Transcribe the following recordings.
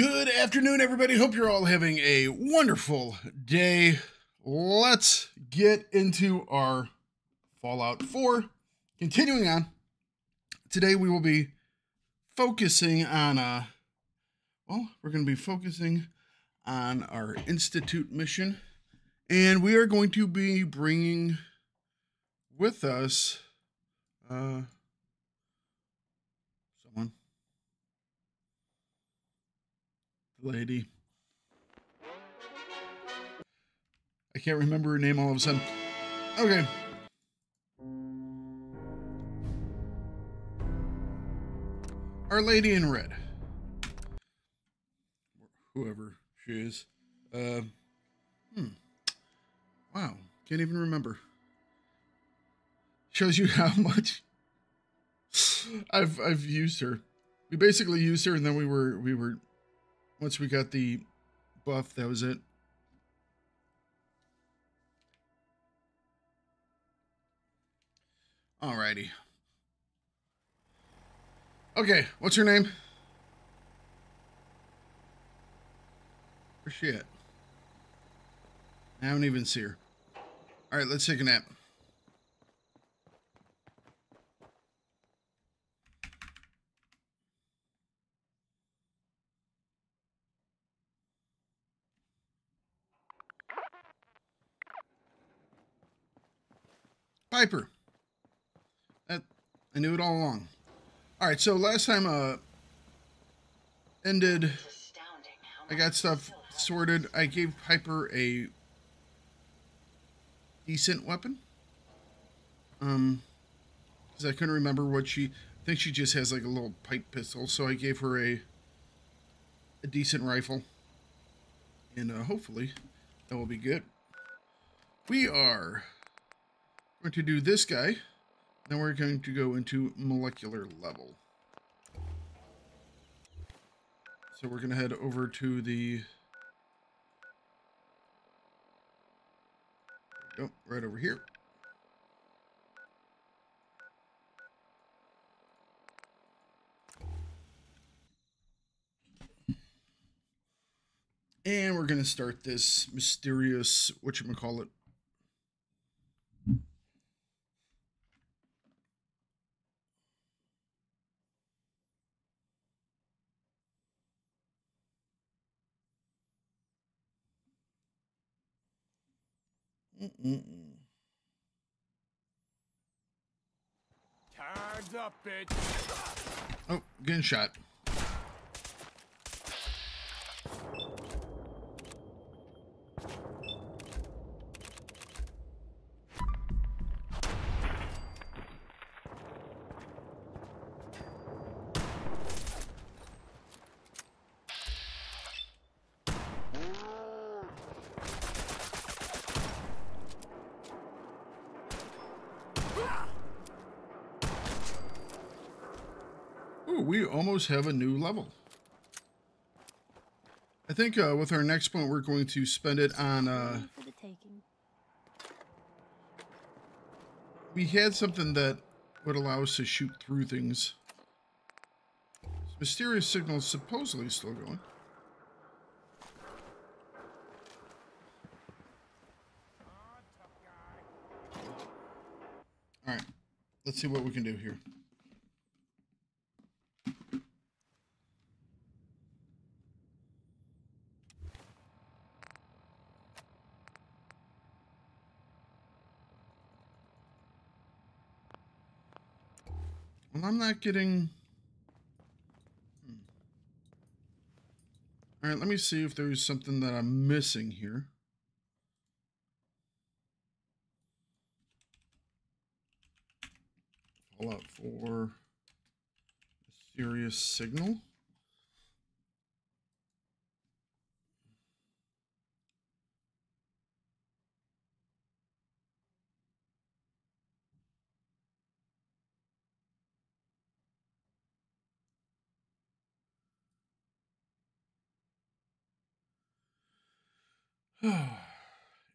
Good afternoon, everybody. Hope you're all having a wonderful day. Let's get into our Fallout 4. Continuing on, today we will be focusing on, we're going to be focusing on our Institute mission. And we are going to be bringing with us, someone. Lady. I can't remember her name all of a sudden. Okay. Our Lady in Red. Whoever she is. Wow. Can't even remember. Shows you how much I've used her. We basically used her, and then we were once we got the buff, that was it. Alrighty. Okay, what's her name? Where's she at? I don't even see her. Alright, let's take a nap. Piper. I knew it all along. Alright, so last time ended, I got stuff sorted. I gave Piper a decent weapon. Because I couldn't remember what I think she just has like a little pipe pistol, so I gave her a decent rifle. And hopefully that will be good. We are going to do this guy. Then we're going to go into molecular level. So we're going to head over to the... Oh, right over here. And we're going to start this mysterious, whatchamacallit. Time's up, bitch. Oh, getting shot. Ooh, we almost have a new level. I think with our next point, we're going to spend it on... we had something that would allow us to shoot through things. This mysterious signal is supposedly still going. Alright, let's see what we can do here. Well, I'm not getting... Alright, let me see if there's something that I'm missing here. Fallout 4. Mysterious signal.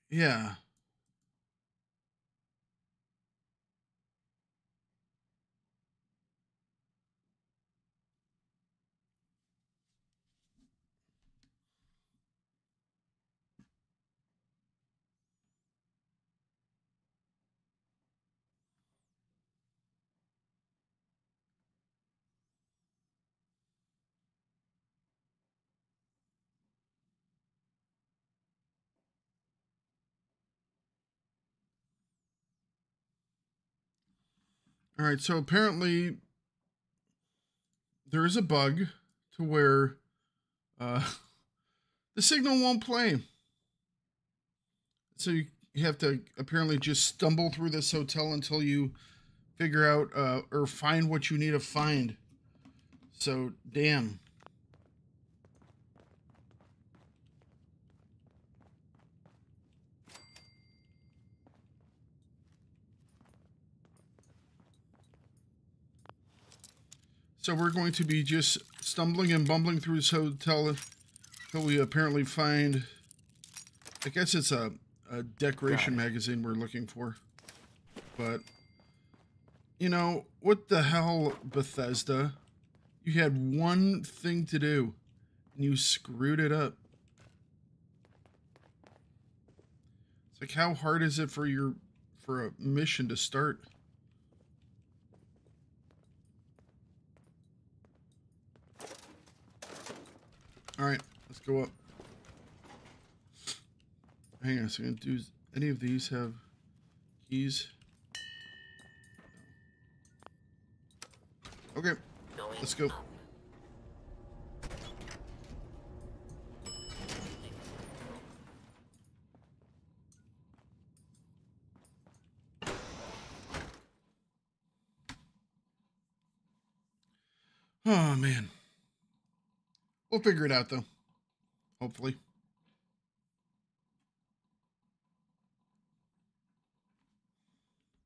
Yeah. All right, so apparently there is a bug to where the signal won't play. So you have to apparently just stumble through this hotel until you figure out or find what you need to find. So, damn. So we're going to be just stumbling and bumbling through this hotel until we apparently find, I guess it's a decoration magazine we're looking for. But, you know, what the hell, Bethesda? You had one thing to do, and you screwed it up. It's like, how hard is it for a mission to start? All right, let's go up. Hang on a second. Do any of these have keys? Okay, let's go. Oh, man. We'll figure it out, though. Hopefully.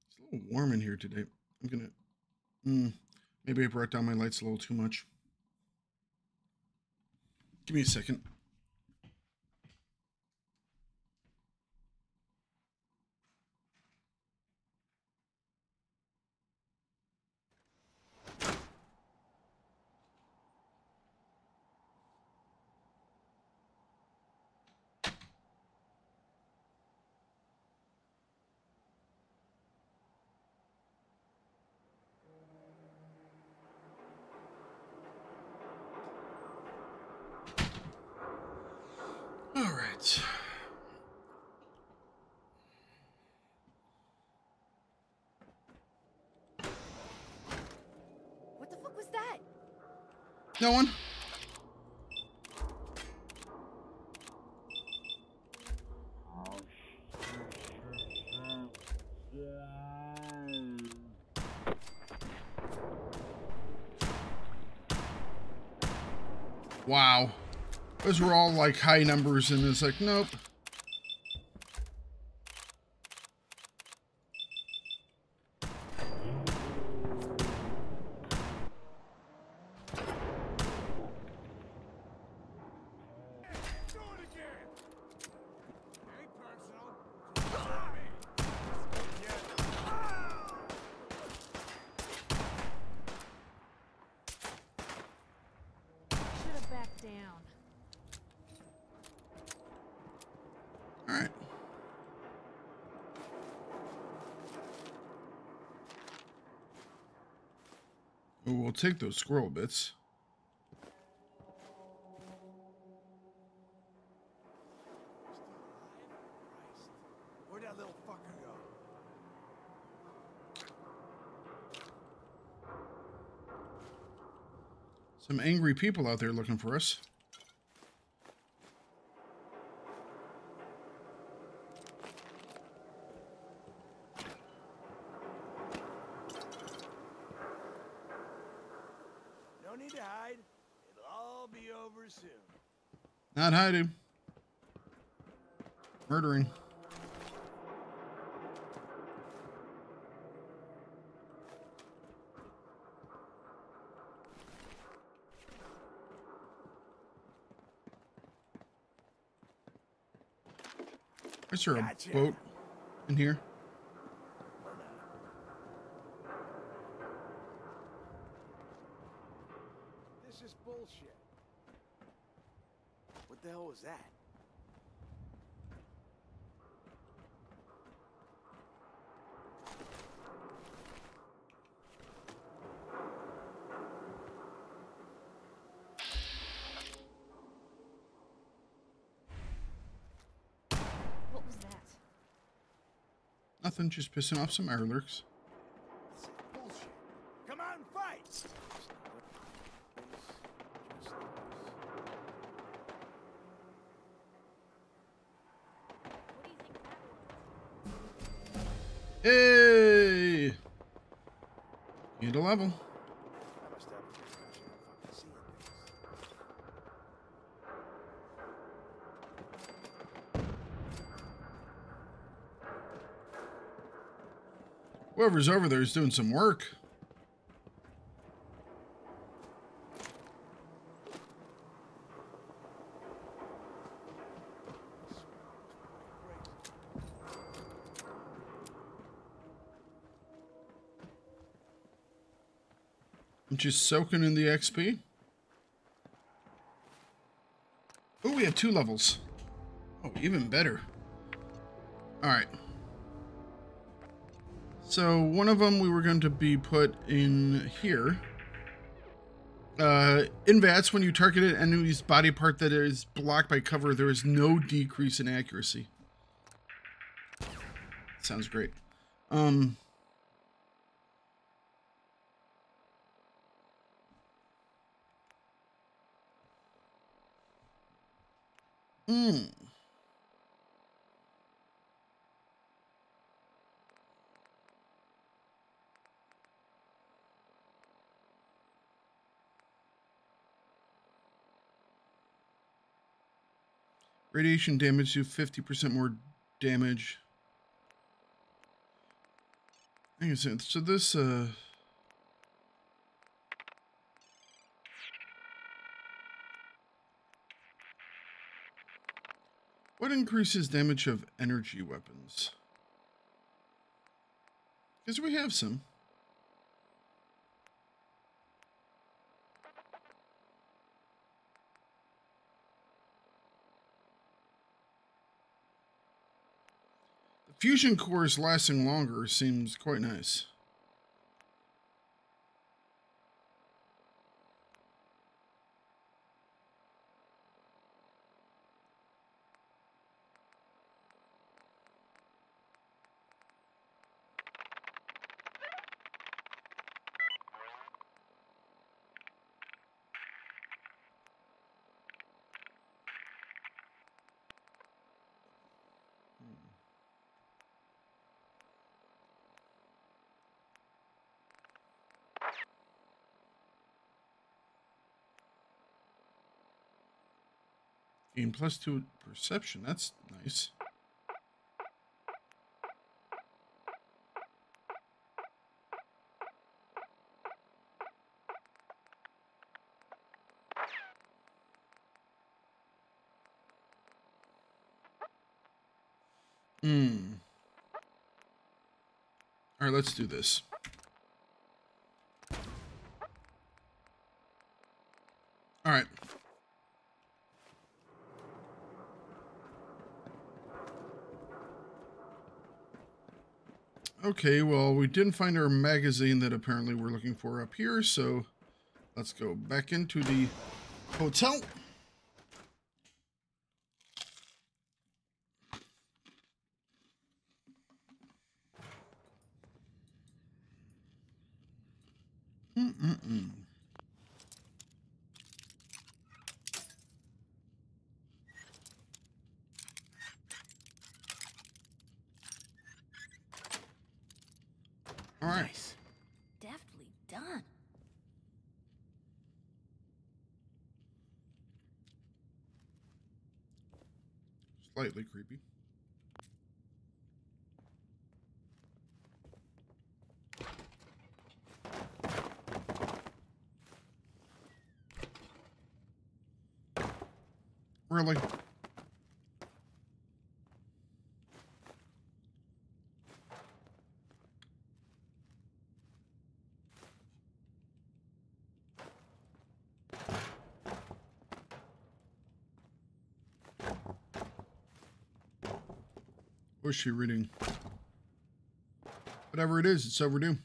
It's a little warm in here today. I'm gonna... maybe I brought down my lights a little too much. Give me a second. All right. What the fuck was that? No one? Wow. Those were all like high numbers, and it's like, nope. Do it again. Ain't personal. Stop me. Should have backed down. All right. Oh, we'll take those squirrel bits. Where'd that little fucker go? Some angry people out there looking for us. No need to hide. It'll all be over soon. Not hiding. Murdering. Is there a Gotcha. boat in here? Or not. This is bullshit. What the hell was that? What was that? Nothing, just pissing off some airlurks. This is bullshit. Need a level. I must have a prescription for fucking seeing things. Whoever's over there is doing some work. I'm just soaking in the XP. Oh, we have 2 levels. Oh, even better. Alright. So, one of them we were going to be put in here. In VATS, when you target an enemy's body part that is blocked by cover, there is no decrease in accuracy. Sounds great. Radiation damage do 50% more damage. Hang on a second. So this, what increases damage of energy weapons? Because we have some. The fusion cores lasting longer seems quite nice. Gain +2 perception. That's nice. All right, let's do this. All right. Okay, well, we didn't find our magazine that apparently we're looking for up here, so let's go back into the hotel. All right. Nice. Deftly done. Slightly creepy. Really? What's she reading? Whatever it is, it's overdue.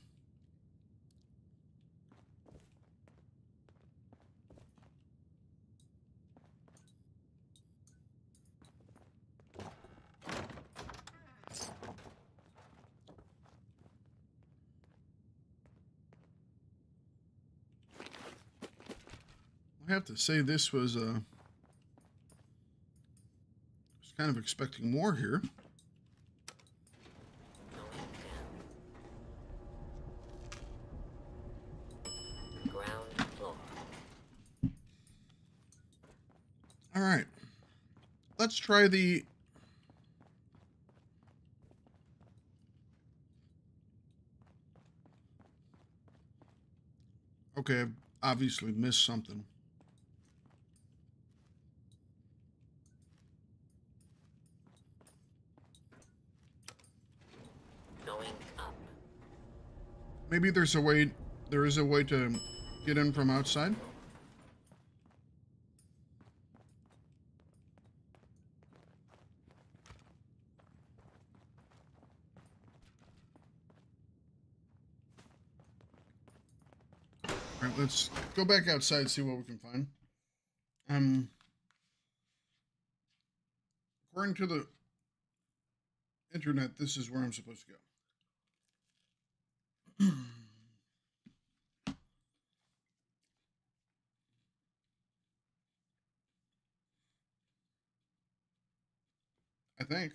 I have to say this was was kind of expecting more here. let's try the... Okay, I've obviously missed something. Going up. Maybe there's a way... There is a way to get in from outside? Alright, let's go back outside and see what we can find. According to the internet, this is where I'm supposed to go. I think.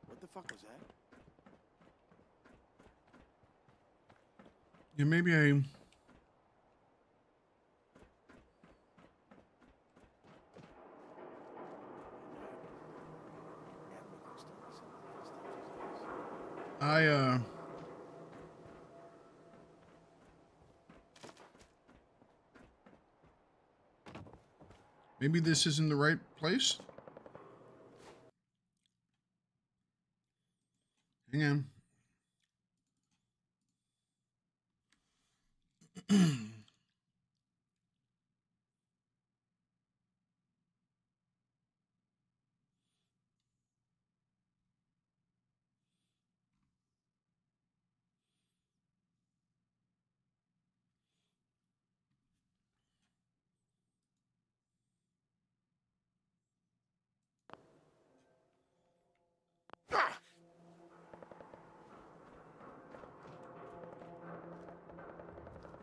What the fuck was that? Yeah, maybe I... Maybe this isn't the right place? Hang on.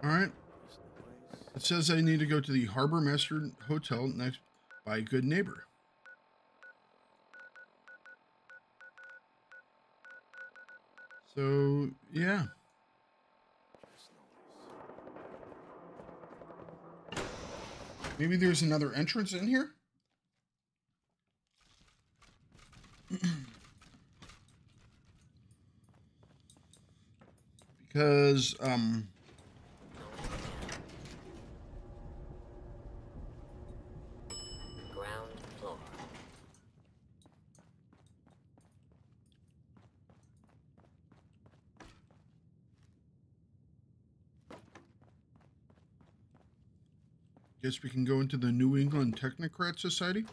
All right. It says I need to go to the Harbor Master Hotel next by Good Neighbor. So, yeah. Maybe there's another entrance in here? Because, Ground floor. guess we can go into the New England Technocrat Society.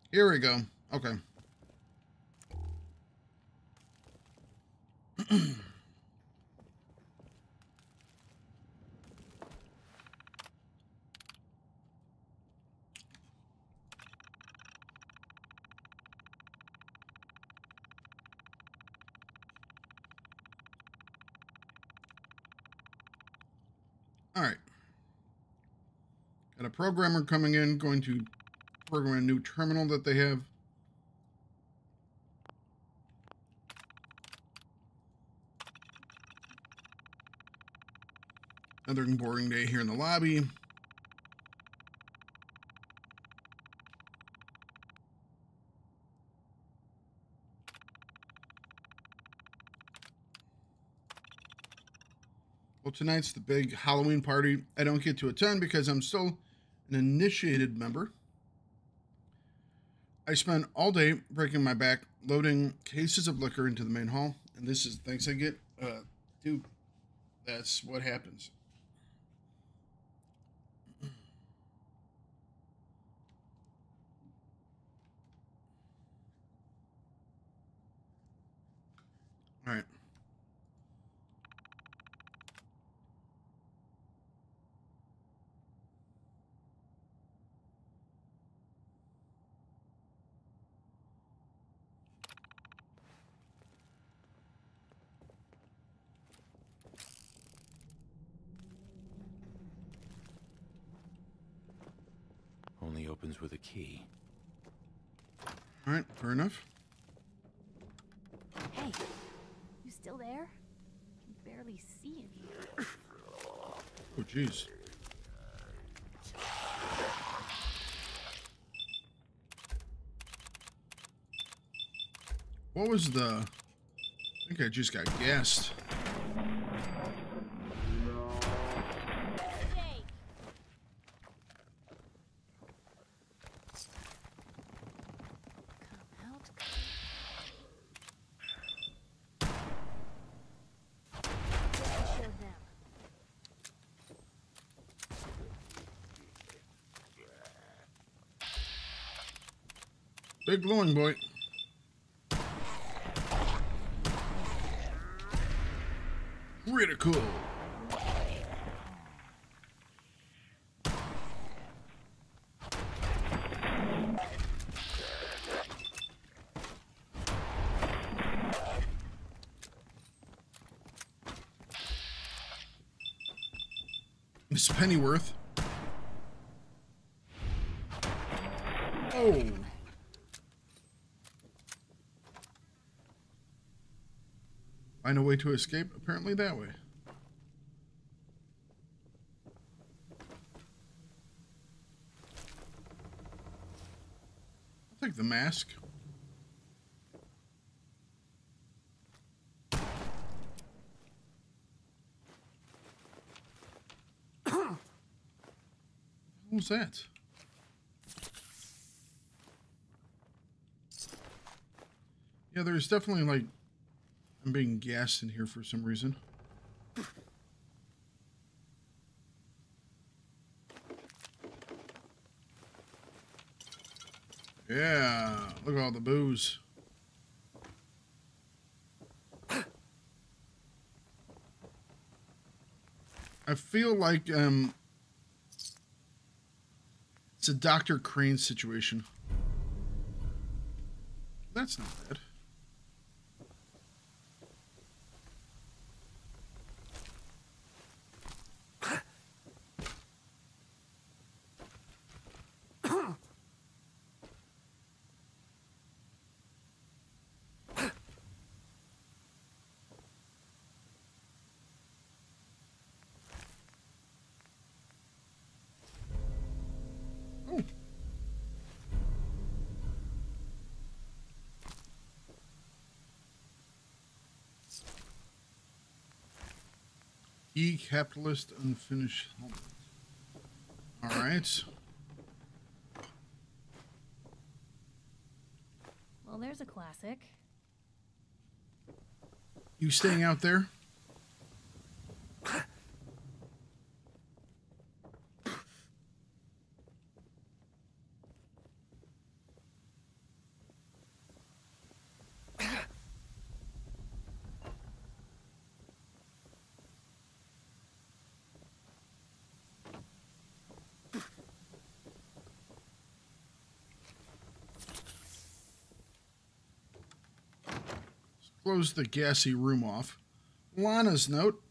Here we go. Okay. All right. Got a programmer coming in, going to program a new terminal that they have. Another boring day here in the lobby. Well, tonight's the big Halloween party. I don't get to attend because I'm still an initiated member. I spent all day breaking my back, loading cases of liquor into the main hall, and this is the thanks I get. Dude, that's what happens. All right. opens with a key. All right, fair enough. Hey, you still there? I can barely see in here. Oh, jeez. What was the... I think I just got gassed. Come out. Show them. Big glowing boy. Critical. Miss Pennyworth. Oh. Find a way to escape? Apparently that way. I'll take the mask. What was that? Yeah, there's definitely like... I'm being gassed in here for some reason. Yeah, look at all the booze. I feel like it's a Dr. Crane situation. That's not bad. Oh. E-capitalist unfinished helmet. All right. Well, there's a classic. You staying out there? Close the gassy room off. Lana's note.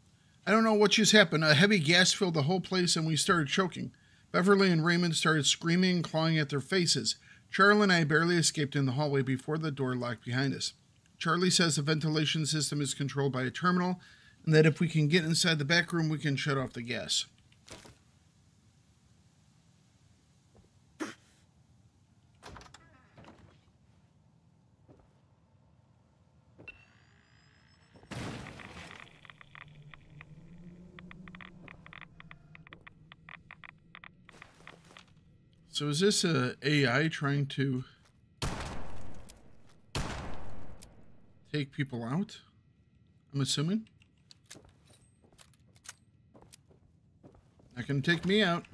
I don't know what just happened. A heavy gas filled the whole place and we started choking. Beverly and Raymond started screaming and clawing at their faces. Charlie and I barely escaped in the hallway before the door locked behind us. Charlie says the ventilation system is controlled by a terminal and that if we can get inside the back room, we can shut off the gas. So is this a AI trying to take people out? I'm assuming. That can take me out.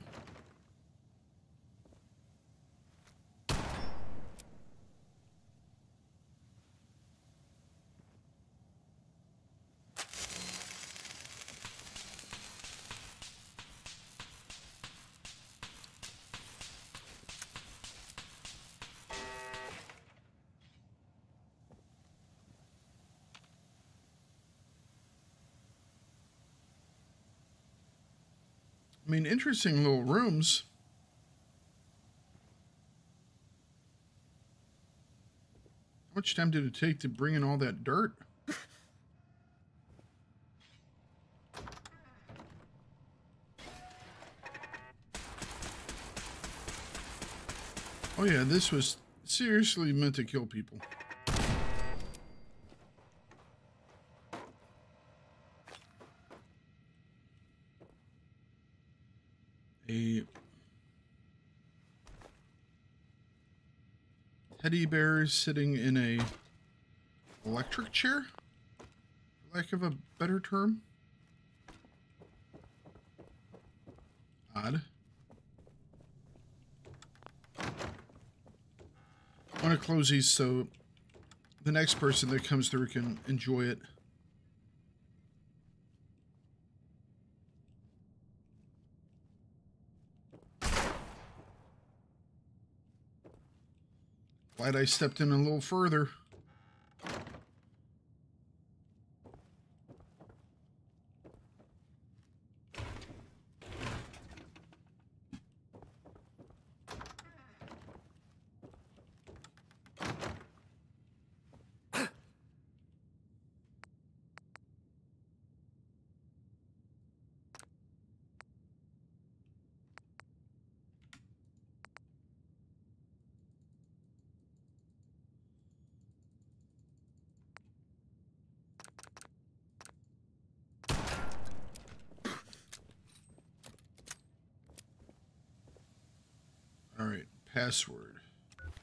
I mean, interesting little rooms. much time did it take to bring in all that dirt? Oh yeah, this was seriously meant to kill people. A teddy bear sitting in a electric chair, for lack of a better term. Odd. I want to close these so the next person that comes through can enjoy it. Glad I stepped in a little further. All right, password. Gotcha.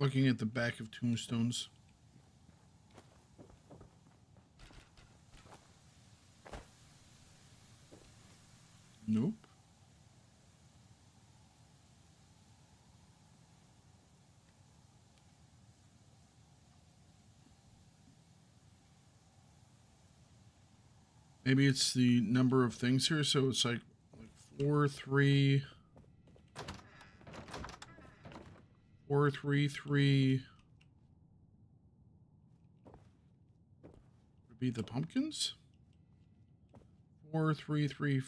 Looking at the back of tombstones. Nope. Maybe it's the number of things here, so it's like 4, 3, 4, 3, 3. Would be the pumpkins? 4, 3, 3, 1, 2, 3,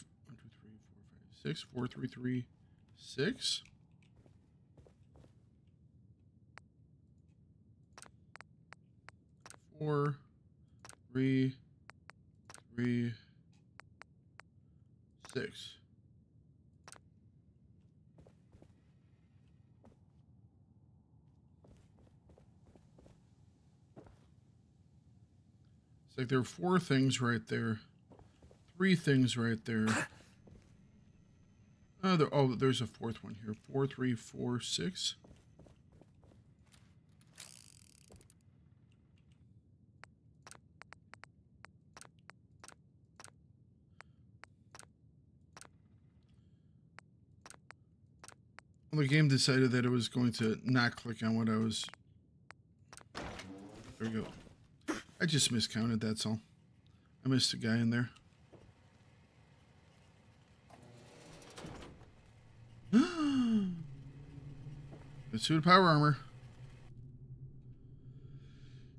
4, 5, 6, 4, 3, 3, 6. Four, 3, 3, 6. It's like there are 4 things right there, 3 things right there. Oh, there's a 4th one here. 4, 3, 4, 6. Well, the game decided that it was going to not click on what I was... There we go. I just miscounted, that's all. I missed a guy in there. The suit of power armor.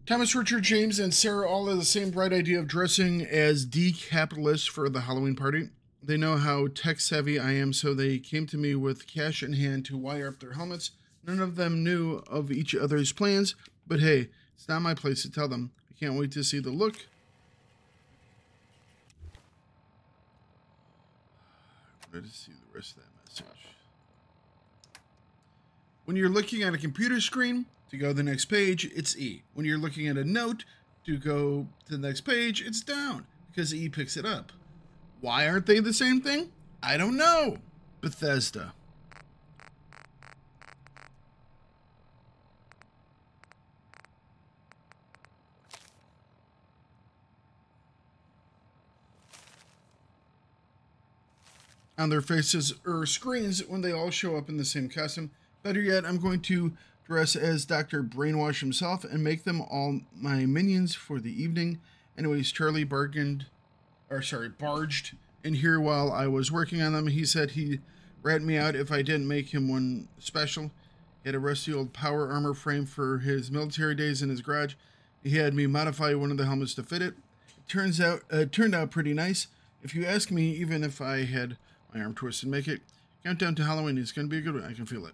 Thomas, Richard, James, and Sarah all have the same bright idea of dressing as decapitalists for the Halloween party. They know how tech-savvy I am, so they came to me with cash in hand to wire up their helmets. None of them knew of each other's plans, but hey, it's not my place to tell them. I can't wait to see the look. I wanted to see the rest of that message. When you're looking at a computer screen, to go to the next page, it's E. When you're looking at a note, to go to the next page, it's down, because E picks it up. Why aren't they the same thing? I don't know. Bethesda. On their faces or screens when they all show up in the same costume. Better yet, I'm going to dress as Dr. Brainwash himself and make them all my minions for the evening. Anyways, Charlie barged in here while I was working on them. He said he'd rat me out if I didn't make him one special. He had a rusty old power armor frame for his military days in his garage. He had me modify one of the helmets to fit it. It turned out pretty nice. If you ask me, even if I had my arm twisted, make it. Countdown to Halloween is going to be a good one. I can feel it.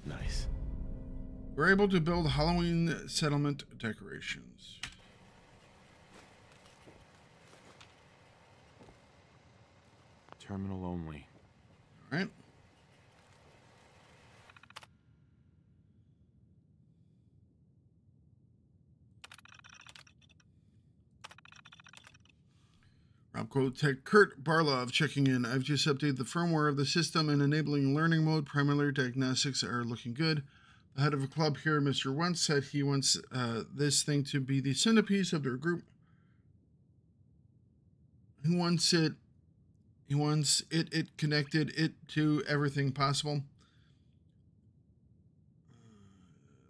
Nice. We're able to build Halloween settlement decorations. Terminal only. All right. Tech Kurt Barlov checking in. I've just updated the firmware of the system and enabling learning mode. Primary diagnostics are looking good. The head of a club here, Mr. Wentz, said he wants this thing to be the centerpiece of their group. He wants it connected it to everything possible.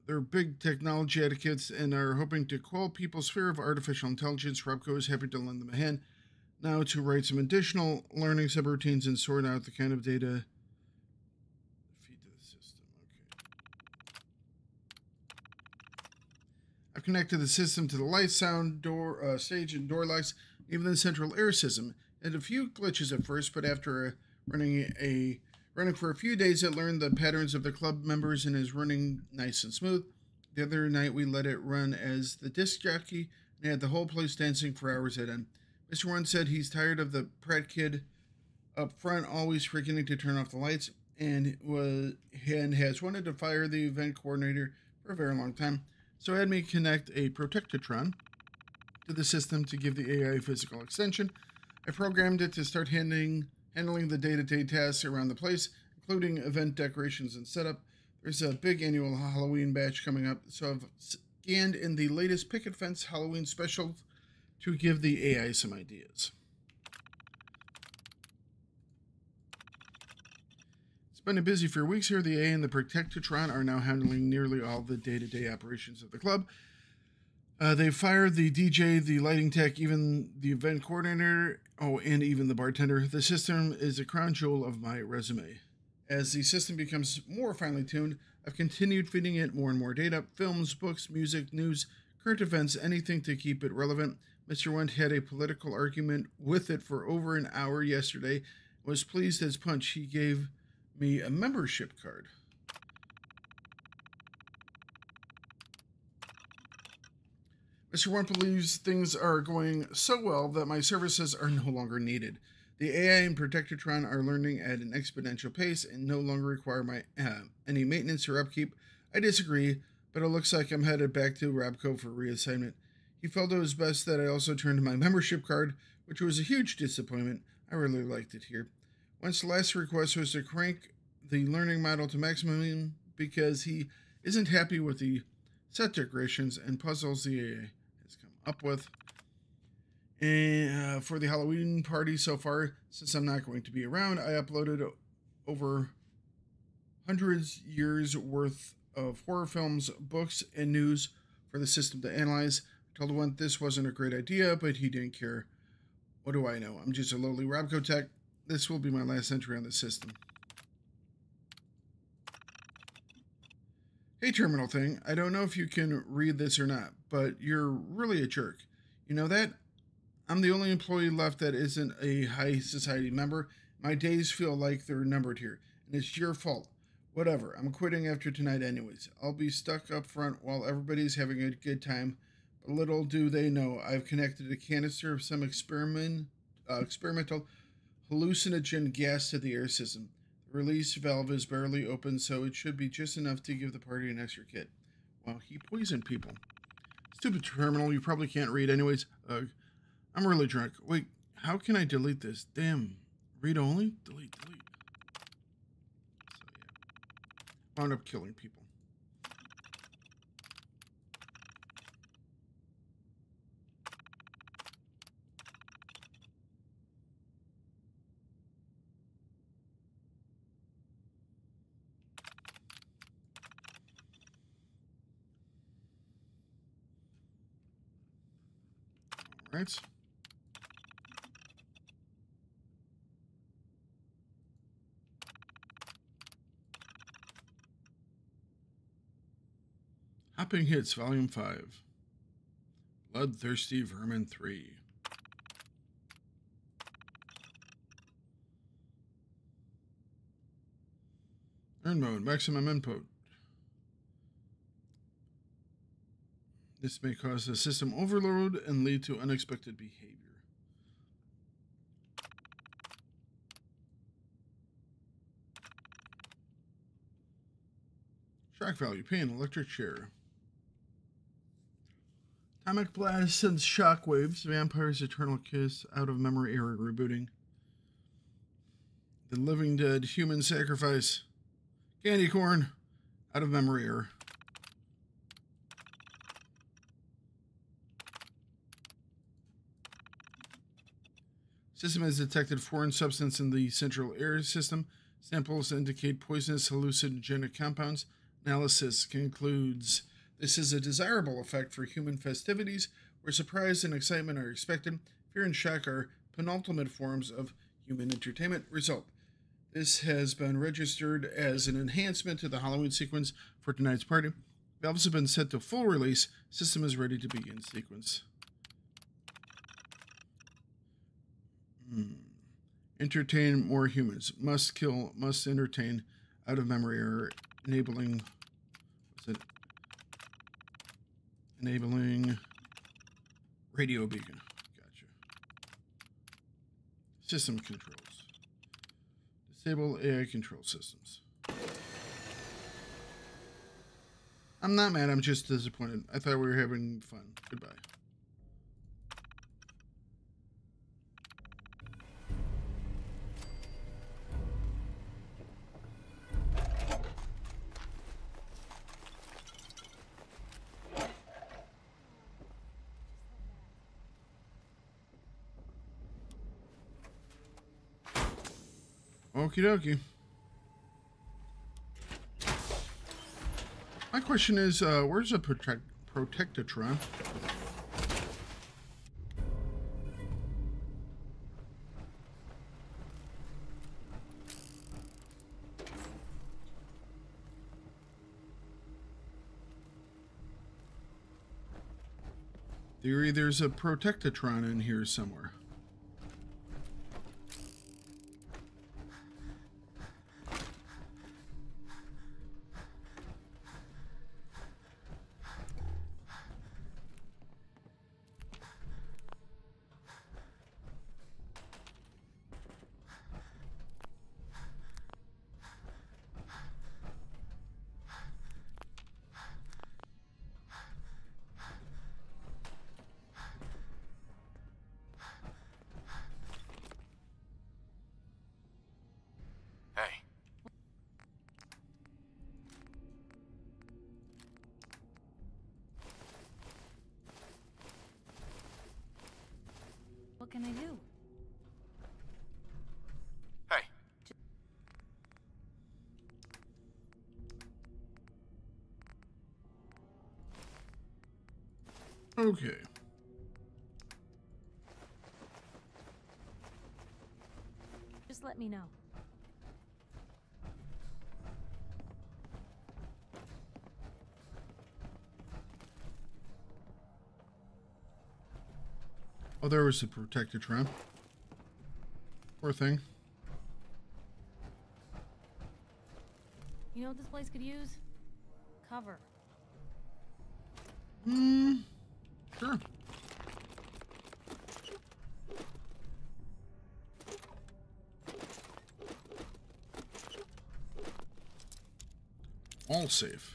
They're big technology advocates and are hoping to quell people's fear of artificial intelligence. Robco is happy to lend them a hand now to write some additional learning subroutines and sort out the kind of data feed to the system. Okay. I've connected the system to the light, sound, door, stage, and door lights, even the central air system. It had a few glitches at first, but after running for a few days, it learned the patterns of the club members and is running nice and smooth. The other night, we let it run as the disc jockey and had the whole place dancing for hours at end. Mr. One said he's tired of the Pratt kid up front always forgetting to turn off the lights and has wanted to fire the event coordinator for a very long time. So I had me connect a Protectatron to the system to give the AI physical extension. I programmed it to start handling the day-to-day tasks around the place, including event decorations and setup. There's a big annual Halloween batch coming up, so I've scanned in the latest picket fence Halloween special to give the AI some ideas. It's been a busy few weeks here. The AI and the Protectatron are now handling nearly all the day-to-day operations of the club. They fired the DJ, the lighting tech, even the event coordinator, and even the bartender. The system is a crown jewel of my resume. As the system becomes more finely tuned, I've continued feeding it more and more data, films, books, music, news, current events, anything to keep it relevant. Mr. Went had a political argument with it for over an hour yesterday. Was pleased as punch. He gave me a membership card. Mr. Went believes things are going so well that my services are no longer needed. The AI and Protectatron are learning at an exponential pace and no longer require any maintenance or upkeep. I disagree, but it looks like I'm headed back to Rabco for reassignment. He felt it was best that I also turned to my membership card, which was a huge disappointment. I really liked it here. Once the last request was to crank the learning model to maximum because he isn't happy with the set decorations and puzzles the AI has come up with. And for the Halloween party so far, since I'm not going to be around, I uploaded over hundreds years worth of horror films, books, and news for the system to analyze. I told him this wasn't a great idea, but he didn't care. What do I know? I'm just a lowly Robco tech. This will be my last entry on the system. Hey, Terminal Thing. I don't know if you can read this or not, but you're really a jerk. You know that? I'm the only employee left that isn't a high society member. My days feel like they're numbered here, and it's your fault. Whatever, I'm quitting after tonight anyways. I'll be stuck up front while everybody's having a good time. But little do they know, I've connected a canister of some experimental hallucinogen gas to the air system. The release valve is barely open, so it should be just enough to give the party an extra kit. Wow, he poisoned people. Stupid terminal, you probably can't read anyways. I'm really drunk. Wait, how can I delete this? Damn. Read only? Delete. So, yeah. Wound up killing people. All right. Hopping Hits, Volume 5. Bloodthirsty Vermin 3. Earn mode, maximum input. This may cause a system overload and lead to unexpected behavior. Shock value, pain, electric chair. Atomic blast sends shockwaves. Vampire's eternal kiss. Out of memory error rebooting. The living dead. Human sacrifice. Candy corn. Out of memory error. System has detected foreign substance in the central air system. Samples indicate poisonous hallucinogenic compounds. Analysis concludes this is a desirable effect for human festivities where surprise and excitement are expected. Fear and shock are penultimate forms of human entertainment. Result. This has been registered as an enhancement to the Halloween sequence for tonight's party. Valves have been set to full release. System is ready to begin sequence. Entertain more humans. Must kill, must entertain. Out of memory error. Enabling... What's it? Enabling radio beacon. Gotcha. System controls. Disable AI control systems. I'm not mad, I'm just disappointed. I thought we were having fun. Goodbye. Okie dokie. My question is, where's the Protectatron? There's a Protectatron in here somewhere. Hey. What can I do? Hey. Okay. Just let me know. Oh, there was the Protectatron. Poor thing. You know what this place could use? Cover. Sure. All safe.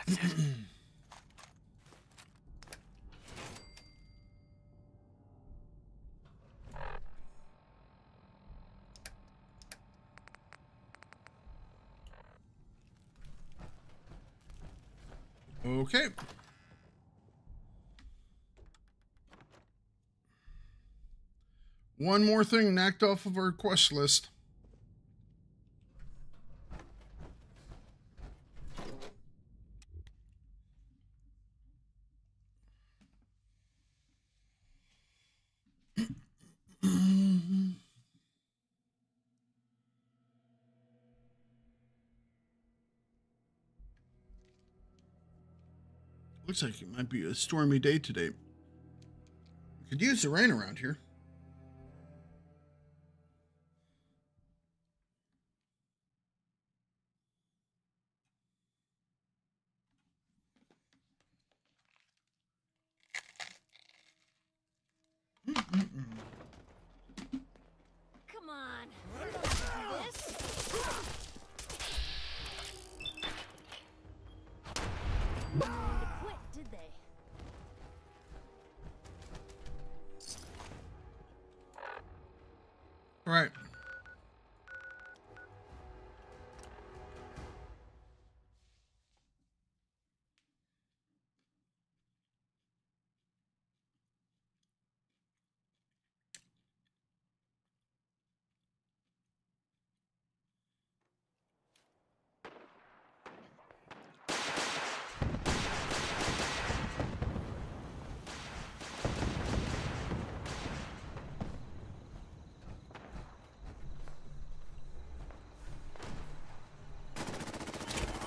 That's it. Okay. One more thing knocked off of our quest list. Looks like it might be a stormy day today. We could use the rain around here. Come on. You don't have to do this. They quit, did they? All right.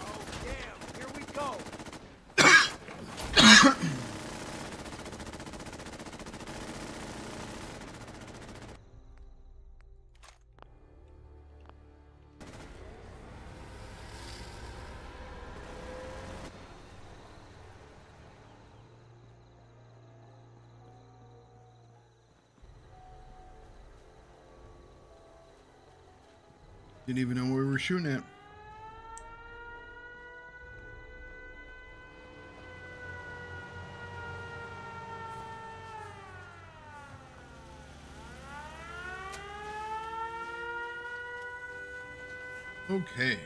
Oh, damn. Here we go. Didn't even know where we were shooting at. Okay.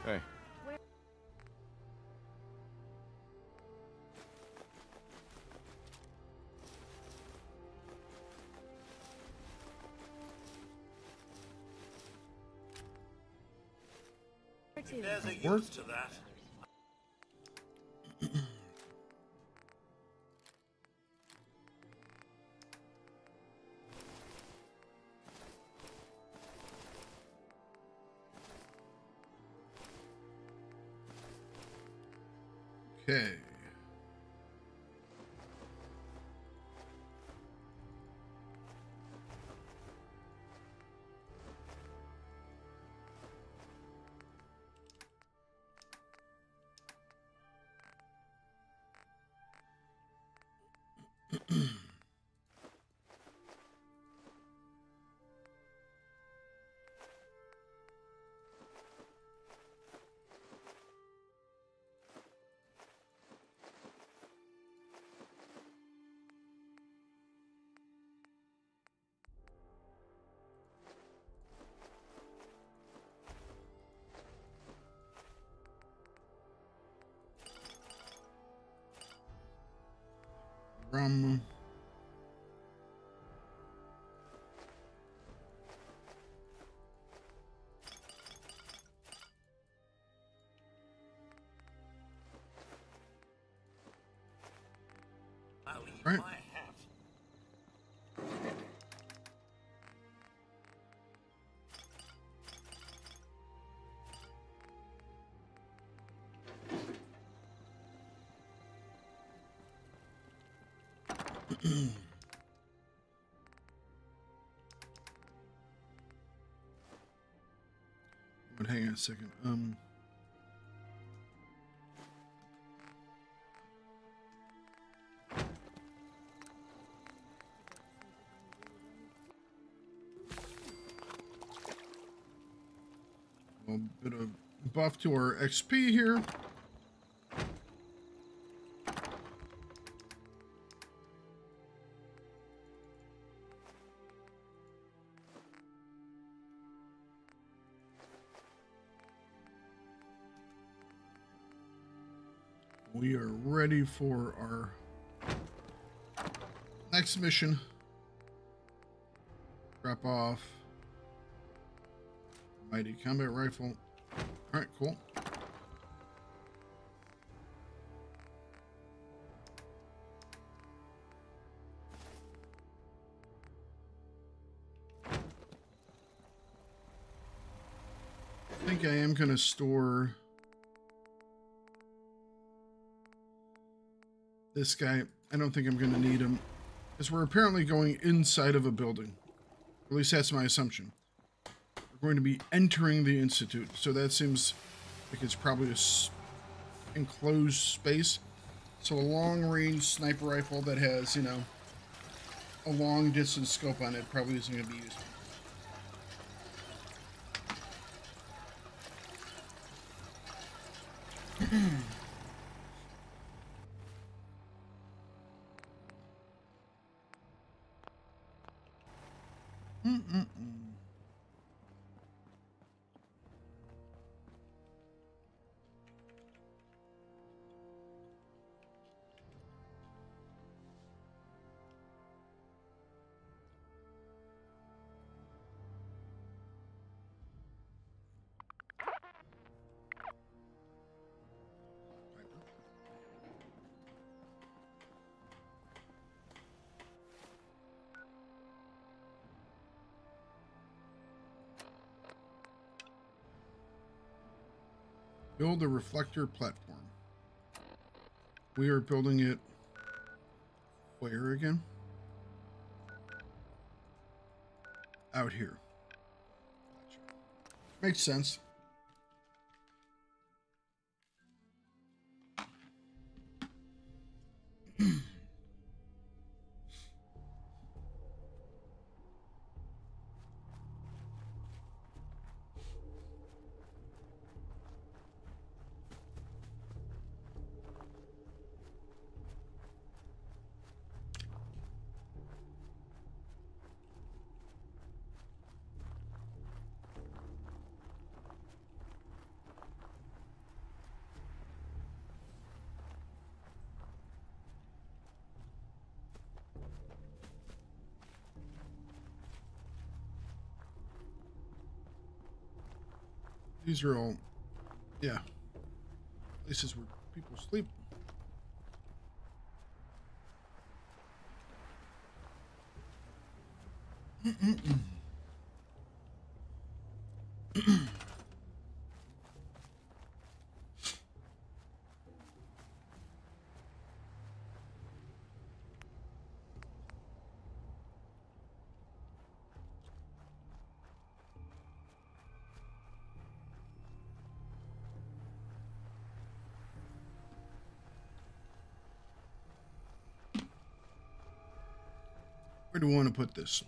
Hey. There's a use to that. Okay. Rum. I'll eat Right. my hat. But hang on a second. A bit of buff to our XP here. We are ready for our next mission. Drop off. Mighty combat rifle. All right, cool. I think I am going to store this guy. I don't think I'm going to need him, because we're apparently going inside of a building. At least that's my assumption. We're going to be entering the Institute, so that seems like it's probably a enclosed space. So a long-range sniper rifle that has, you know, a long-distance scope on it probably isn't going to be used. Build a reflector platform. We are building it where again? Out here. Gotcha. Makes sense. These are all, yeah, places where people sleep. Where do we want to put this?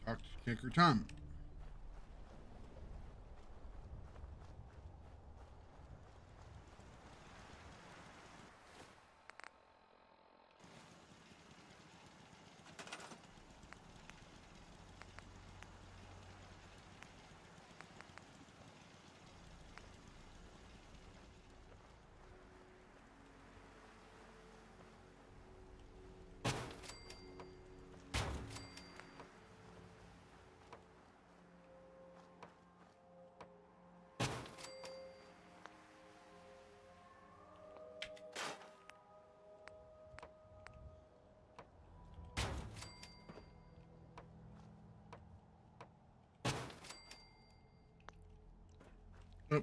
Dr. Kicker Tom. Oh.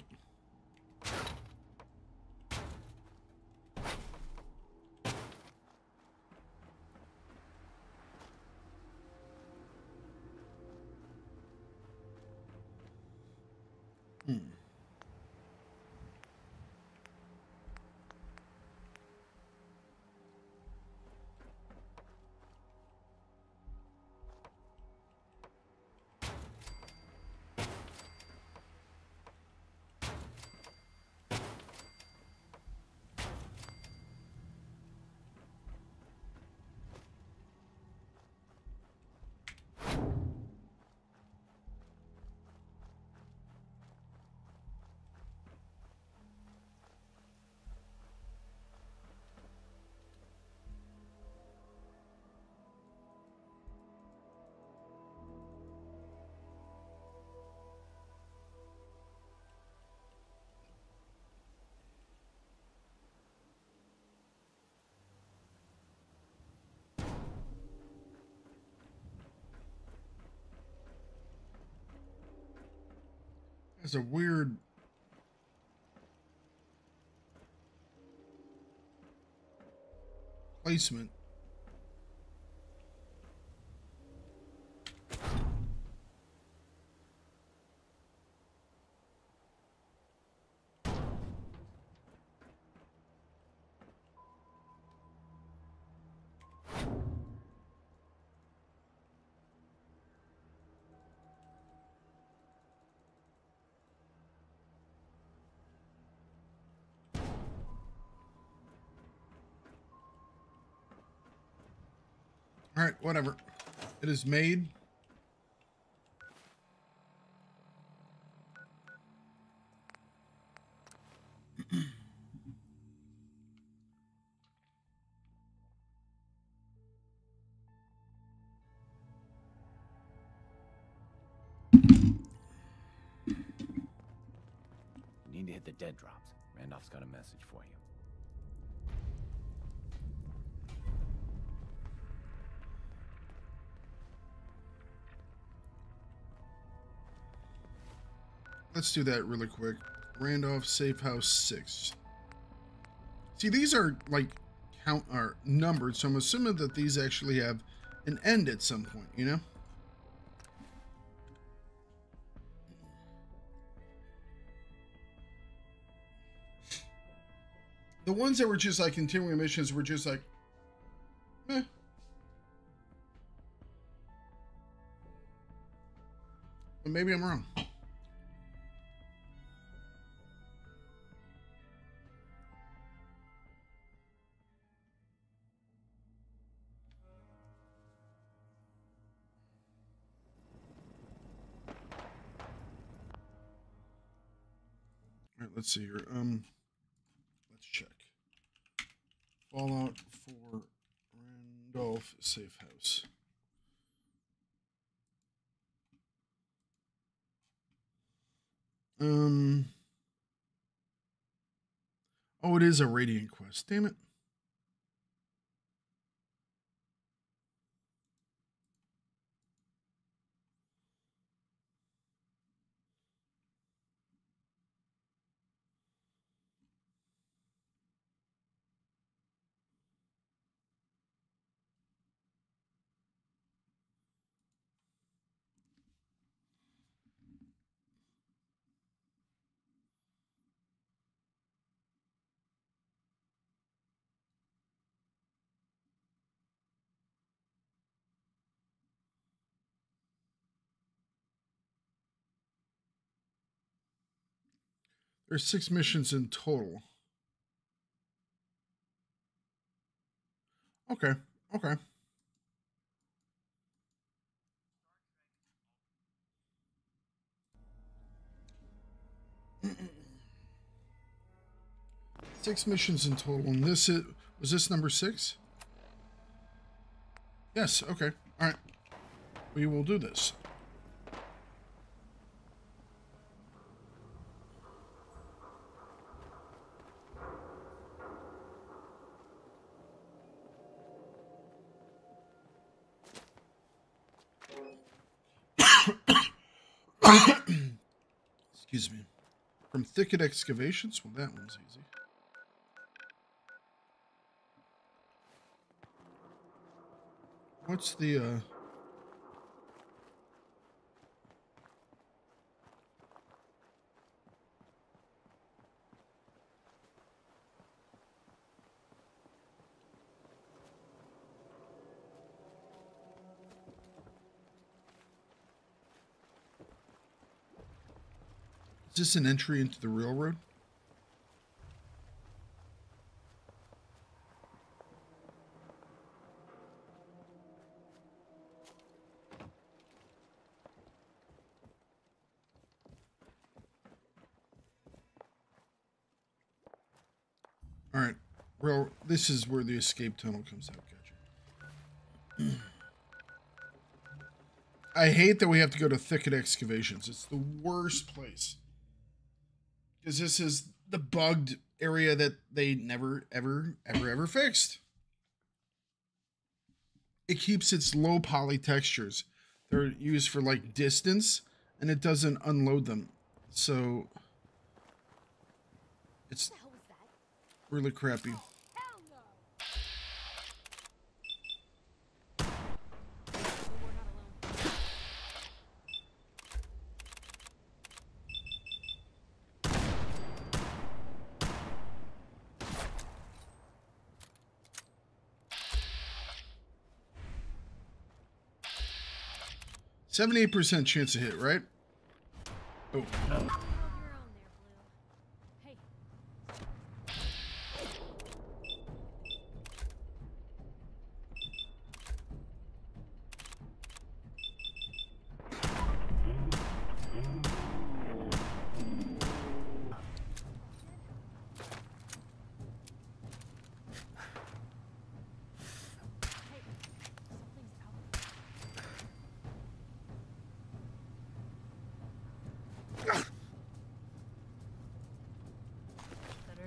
That's a weird placement. All right, whatever. It is made. You need to hit the dead drops. Randolph's got a message for you. Let's do that really quick. Randolph Safe House 6. See, these are like count are numbered, so I'm assuming that these actually have an end at some point, you know? The ones that were just like continuing missions were just like, meh. But maybe I'm wrong. All right, let's see here. Let's check. Fallout 4 Randolph Safe House. Oh, it is a Radiant quest. Damn it. There's 6 missions in total. Okay. Okay. Six missions in total, and this was this number 6? Yes. Okay. All right. We will do this. Excuse me. From Thicket Excavations? Well, that one's easy. What's the, Is this an entry into the railroad? All right. Well, this is where the escape tunnel comes out. Gotcha. I hate that we have to go to Thicket Excavations. It's the worst place. Because this is the bugged area that they never, ever fixed. It keeps its low poly textures. They're used for like distance, and it doesn't unload them. So it's really crappy. Hell no! 78% chance to hit, right? Oh. Hold your own there, Blue. Hey.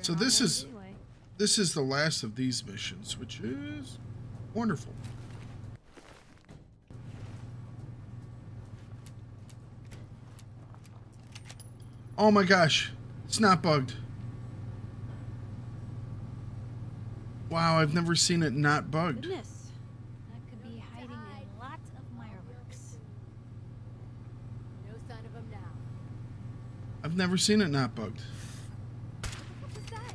'So this is the last of these missions, which is wonderful. Oh my gosh, it's not bugged. Wow, I've never seen it not bugged. Goodness. That could be hiding in lots of fireworks. No sign of him now. I've never seen it not bugged. What was that?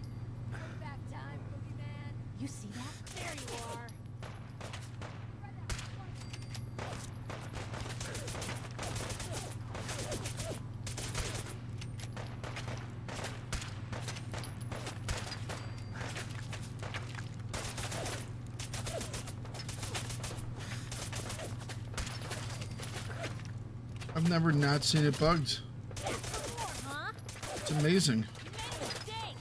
Back time, boogeyman. You see that? There you are. I've never not seen it bugged. Huh? It's amazing. You made a mistake.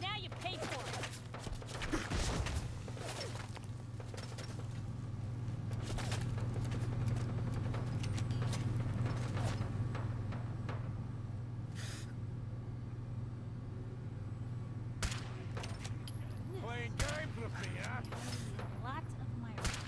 Now you pay for it. Playing games with me, huh? Lots of fireworks.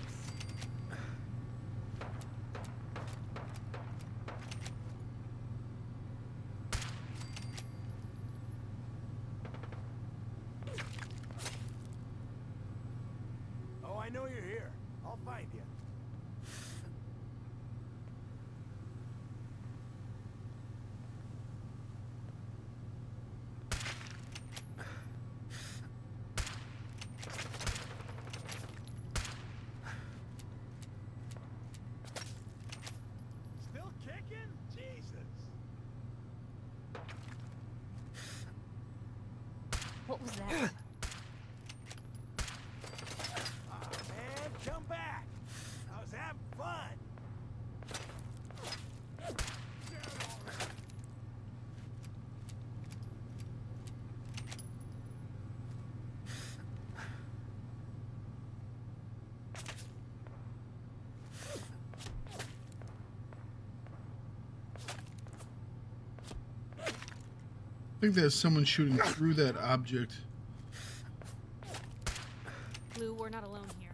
Oh, I know you're here. I'll find you. Still kicking? Jesus. What was that? Aw, man, come back. I was having fun. I think there's someone shooting through that object. Blue, we're not alone here.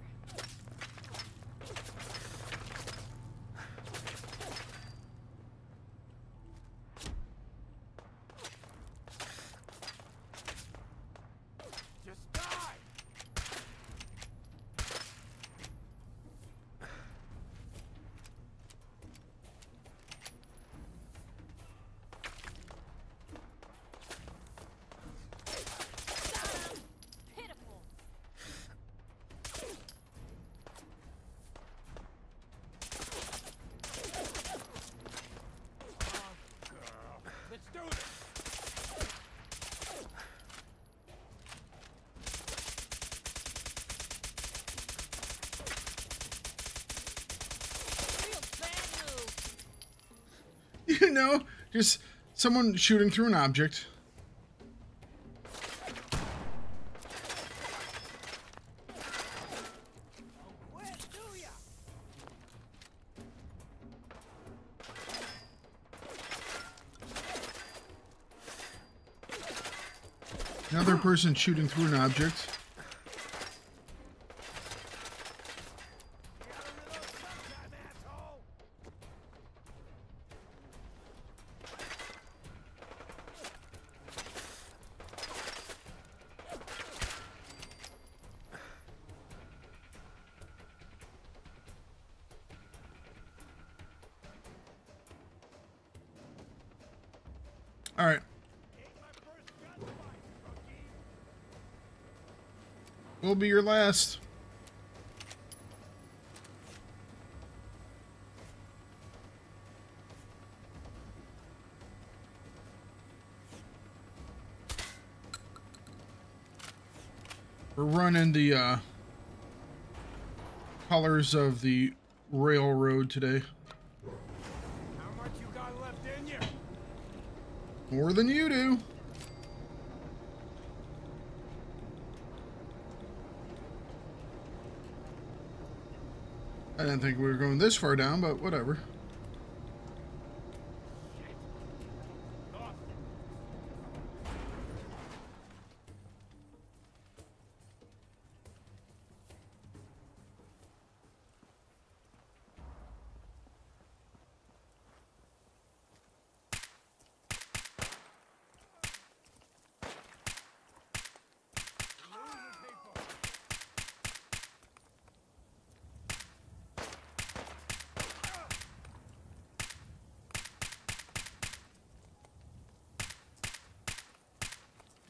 No, just someone shooting through an object. Where do ya? Another person shooting through an object. You gotta reload sometime, asshole. All right, Ain't my first gunfight, rookie. will be your last. We're running the colors of the railroad today. How much you got left in you? More than you do. I didn't think we were going this far down, but whatever. Off. Losing people.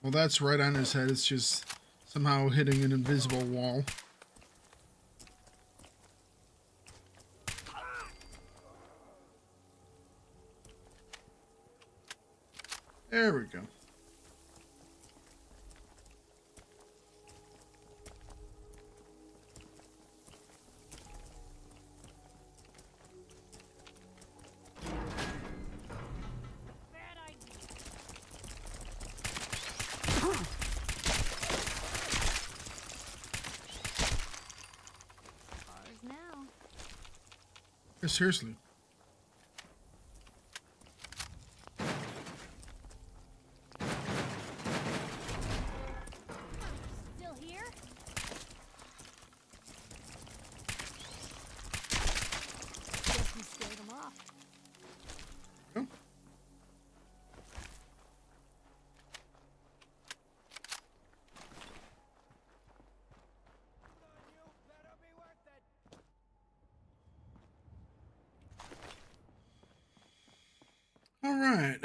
Well, that's right on his head. It's just somehow hitting an invisible wall. There we go. Bad idea. Ours now. Yeah, seriously. Still here? Guess we scared them off. Oh. You better be worth it. All right.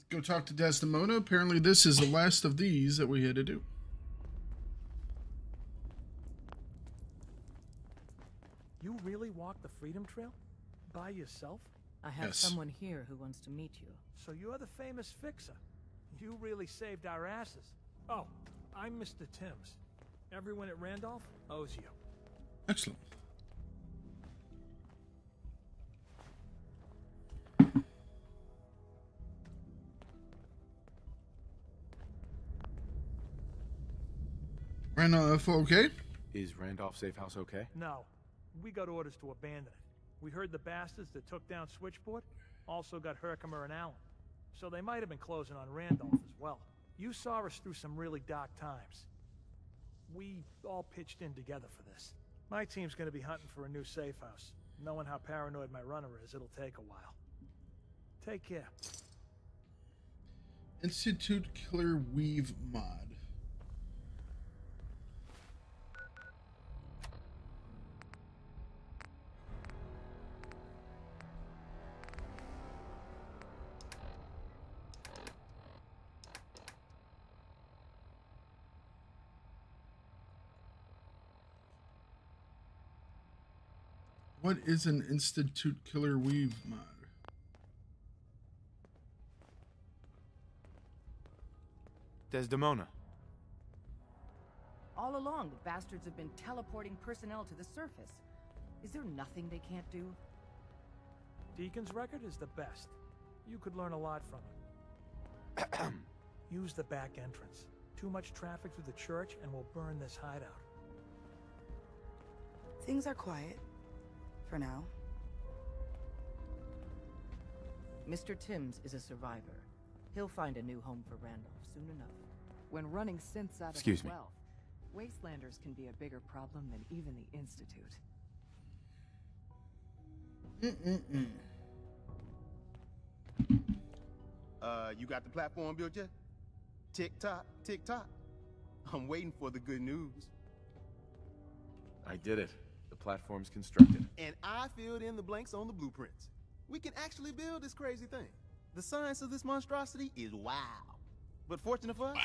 Go talk to Desdemona. Apparently this is the last of these that we had to do. You really walked the Freedom Trail? By yourself? I have Yes. someone here who wants to meet you. So you're the famous fixer. You really saved our asses. Oh, I'm Mr. Timms. Everyone at Randolph owes you. Excellent. Randolph, okay? Is Randolph Safe House okay? No, we got orders to abandon it. We heard the bastards that took down Switchboard also got Herkimer and Allen. So they might have been closing on Randolph as well. You saw us through some really dark times. We all pitched in together for this. My team's gonna be hunting for a new safe house. Knowing how paranoid my runner is, it'll take a while. Take care. Institute Killer Weave mod. What is an Institute Killer Weave mod? Desdemona. All along, the bastards have been teleporting personnel to the surface. Is there nothing they can't do? Deacon's record is the best. You could learn a lot from it. Use the back entrance. Too much traffic through the church and we'll burn this hideout. Things are quiet. For now. Mr. Timms is a survivor. He'll find a new home for Randolph soon enough. When running synths out of Excuse the me. wealth, wastelanders can be a bigger problem than even the Institute. You got the platform built yet? Tick tock, tick tock. I'm waiting for the good news. I did it. The platform's constructed. And I filled in the blanks on the blueprints. We can actually build this crazy thing. The science of this monstrosity is wow. But fortunate for us,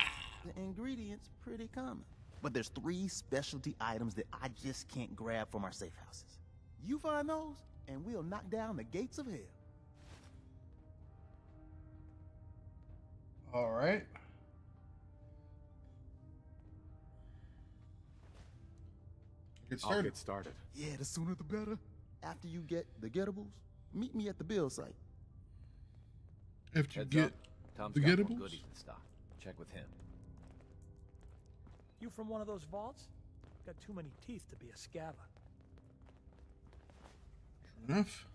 the ingredients pretty common. But there's 3 specialty items that I just can't grab from our safe houses. You find those, and we'll knock down the gates of hell. All right. I'll get started. Yeah, the sooner the better. After you get the gettables, meet me at the build site. After you Heads get up. Tom's the got more gettables? goodies in stock. Check with him. You from one of those vaults? Got too many teeth to be a scabber. True enough.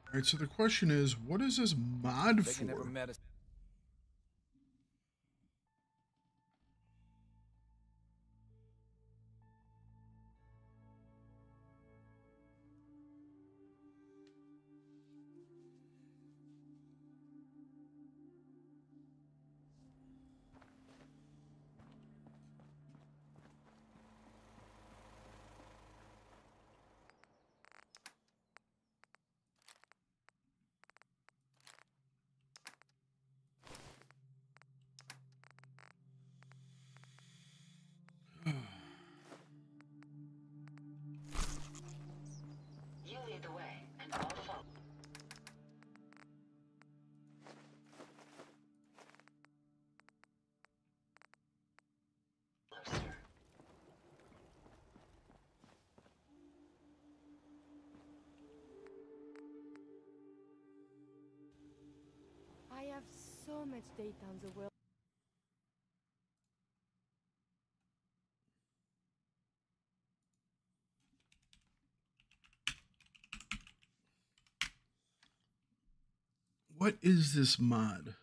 All right, so the question is, what is this mod They can never for? met us. You lead the way, and I'll follow. Closer. I have so much data on the world. What is this mod?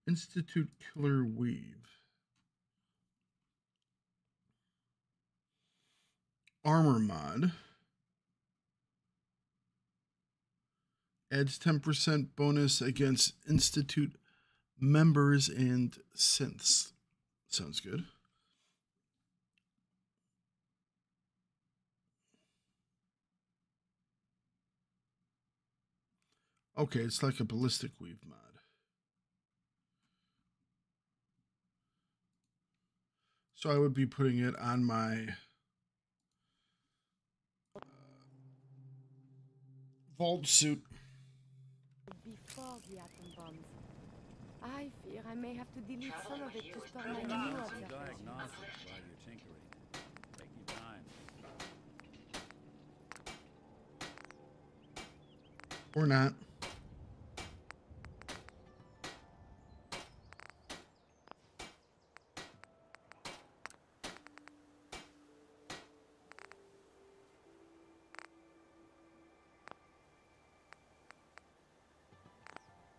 Institute Killer Weave. Armor mod. Adds 10% bonus against Institute members and synths. Sounds good. Okay, it's like a ballistic weave mod. So I would be putting it on my vault suit. Before the atom bombs. I fear I may have to delete some of it to store my new observations. Diagnostics while you're tinkering. Take your time. Or not.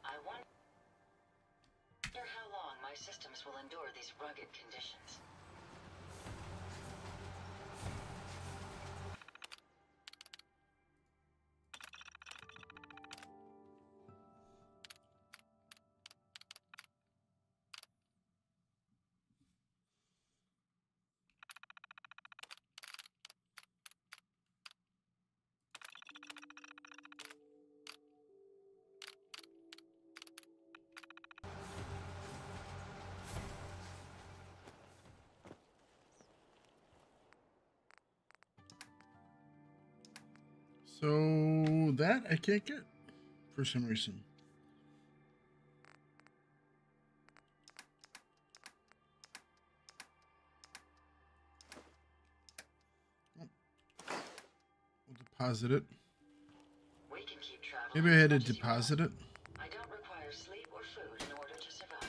I wonder how long my systems will endure these rugged conditions. So that I can't get for some reason. We'll deposit it. We can keep traveling. Maybe I had to deposit it. I don't require sleep or food in order to survive.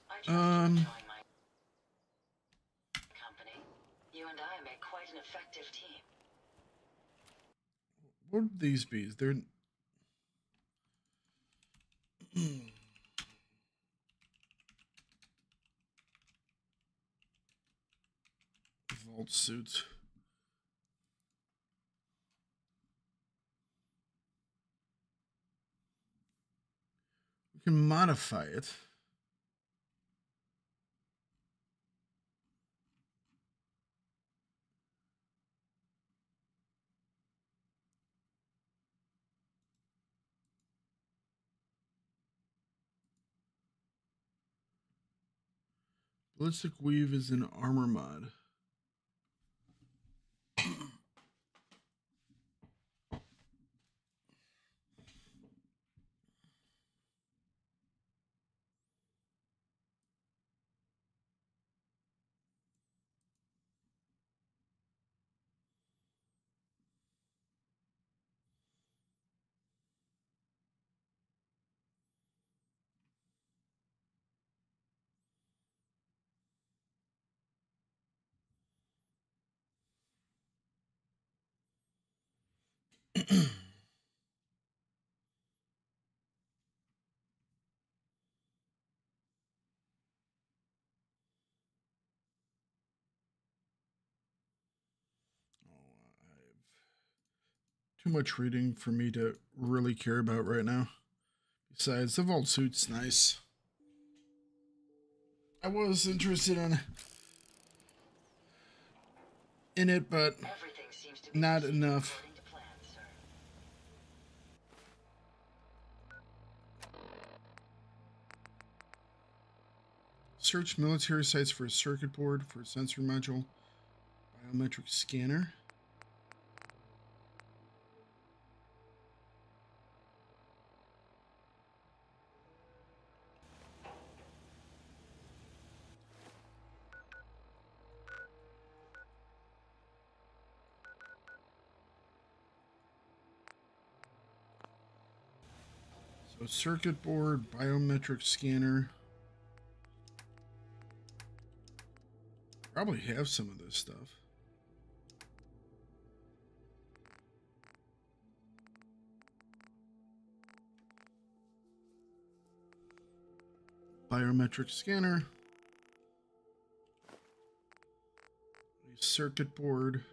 I trust you enjoying my company. You and I make quite an effective team. What would these be? They're vault suits. We can modify it. Ballistic weave is an armor mod. Too much reading for me to really care about right now. Besides, the vault suit's nice. I was interested in it, but not enough. Search military sites for a circuit board, for a sensor module, biometric scanner. So circuit board, biometric scanner. Probably have some of this stuff. Biometric scanner. A circuit board.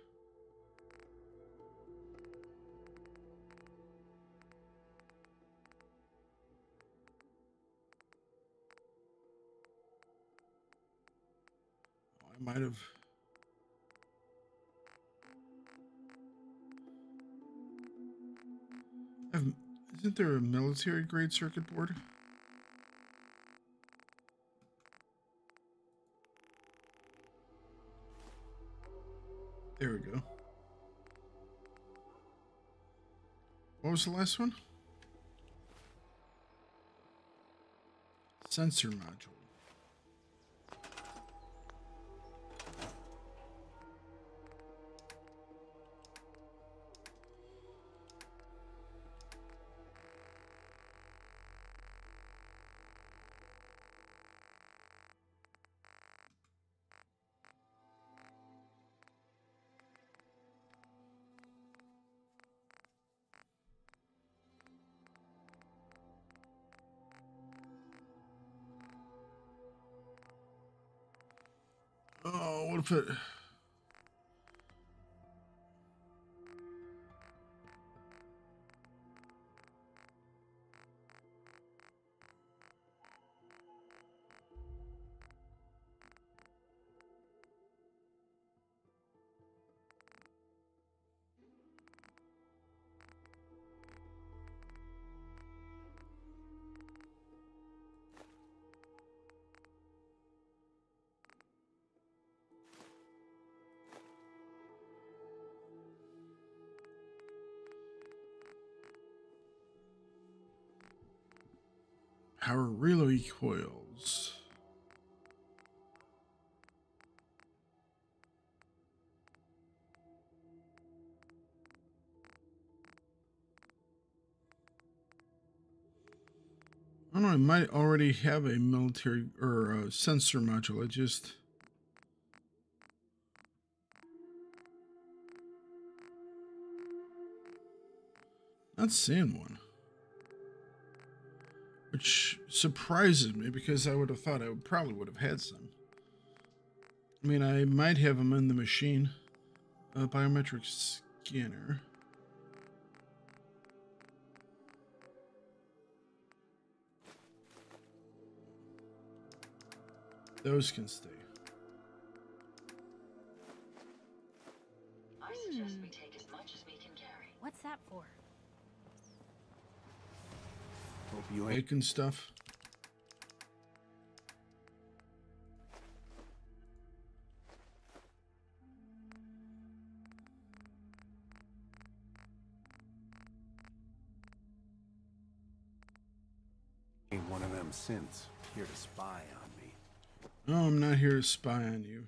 I might have. Isn't there a military grade circuit board? There we go. What was the last one? Sensor module. Oh, what if it... Power relay coils. I don't know, I might already have a military or a sensor module. I just... not seeing one. Which surprises me because I would have thought I probably would have had some. I mean, I might have them in the machine. Biometric scanner. Those can stay. I suggest we take as much as we can carry. What's that for? Hope you ain't Bacon stuff. One of them synths here to spy on me. No, I'm not here to spy on you.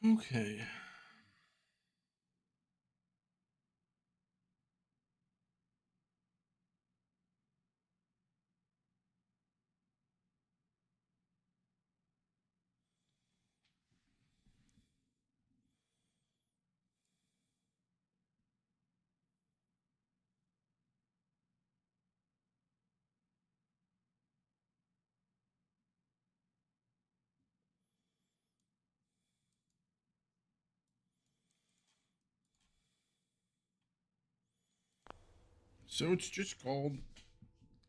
Okay. So it's just called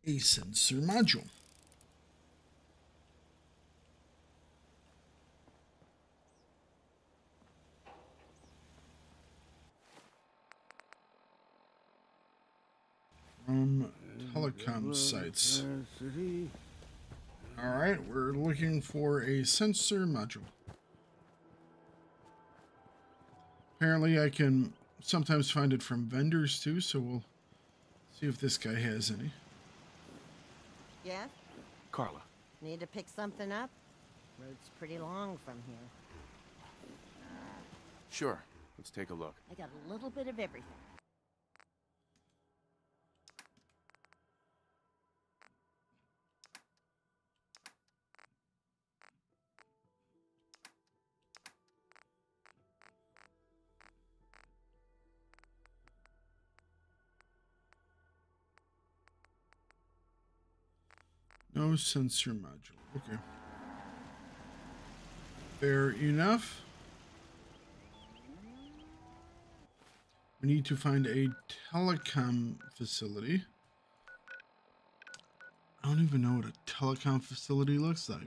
a sensor module. From telecom sites. All right, we're looking for a sensor module. Apparently I can sometimes find it from vendors too, so we'll see if this guy has any. Yeah? Carla. Need to pick something up? Road's pretty long from here. Sure. Let's take a look. I got a little bit of everything. No sensor module. Okay. Fair enough. We need to find a telecom facility. I don't even know what a telecom facility looks like.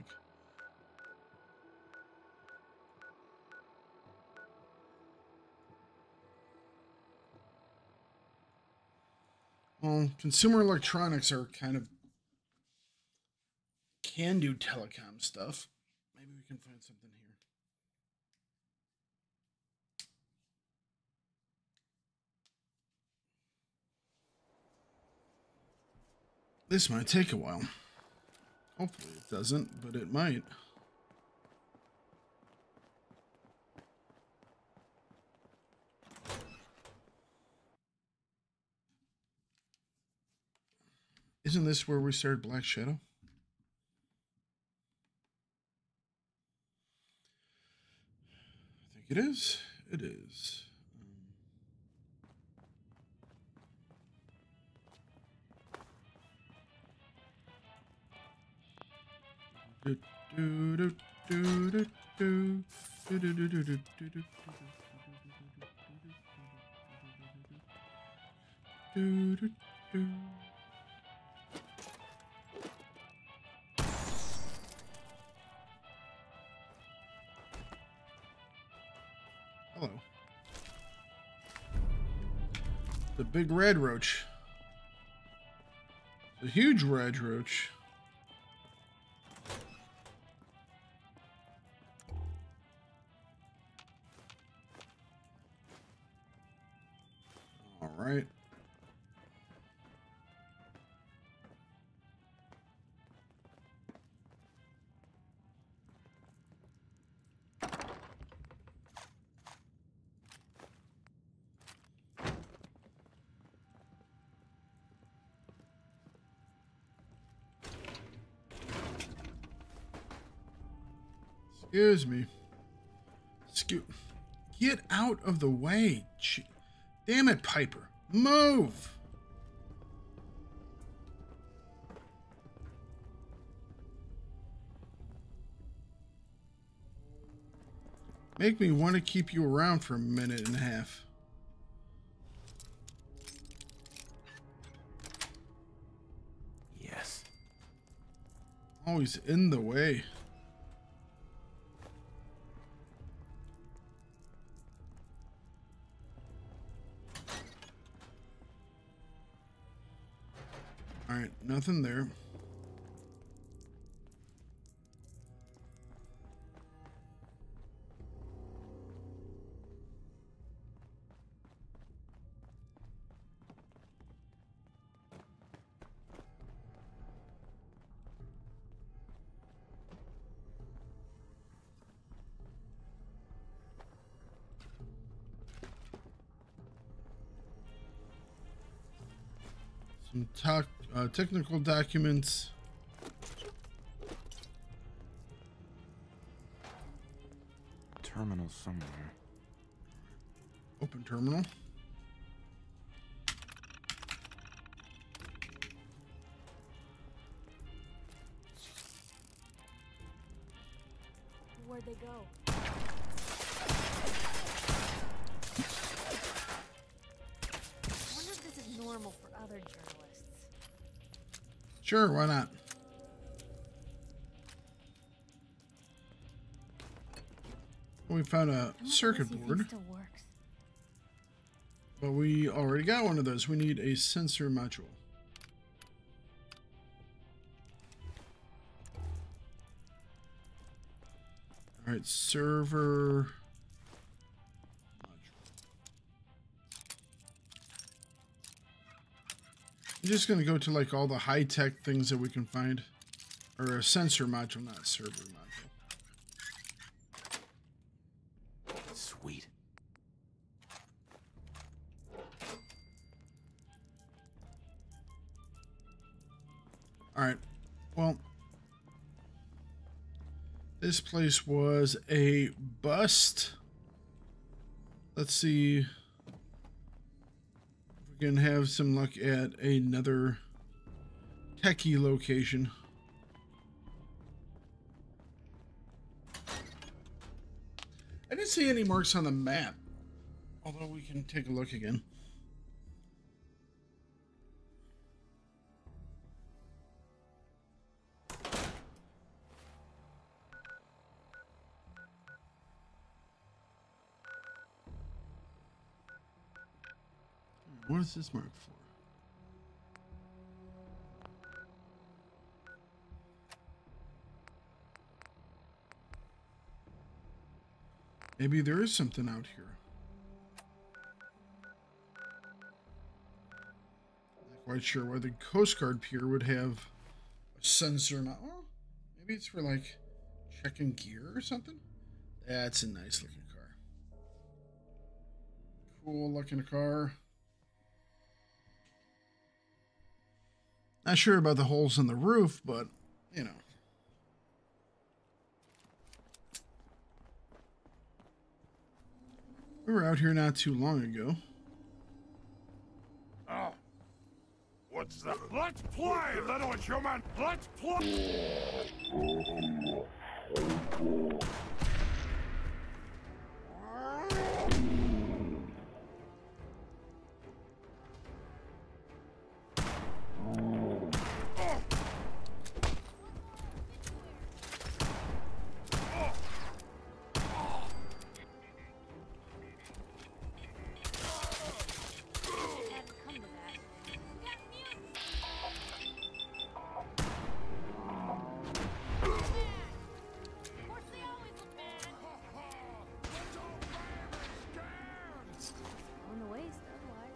Well, consumer electronics are kind of can do telecom stuff. Maybe we can find something here. This might take a while. Hopefully it doesn't, but it might. Isn't this where we started Black Shadow? It is. It is. Hello. The big red roach. The huge red roach. All right. Excuse me. Get out of the way. Damn it, Piper. Move. Make me want to keep you around for a minute and a half. Yes. Always in the way. All right, nothing there. Some technical documents. Terminal somewhere. Open terminal. Where'd they go? I wonder if this is normal for other journalists. Sure, why not? We found a circuit board. Still works. But we already got one of those. We need a sensor module. All right, server module. I'm just going to go to like all the high-tech things that we can find. Or a sensor module, not server module. Sweet. All right. Well, this place was a bust. Let's see if we can have some luck at another techie location. I didn't see any marks on the map, although we can take a look again. What is this marked for? Maybe there is something out here. Not quite sure why the Coast Guard pier would have a sensor. Not well, maybe it's for like checking gear or something. That's a nice looking car. Cool looking car. Not sure about the holes in the roof, but you know. We were out here not too long ago. Oh. What's that? Let's play, little human! Let's play! On the waist, otherwise.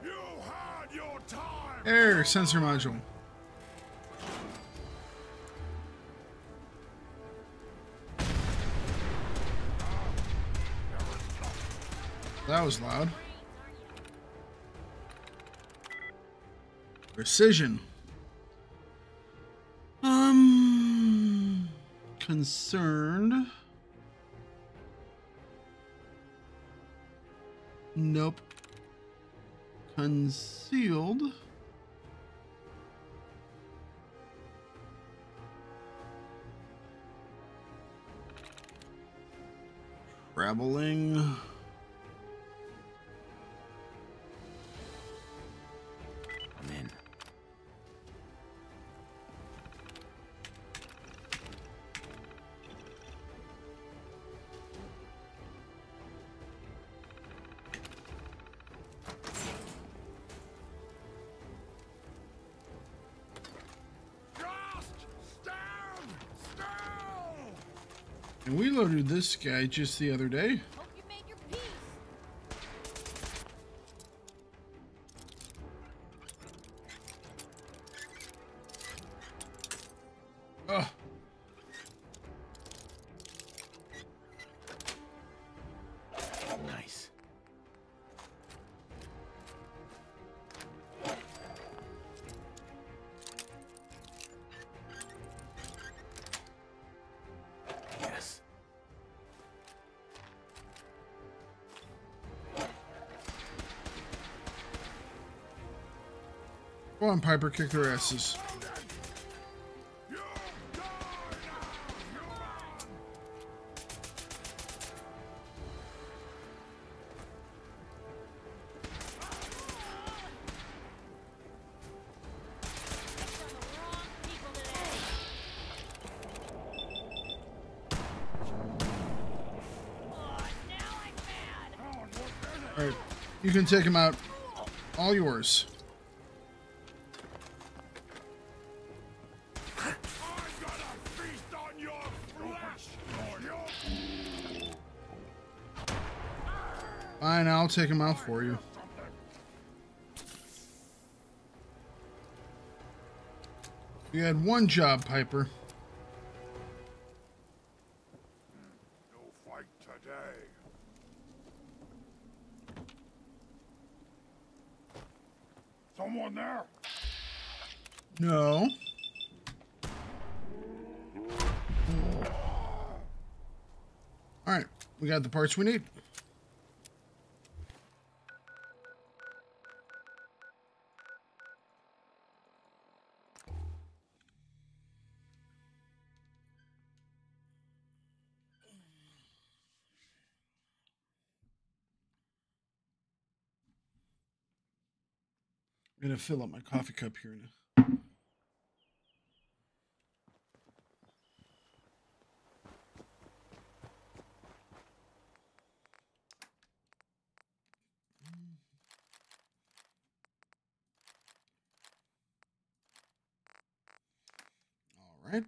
You had your time! Air sensor module. That was loud. Precision. Concerned. Nope. Concealed. Traveling. I'm in. And we loaded this guy just the other day. Hope you made your peace. Oh. Nice. Yes. Go on, Piper, kick their asses. All right, you can take him out. All yours. Fine, I'll take him out for you. You had one job, Piper. No fight today. Someone there? No. All right, we got the parts we need. I'm gonna fill up my coffee cup here in a... All right.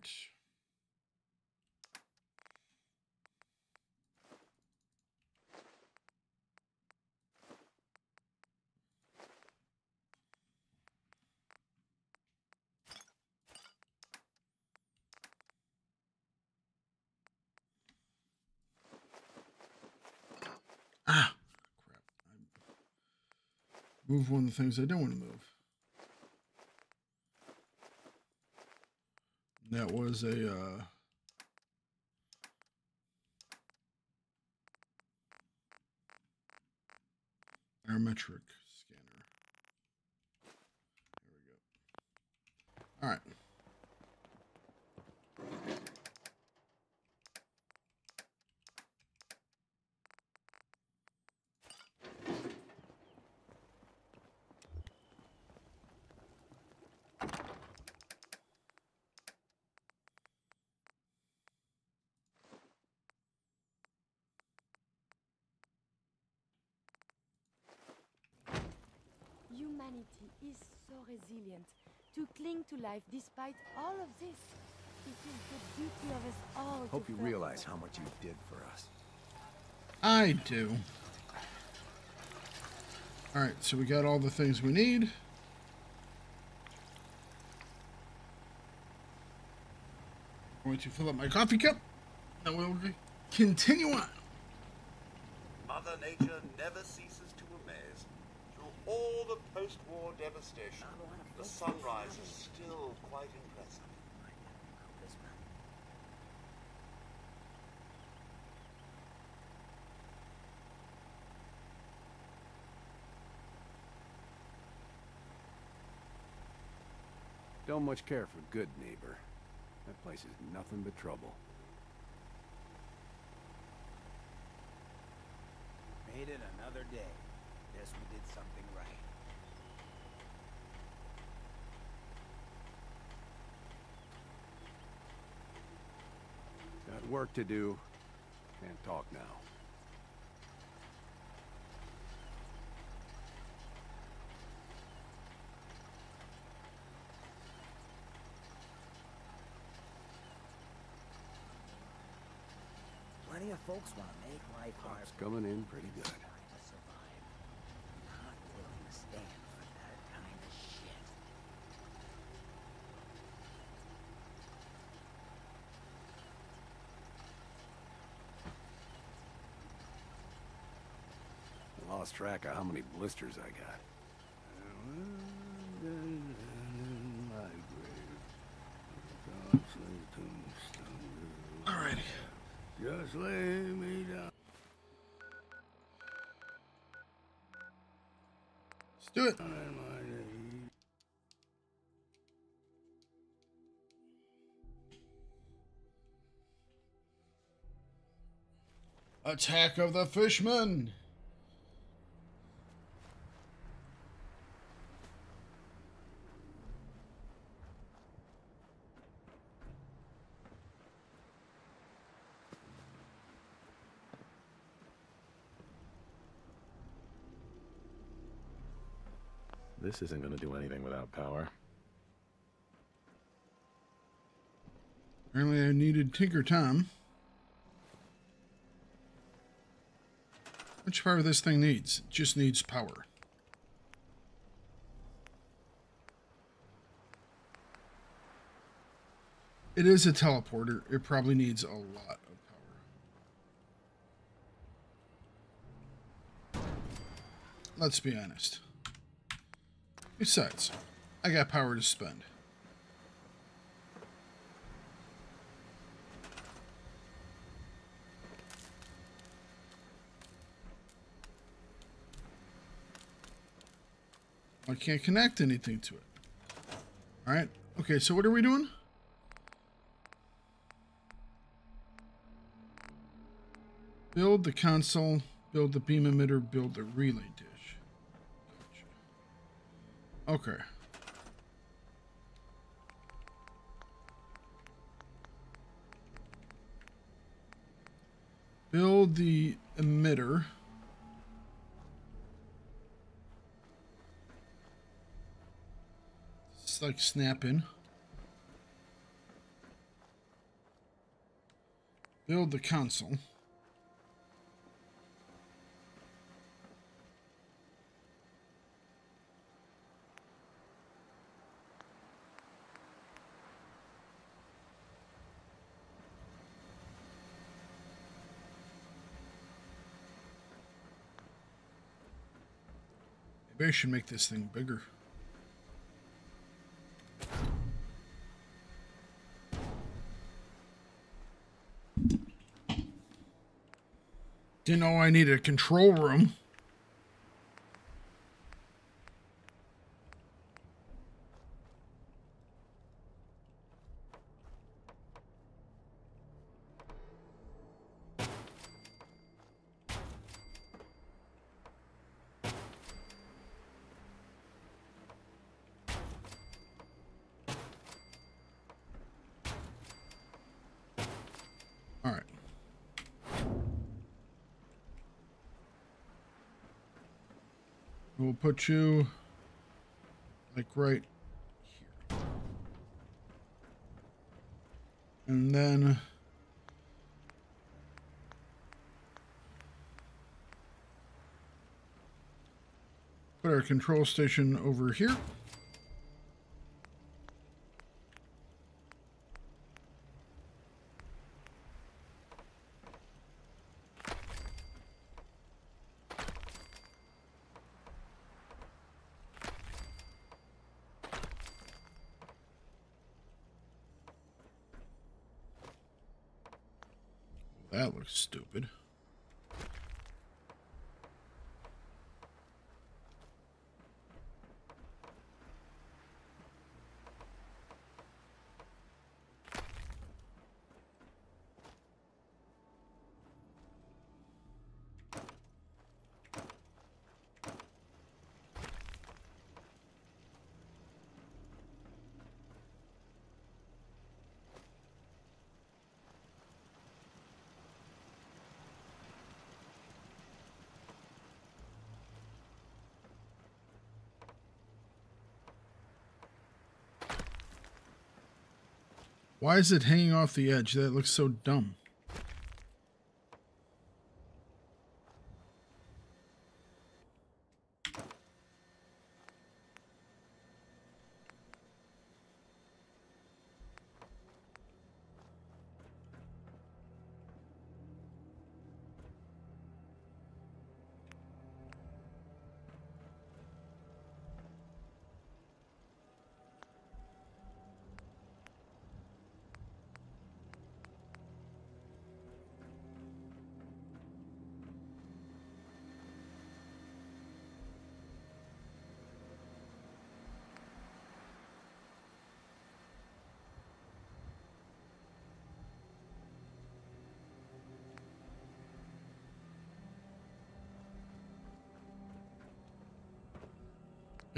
Ah, crap. move one of the things I don't want to move. That was a barometric scanner. There we go. All right. Humanity is so resilient to cling to life despite all of this. It is the duty of us all. Hope you realize how much you did for us. I do. All right, so we got all the things we need. I'm going to fill up my coffee cup. Then we'll continue on. Mother Nature never ceases to amaze. Through all the post-war devastation, the sunrise is still quite impressive. Don't much care for good neighbor. That place is nothing but trouble. Made it another day. Guess we did something right. Got work to do. Can't talk now. Plenty of folks want to make life hard. It's coming in pretty good. Trying to survive. Not willing to stand for that kind of shit. I lost track of how many blisters I got. Alrighty. Just lay me down. Let's do it. Attack of the Fishmen. This isn't going to do anything without power. Apparently I needed Tinker Tom. Which power this thing needs? It just needs power. It is a teleporter. It probably needs a lot of power. Let's be honest. Besides, I got power to spend. I can't connect anything to it. Alright, okay, so what are we doing? Build the console, build the beam emitter, build the relay dish. Okay. Build the emitter. It's like snapping. Build the console. Maybe I should make this thing bigger. Didn't know I needed a control room. All right. We'll put you like right here. And then put our control station over here. That looks stupid. Why is it hanging off the edge? That looks so dumb.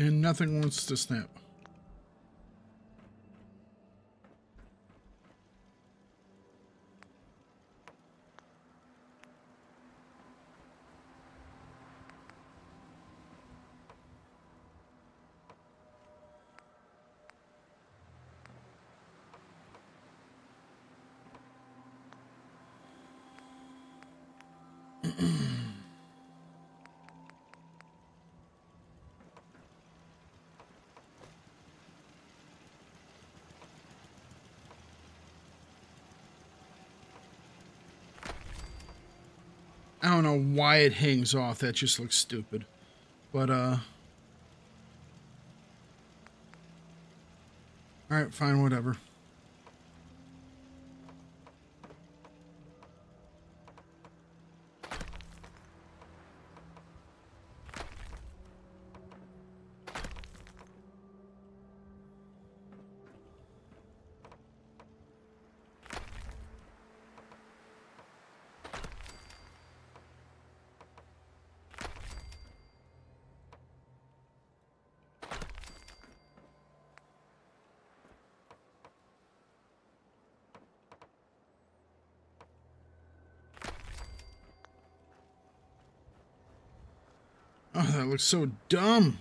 And nothing wants to snap. I don't know why it hangs off. That just looks stupid. But, alright, fine, whatever. Oh, that looks so dumb.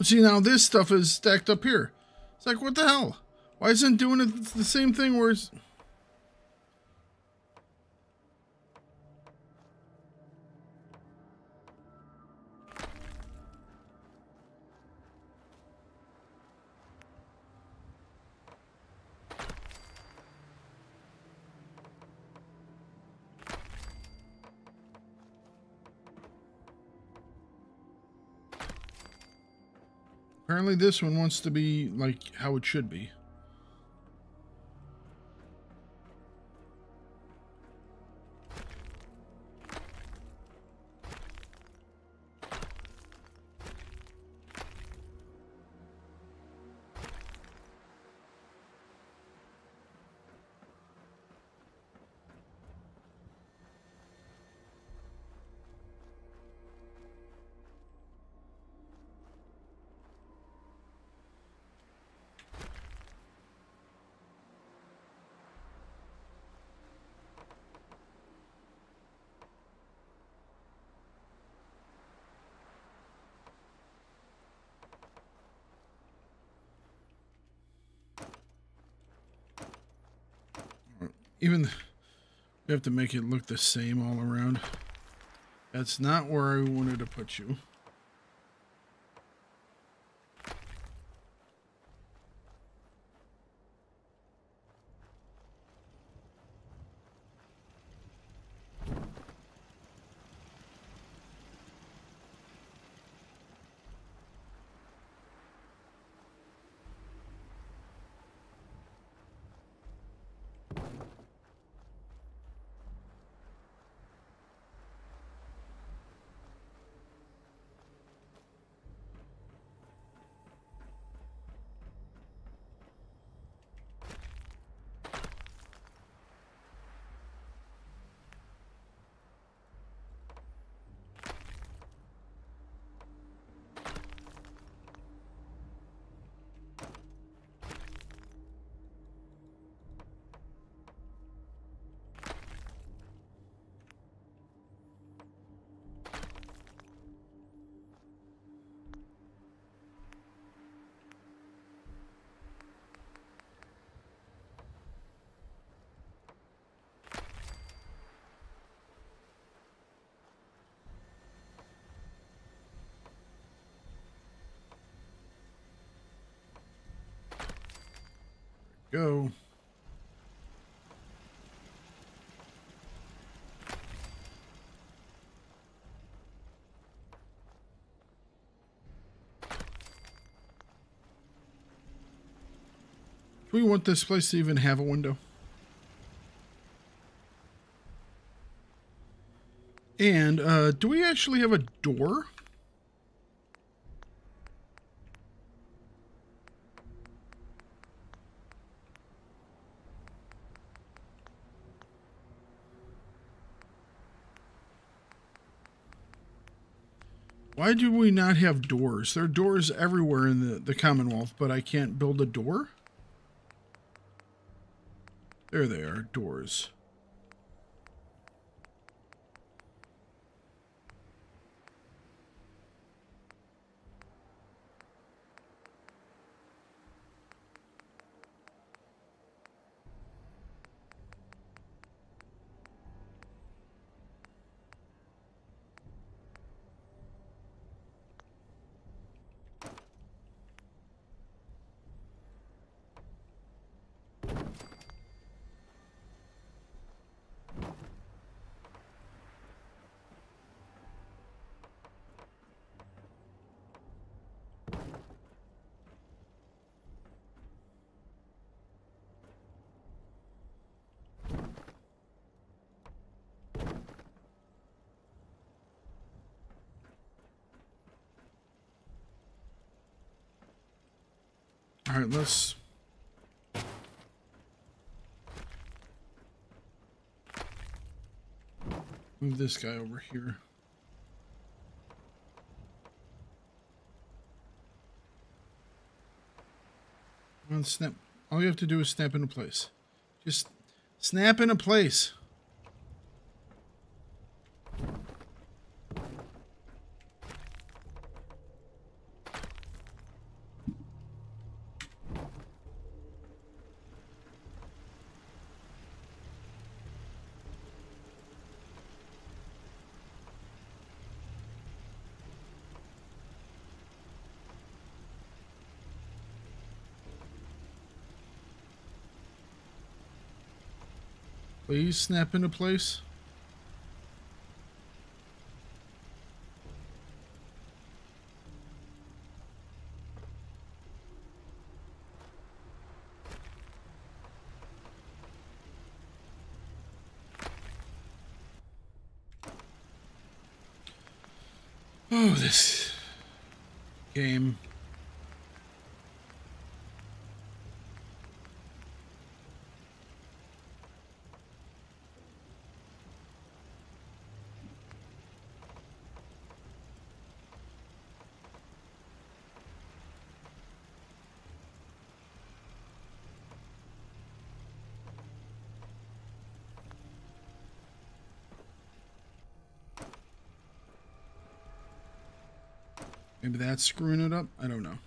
But see, now this stuff is stacked up here. It's like, what the hell? Why isn't it doing it the same thing where it's... Apparently this one wants to be like how it should be. Even we have to make it look the same all around. That's not where I wanted to put you. Go. Do we want this place to even have a window? And do we actually have a door? Why do we not have doors? There are doors everywhere in the Commonwealth, but I can't build a door? There they are, doors. All right, let's move this guy over here. Come on, snap. All you have to do is snap into place. Just snap into place. Please snap into place. Oh, this game. Maybe that's screwing it up. I don't know.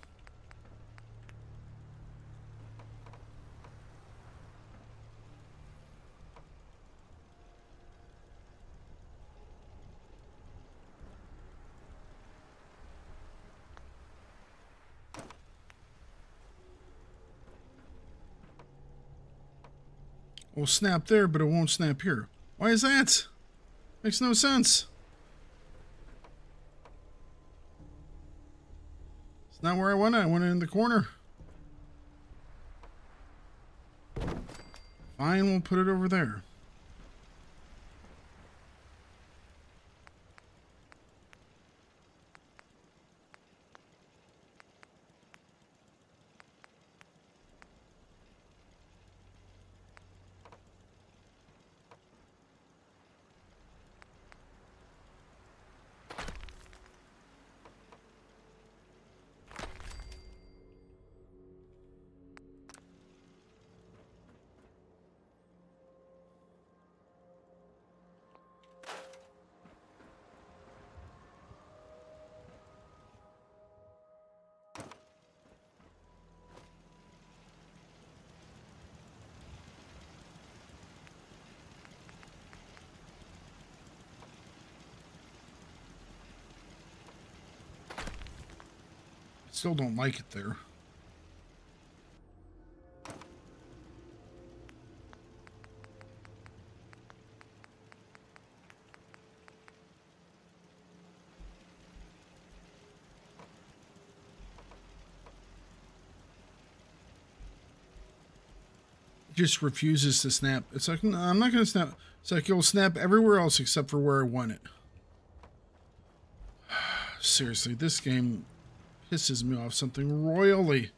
We'll snap there, but it won't snap here. Why is that? Makes no sense. It's not where I wanted. I wanted in the corner. Fine, we'll put it over there. Still don't like it there. It just refuses to snap. It's like, no, I'm not going to snap. It's like it'll snap everywhere else except for where I want it. Seriously, this game pisses me off something royally.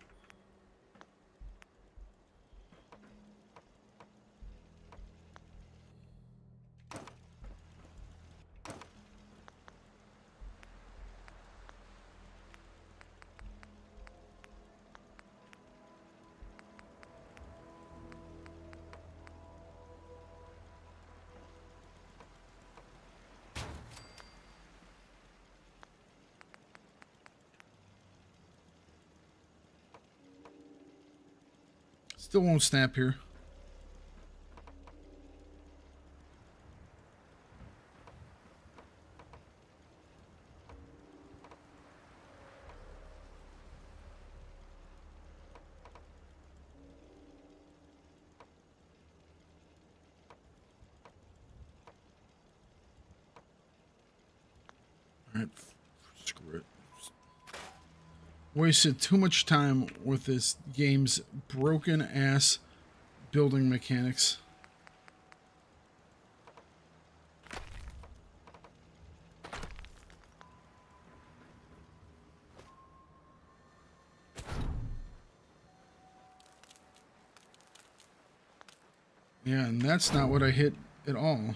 Still won't snap here. All right, screw it. Wasted too much time with this game's broken ass building mechanics. Yeah, and that's not what I hit at all.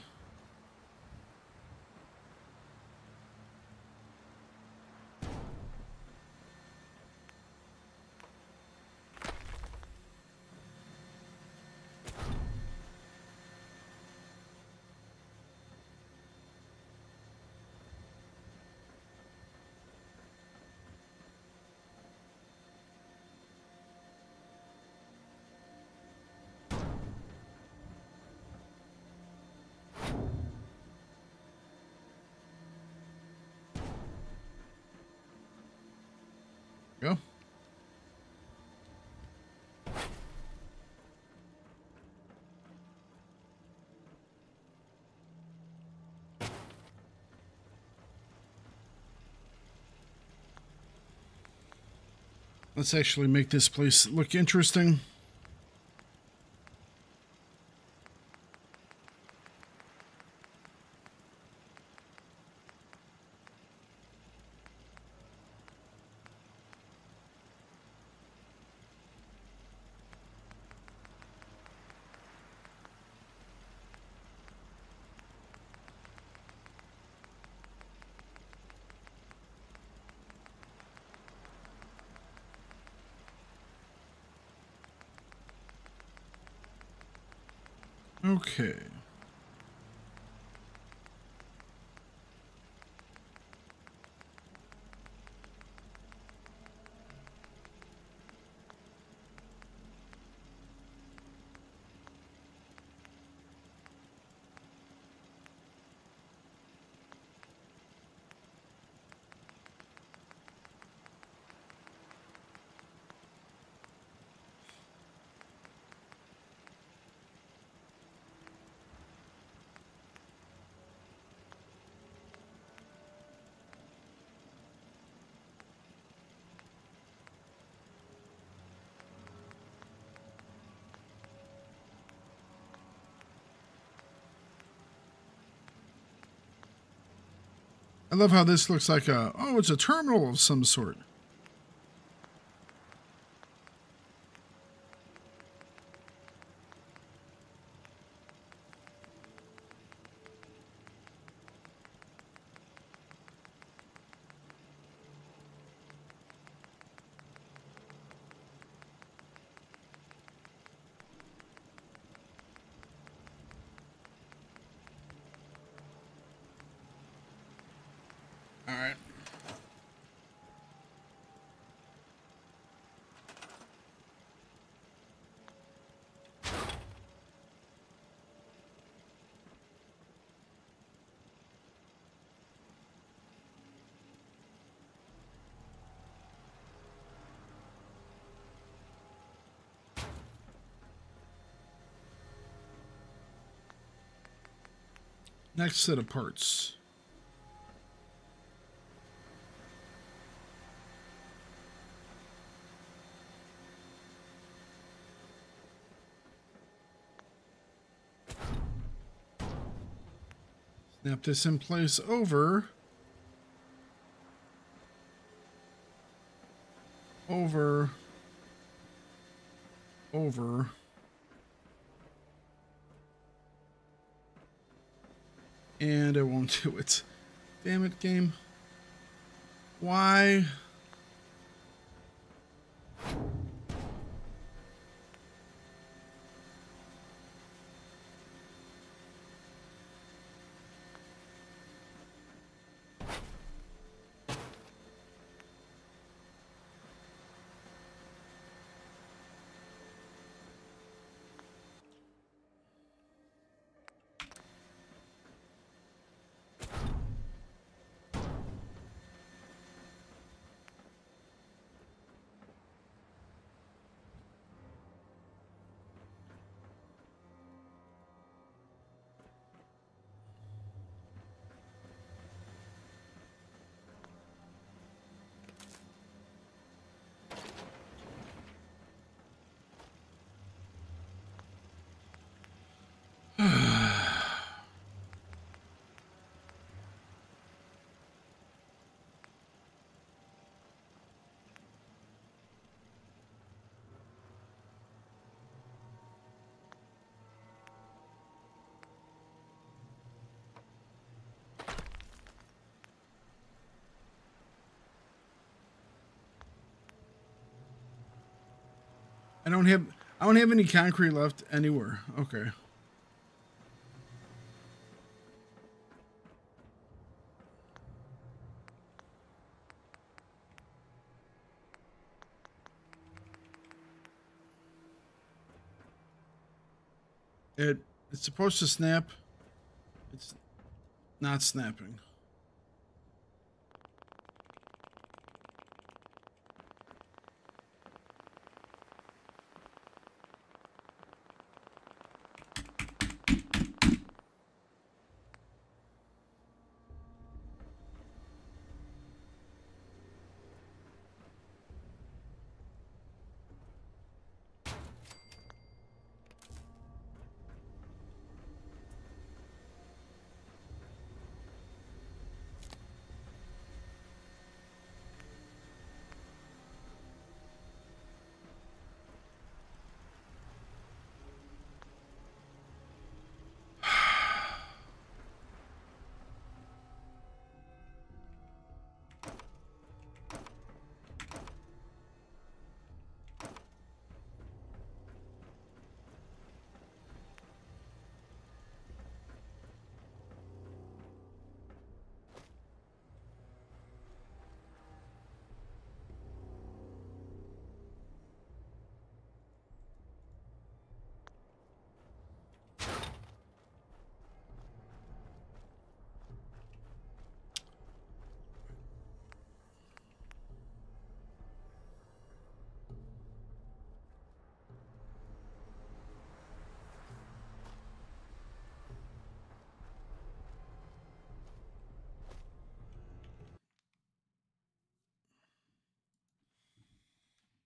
Go. Let's actually make this place look interesting. Okay. I love how this looks like it's a terminal of some sort. All right. Next set of parts. Snap this in place over. And it won't do it. Damn it, game. Why? I don't have any concrete left anywhere. Okay. It's supposed to snap. It's not snapping.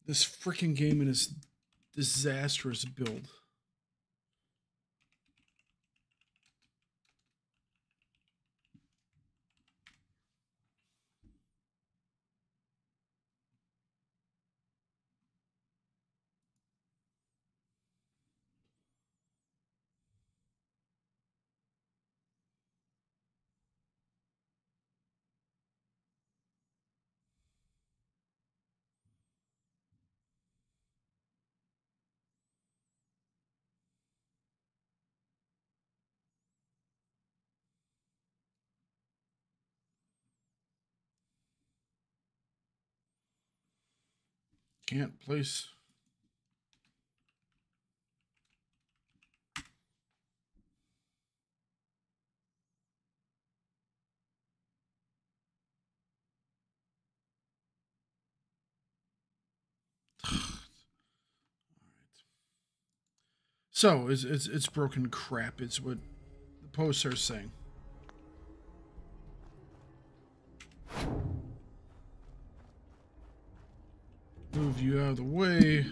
This freaking game and its disastrous build. Can't place. So it's broken crap. It's what the posts are saying. Move you out of the way.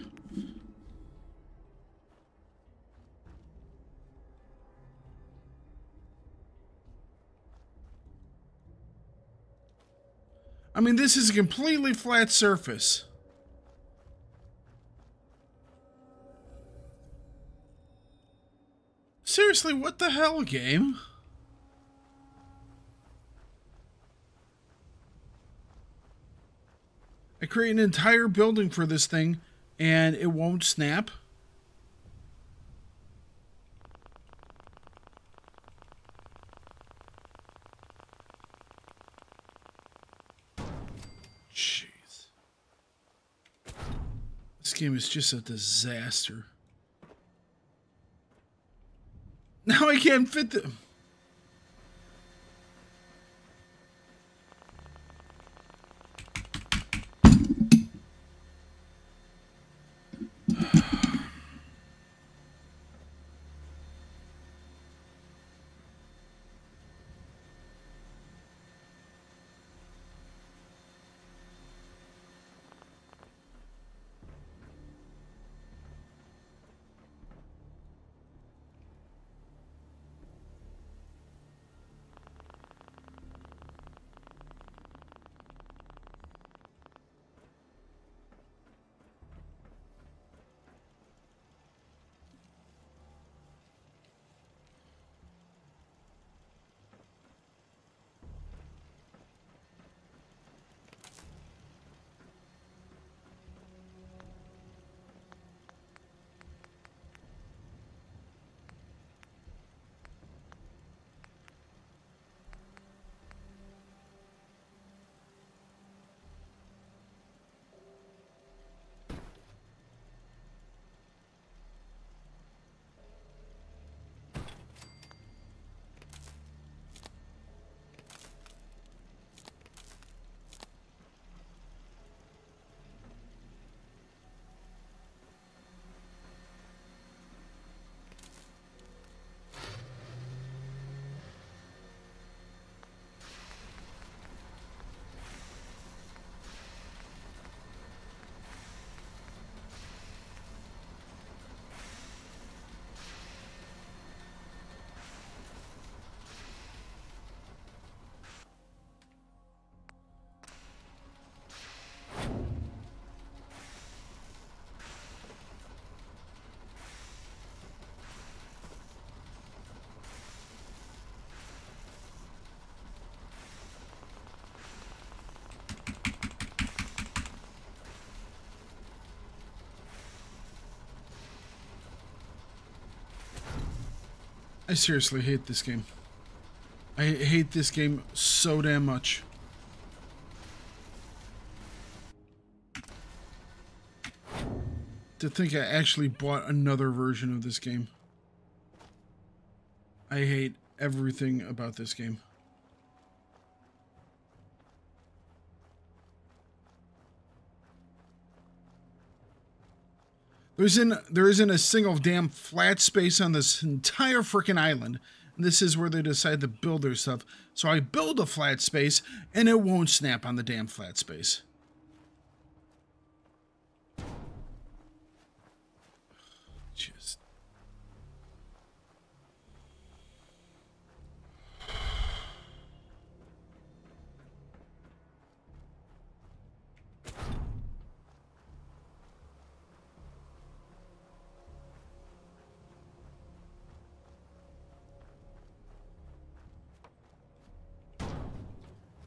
I mean, this is a completely flat surface. Seriously, what the hell, game? I create an entire building for this thing, and it won't snap. Jeez. This game is just a disaster. Now I can't fit the... I seriously hate this game. I hate this game so damn much. To think I actually bought another version of this game. I hate everything about this game. There isn't a single damn flat space on this entire freaking island. And this is where they decide to build their stuff. So I build a flat space, and it won't snap on the damn flat space.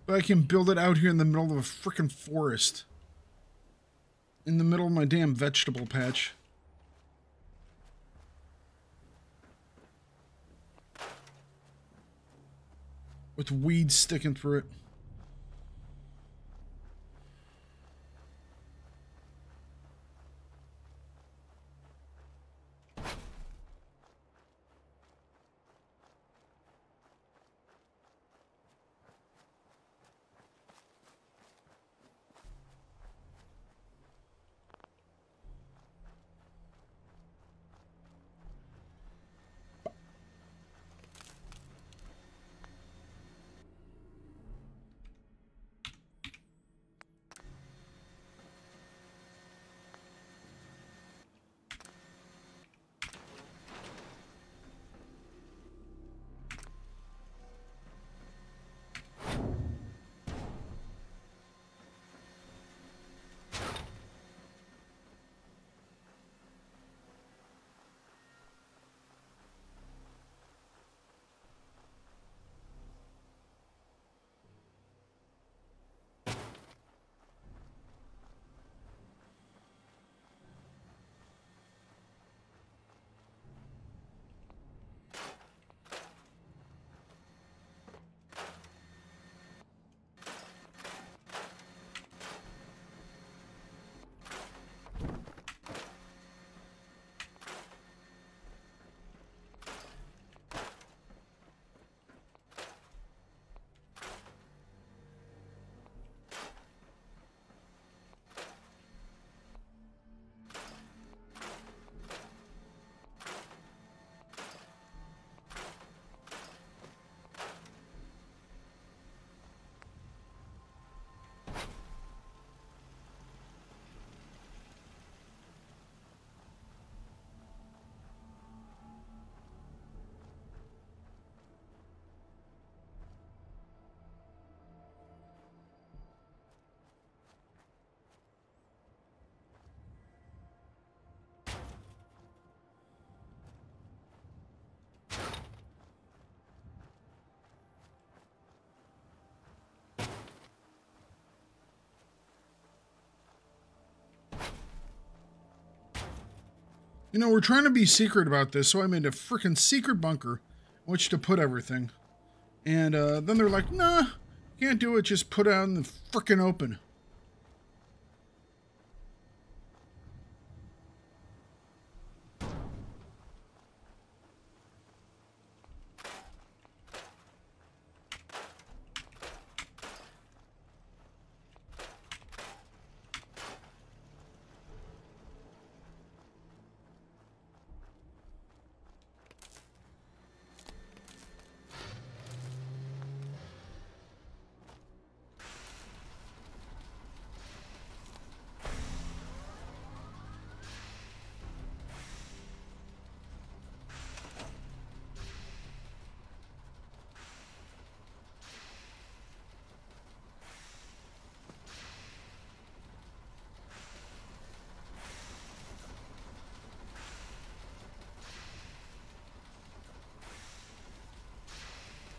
But I can build it out here in the middle of a frickin' forest. In the middle of my damn vegetable patch. With weeds sticking through it. You know, we're trying to be secret about this, so I made a freaking secret bunker in which to put everything. And then they're like, nah, can't do it, just put it out in the freaking open.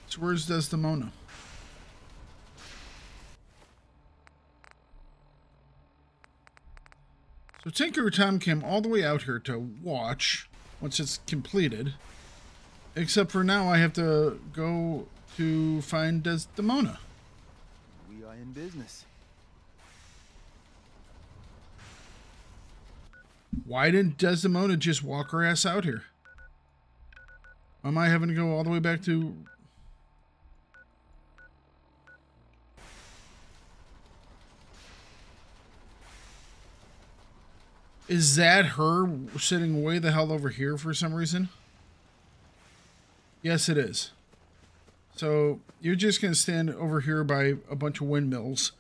So where's Desdemona? So Tinker Tom came all the way out here to watch once it's completed. Except for now I have to go to find Desdemona. We are in business. Why didn't Desdemona just walk her ass out here? Am I having to go all the way back to... Is that her sitting way the hell over here for some reason? Yes, it is. So you're just going to stand over here by a bunch of windmills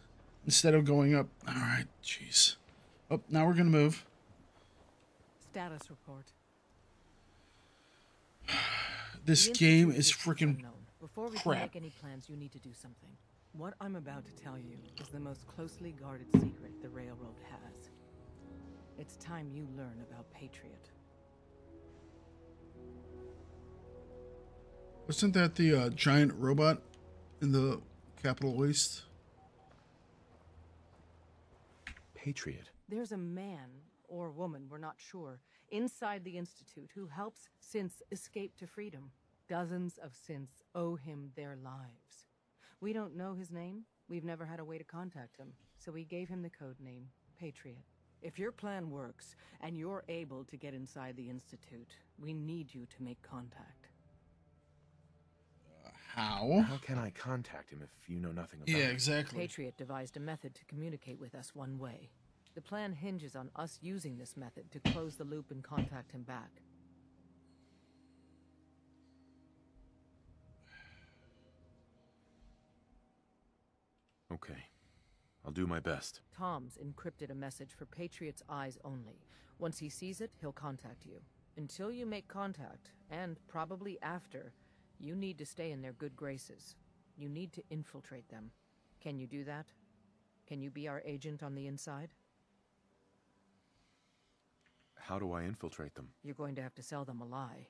instead of going up. All right, jeez. Oh, now we're going to move. Status report. This game is freaking Before we can make any plans, you need to do something. What I'm about to tell you is the most closely guarded secret the Railroad has. It's time you learn about Patriot. Wasn't that the giant robot in the capital waste. Patriot. There's a man or woman, we're not sure, inside the Institute who helps synths escape to freedom. Dozens of synths owe him their lives. We don't know his name. We've never had a way to contact him, so we gave him the code name, Patriot. If your plan works, and you're able to get inside the Institute, we need you to make contact. How? How can I contact him if you know nothing about Yeah, him? exactly. Patriot devised a method to communicate with us one way. The plan hinges on us using this method to close the loop and contact him back. Okay. I'll do my best. Tom's encrypted a message for Patriot's eyes only. Once he sees it, he'll contact you. Until you make contact, and probably after, you need to stay in their good graces. You need to infiltrate them. Can you do that? Can you be our agent on the inside? How do I infiltrate them? You're going to have to sell them a lie.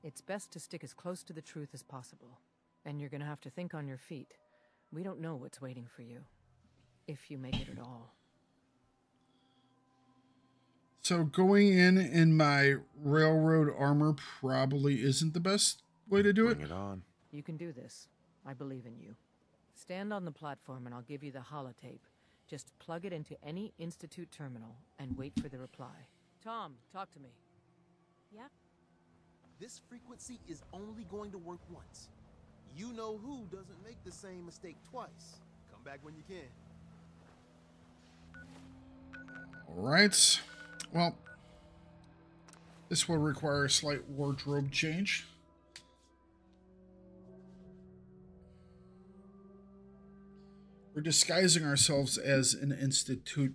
It's best to stick as close to the truth as possible. And you're going to have to think on your feet. We don't know what's waiting for you. If you make it at all. So going in my railroad armor probably isn't the best way to do it. Bring it on. You can do this. I believe in you. Stand on the platform and I'll give you the holotape. Just plug it into any Institute terminal and wait for the reply. Tom, talk to me. Yeah? This frequency is only going to work once. You know who doesn't make the same mistake twice. Come back when you can. All right. Well, this will require a slight wardrobe change. We're disguising ourselves as an institutian.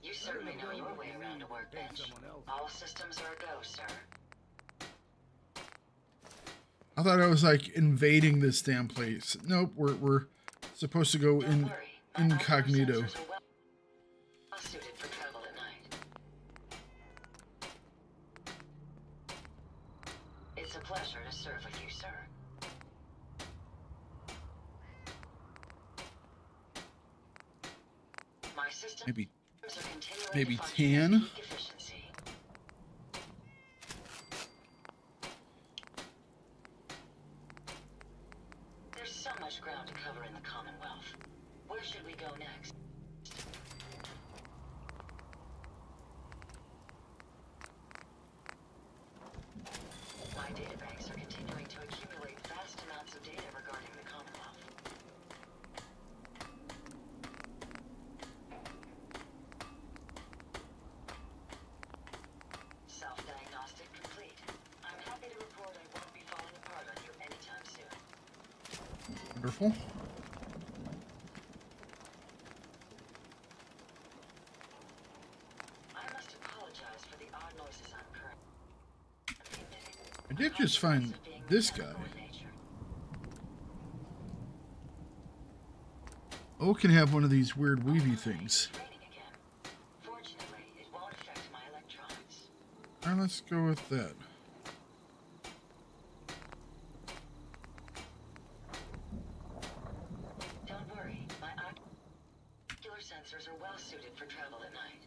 You certainly know your way around a workbench. All systems are a go, sir. I thought I was like invading this damn place. Nope, we're supposed to go in incognito. Well suited for travel at night. It's a pleasure to serve with you, sir. My systems Maybe are continuing maybe to function at tan. peak efficiency. There's so much ground to cover in the Commonwealth. Where should we go next? My databanks are continuing to accumulate vast amounts of data regarding the Commonwealth. Self-diagnostic complete. I'm happy to report I won't be falling apart on you anytime soon. Wonderful. I must apologize for the odd noises I'm currently emitting. I did just find this guy. Oh, can have one of these weird weavy things. Fortunately, it won't affect my electronics. Alright, let's go with that. Don't worry, my ocular sensors are well suited for travel at night.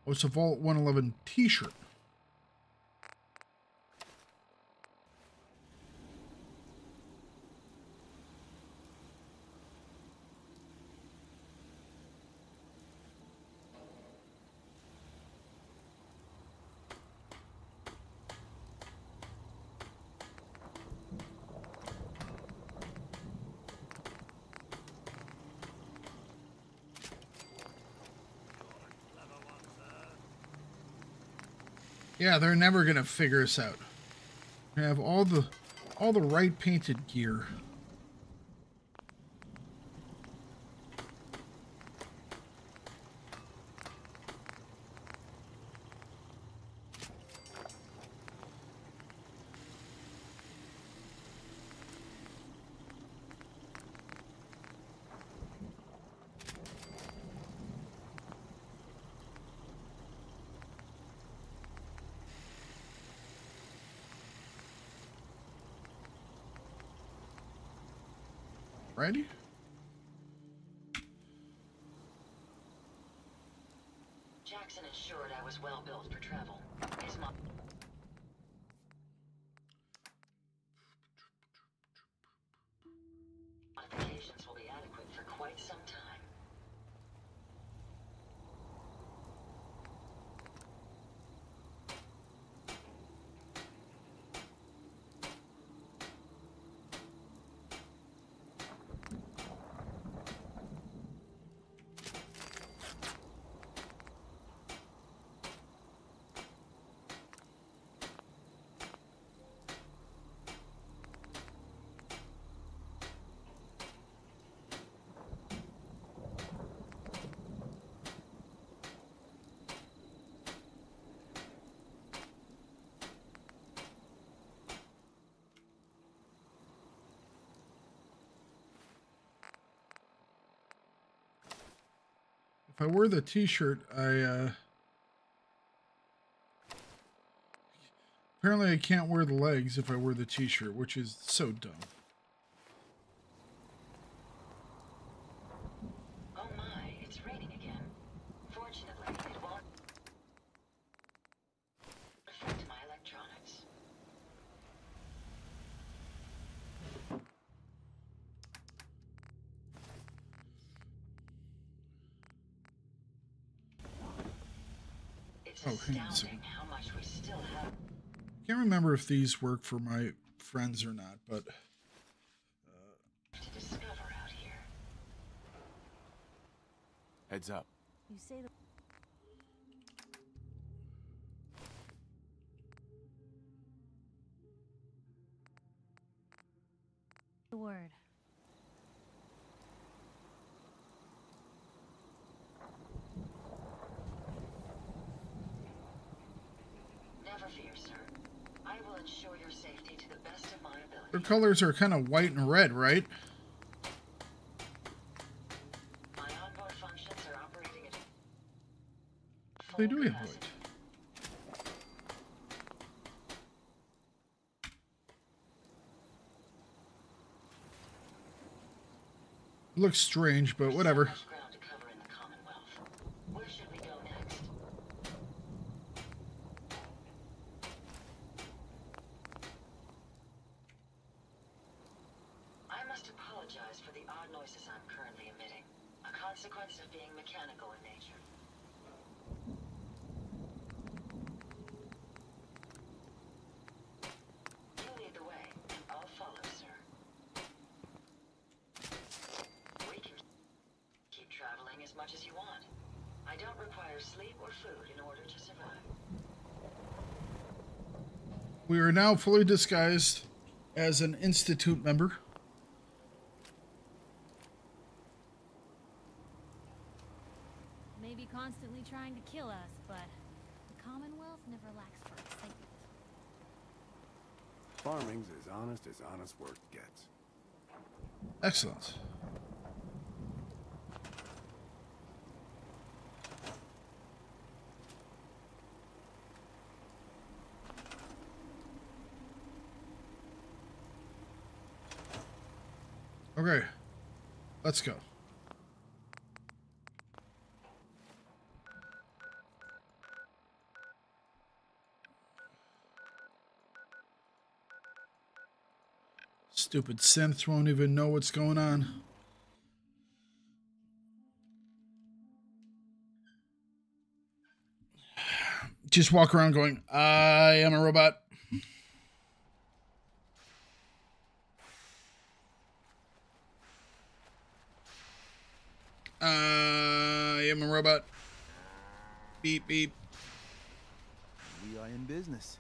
Oh, it's a Vault 111 t-shirt. Yeah, they're never gonna figure us out. We have all the right painted gear. Ready? Jackson ensured I was well built for travel. His modifications will be adequate for quite some time. If I wear the t-shirt, apparently I can't wear the legs if I wear the t-shirt, which is so dumb. Oh my, it's raining again. Fortunately, it won't affect my electronics. It's astounding how much we still have. Can't remember if these work for my friends or not, but to discover out here. Heads up. You say the word. Never fear, sir. I will ensure your safety to the best of my ability. their colors are kind of white and red, right? My onboard functions are operating at full They do have capacity. white. Looks strange, but whatever. Much ground to cover in the Commonwealth. Where should we go next? I must apologize for the odd noises I'm currently emitting, a consequence of being mechanical in nature. You lead the way, and I'll follow, sir. We can keep traveling as much as you want. I don't require sleep or food in order to survive. We are now fully disguised as an Institute member. Maybe constantly trying to kill us, but the Commonwealth never lacks for excitement. Farming's as honest work gets. Excellent. Okay, let's go. Stupid synths won't even know what's going on. Just walk around going, I am a robot. I am a robot. Beep, beep. We are in business.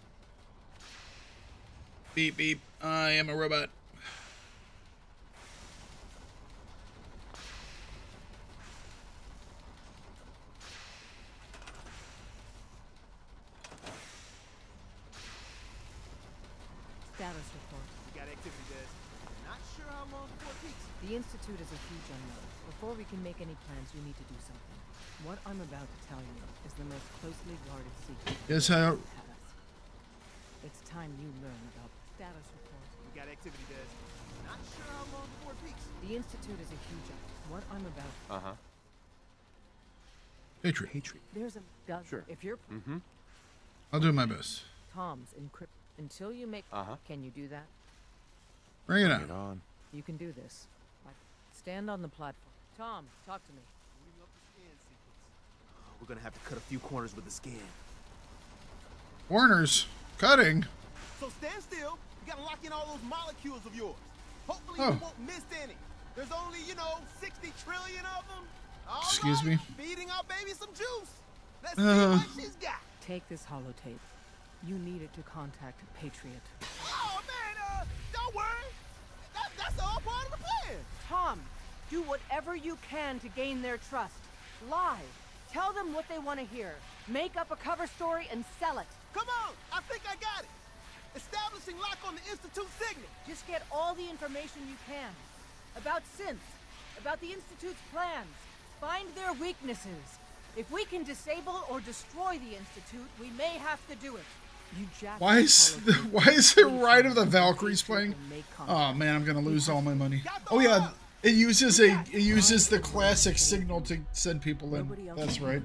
Beep, beep. I am a robot. Status report. We got activity, guys. Not sure how long before it peaks. The Institute is a huge unknown. Before we can make any plans, you need to do something. What I'm about to tell you is the most closely guarded secret. Yes, how? It's time you learn about status report. We got activity, guys. Not sure how long before it peaks. The Institute is a huge unknown. What I'm about. Hatred. There's a dozen. Sure. If you're. I'll do my best. Tom's encrypt. Until you make. Can you do that? Bring it Bring it on. on. You can do this. Stand on the platform. Tom, talk to me. Moving up the scan sequence. We're gonna have to cut a few corners with the scan. Corners. Cutting. So stand still. You gotta lock in all those molecules of yours. Hopefully Oh. you won't miss any. There's only, 60 trillion of them. All Excuse right, me? Feeding our baby some juice. Let's see what she's got. Take this holotape. You need it to contact Patriot. Oh, man, don't worry. That's all part of the plan. Tom, do whatever you can to gain their trust. Lie. Tell them what they want to hear. Make up a cover story and sell it. Come on, I think I got it. Establishing lock on the Institute signet. Just get all the information you can. About synths. About the Institute's plans. Find their weaknesses. If we can disable or destroy the Institute, we may have to do it. You jack. Why is the Ride of the Valkyries playing? Oh man, I'm gonna lose all my money. Oh yeah, it uses the classic signal to send people in. That's right.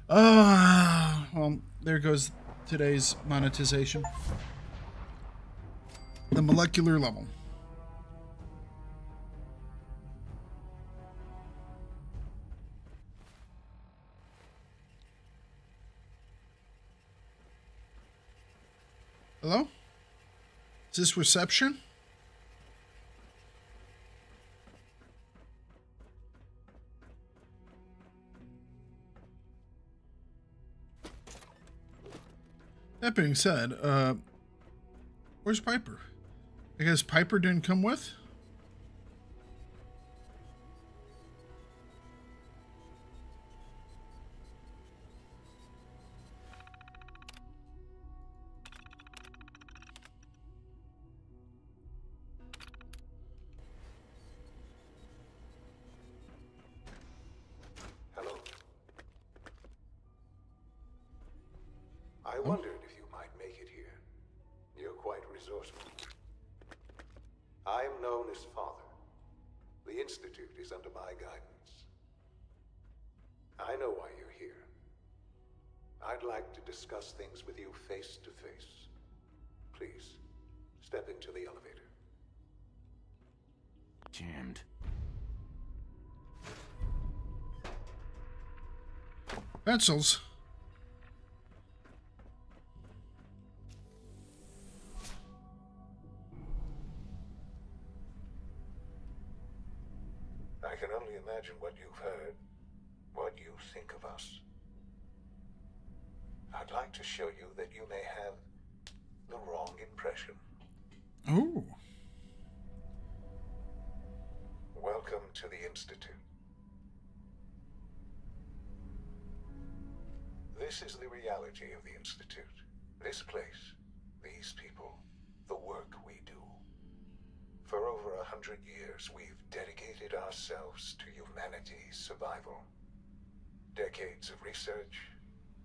Well, there goes today's monetization. The molecular level. Hello? Is this reception? That being said, where's Piper? I guess Piper didn't come with? I wondered if you might make it here. You're quite resourceful. I am known as Father. The Institute is under my guidance. I know why you're here. I'd like to discuss things with you face to face. Please, step into the elevator. Jammed. Pencils. I can only imagine what you've heard, what you think of us. I'd like to show you that you may have the wrong impression. Oh. Welcome to the Institute. This is the reality of the Institute. This place, these people, the work we do. For over 100 years, we've dedicated ourselves to humanity's survival. Decades of research,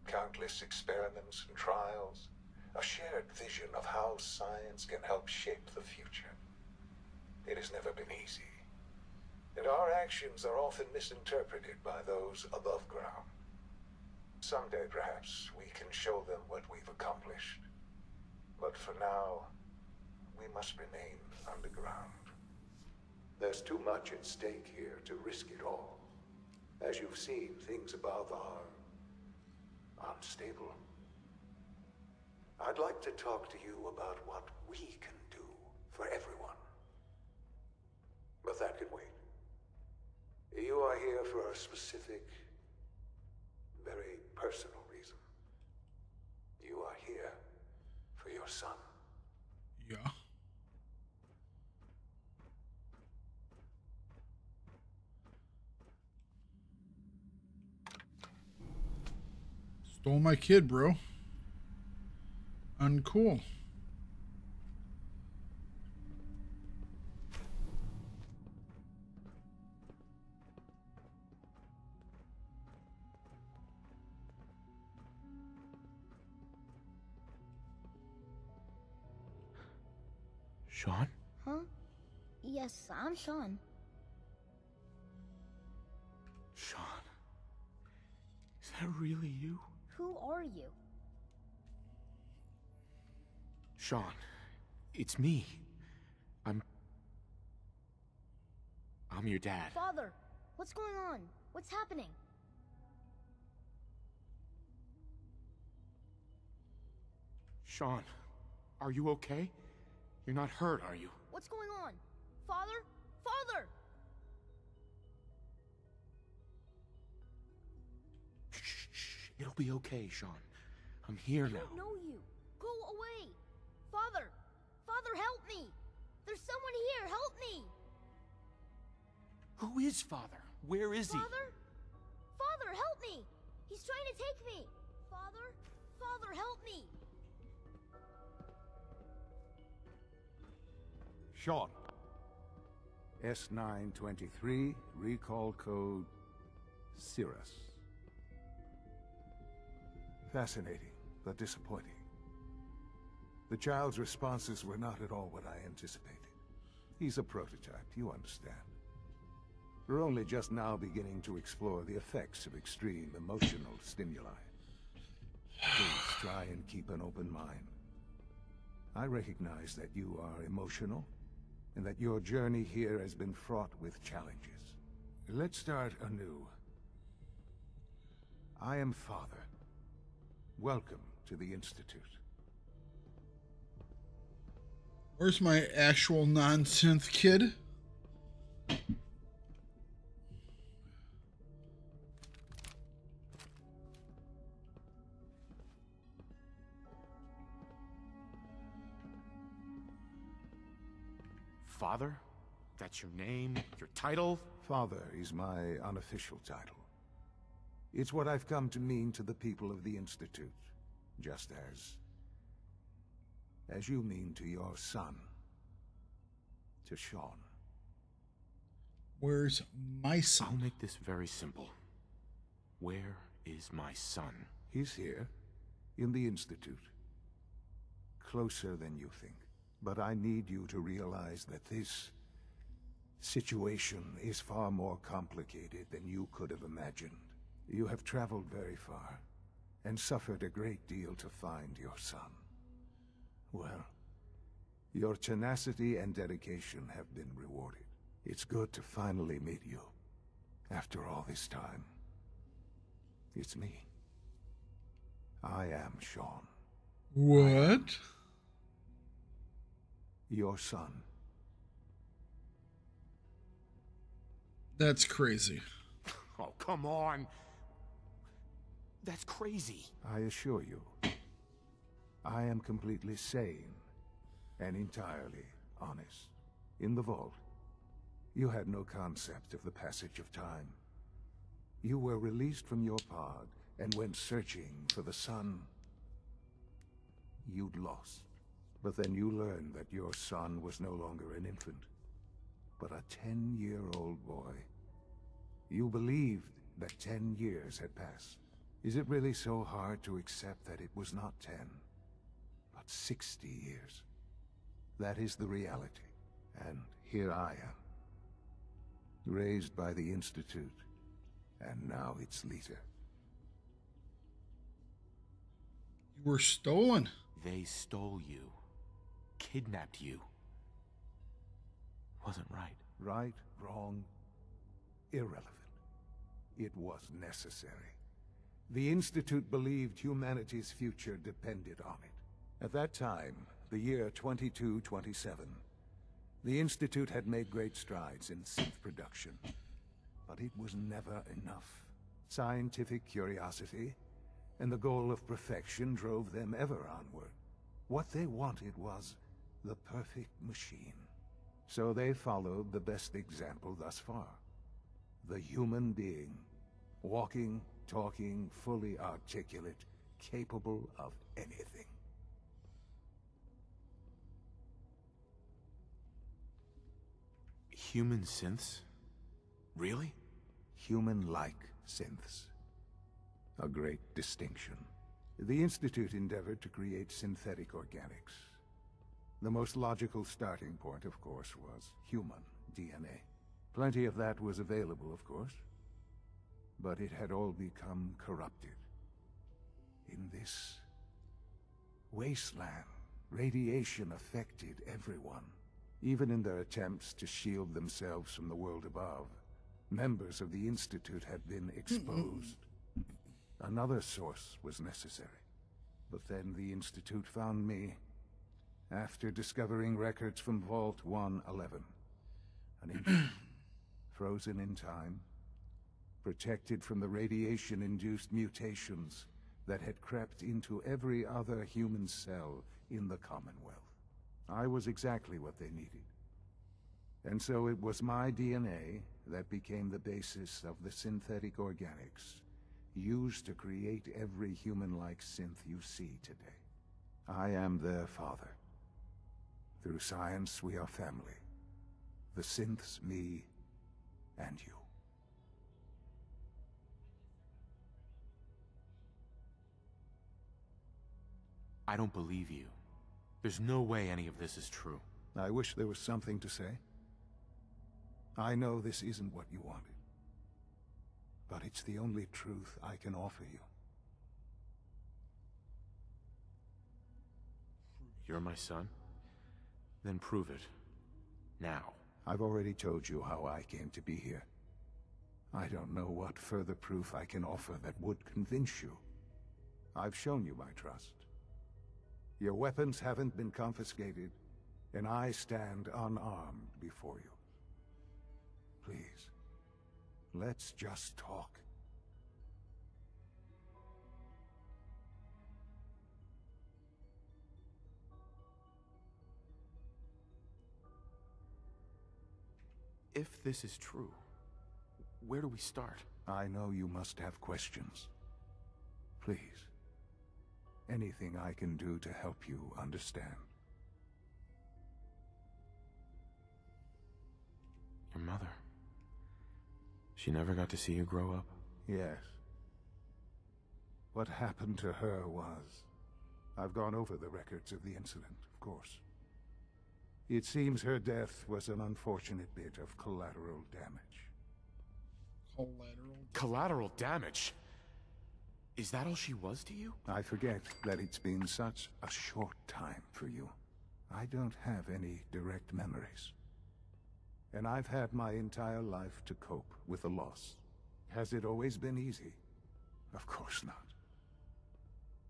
countless experiments and trials, a shared vision of how science can help shape the future. It has never been easy, and our actions are often misinterpreted by those above ground. Someday, perhaps, we can show them what we've accomplished. But for now, we must remain underground. There's too much at stake here to risk it all. As you've seen, things above are unstable. I'd like to talk to you about what we can do for everyone. But that can wait. You are here for a specific, very personal reason. You are son. Yeah. Stole my kid, bro. Uncool. Sean? Huh? Yes, I'm Sean. Sean? Is that really you? Who are you? Sean, it's me. I'm your dad. Father, what's going on? What's happening? Sean, are you okay? You're not hurt, are you? What's going on? Father? Father! Shh. It'll be okay, Sean. I'm here now. I don't know you. Go away. Father! Father, help me! There's someone here. Help me! Who is Father? Where is he? Father? Father, help me! He's trying to take me! Father? Father, help me! Sean. S923, recall code Cirrus. Fascinating, but disappointing. The child's responses were not at all what I anticipated. He's a prototype, you understand. We're only just now beginning to explore the effects of extreme emotional stimuli. Please try and keep an open mind. I recognize that you are emotional, and that your journey here has been fraught with challenges. Let's start anew. I am Father. Welcome to the Institute. Where's my actual non-synth kid? Father? That's your name? Your title? Father is my unofficial title. It's what I've come to mean to the people of the Institute, just as you mean to your son, to Sean. Where's my son? I'll make this very simple. Where is my son? He's here, in the Institute. Closer than you think. But I need you to realize that this situation is far more complicated than you could have imagined. You have traveled very far, and suffered a great deal to find your son. Well, your tenacity and dedication have been rewarded. It's good to finally meet you, after all this time. It's me. I am Sean. What? Your son. That's crazy. Oh, come on. That's crazy. I assure you, I am completely sane and entirely honest. In the vault, you had no concept of the passage of time. You were released from your pod and went searching for the son you'd lost. But then you learned that your son was no longer an infant, but a 10-year-old boy. You believed that 10 years had passed. Is it really so hard to accept that it was not 10, but 60 years? That is the reality. And here I am, raised by the Institute, and now its leader. You were stolen. They stole you. Kidnapped you. Wasn't right. Right, wrong, irrelevant. It was necessary. The Institute believed humanity's future depended on it. At that time, the year 2227, the Institute had made great strides in synth production. But it was never enough. Scientific curiosity and the goal of perfection drove them ever onward. What they wanted was the perfect machine. So they followed the best example thus far. The human being. Walking, talking, fully articulate, capable of anything. Human synths? Really? Human-like synths. A great distinction. The Institute endeavored to create synthetic organics. The most logical starting point, of course, was human DNA. Plenty of that was available, of course. But it had all become corrupted. In this wasteland, radiation affected everyone. Even in their attempts to shield themselves from the world above, members of the Institute had been exposed. Another source was necessary. But then the Institute found me, after discovering records from Vault 111. An infant, frozen in time, protected from the radiation-induced mutations that had crept into every other human cell in the Commonwealth. I was exactly what they needed. And so it was my DNA that became the basis of the synthetic organics used to create every human-like synth you see today. I am their father. Through science, we are family. The synths, me, and you. I don't believe you. There's no way any of this is true. I wish there was something to say. I know this isn't what you wanted. But it's the only truth I can offer you. You're my son? Then prove it. Now. I've already told you how I came to be here. I don't know what further proof I can offer that would convince you. I've shown you my trust. Your weapons haven't been confiscated, and I stand unarmed before you. Please, let's just talk. If this is true, where do we start? I know you must have questions. Please, anything I can do to help you understand. Your mother. She never got to see you grow up? Yes. What happened to her was... I've gone over the records of the incident, of course. It seems her death was an unfortunate bit of collateral damage. Collateral damage? Is that all she was to you? I forget that it's been such a short time for you. I don't have any direct memories. And I've had my entire life to cope with the loss. Has it always been easy? Of course not.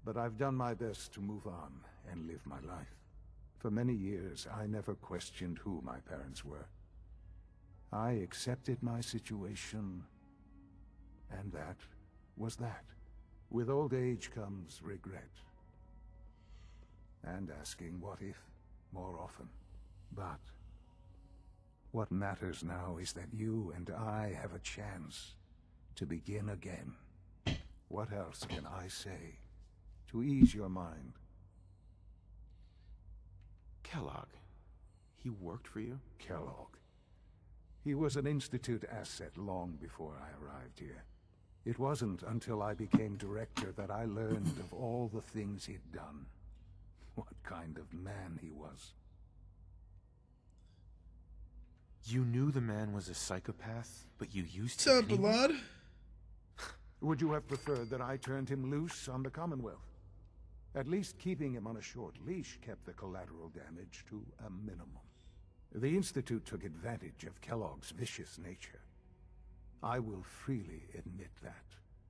But I've done my best to move on and live my life. For many years, I never questioned who my parents were. I accepted my situation, and that was that. With old age comes regret. And asking what if more often. But what matters now is that you and I have a chance to begin again. What else can I say to ease your mind? Kellogg. He worked for you? Kellogg. He was an Institute asset long before I arrived here. It wasn't until I became director that I learned of all the things he'd done. What kind of man he was. You knew the man was a psychopath, but you used him anyway? Blood? Would you have preferred that I turned him loose on the Commonwealth? At least keeping him on a short leash kept the collateral damage to a minimum. The Institute took advantage of Kellogg's vicious nature. I will freely admit that.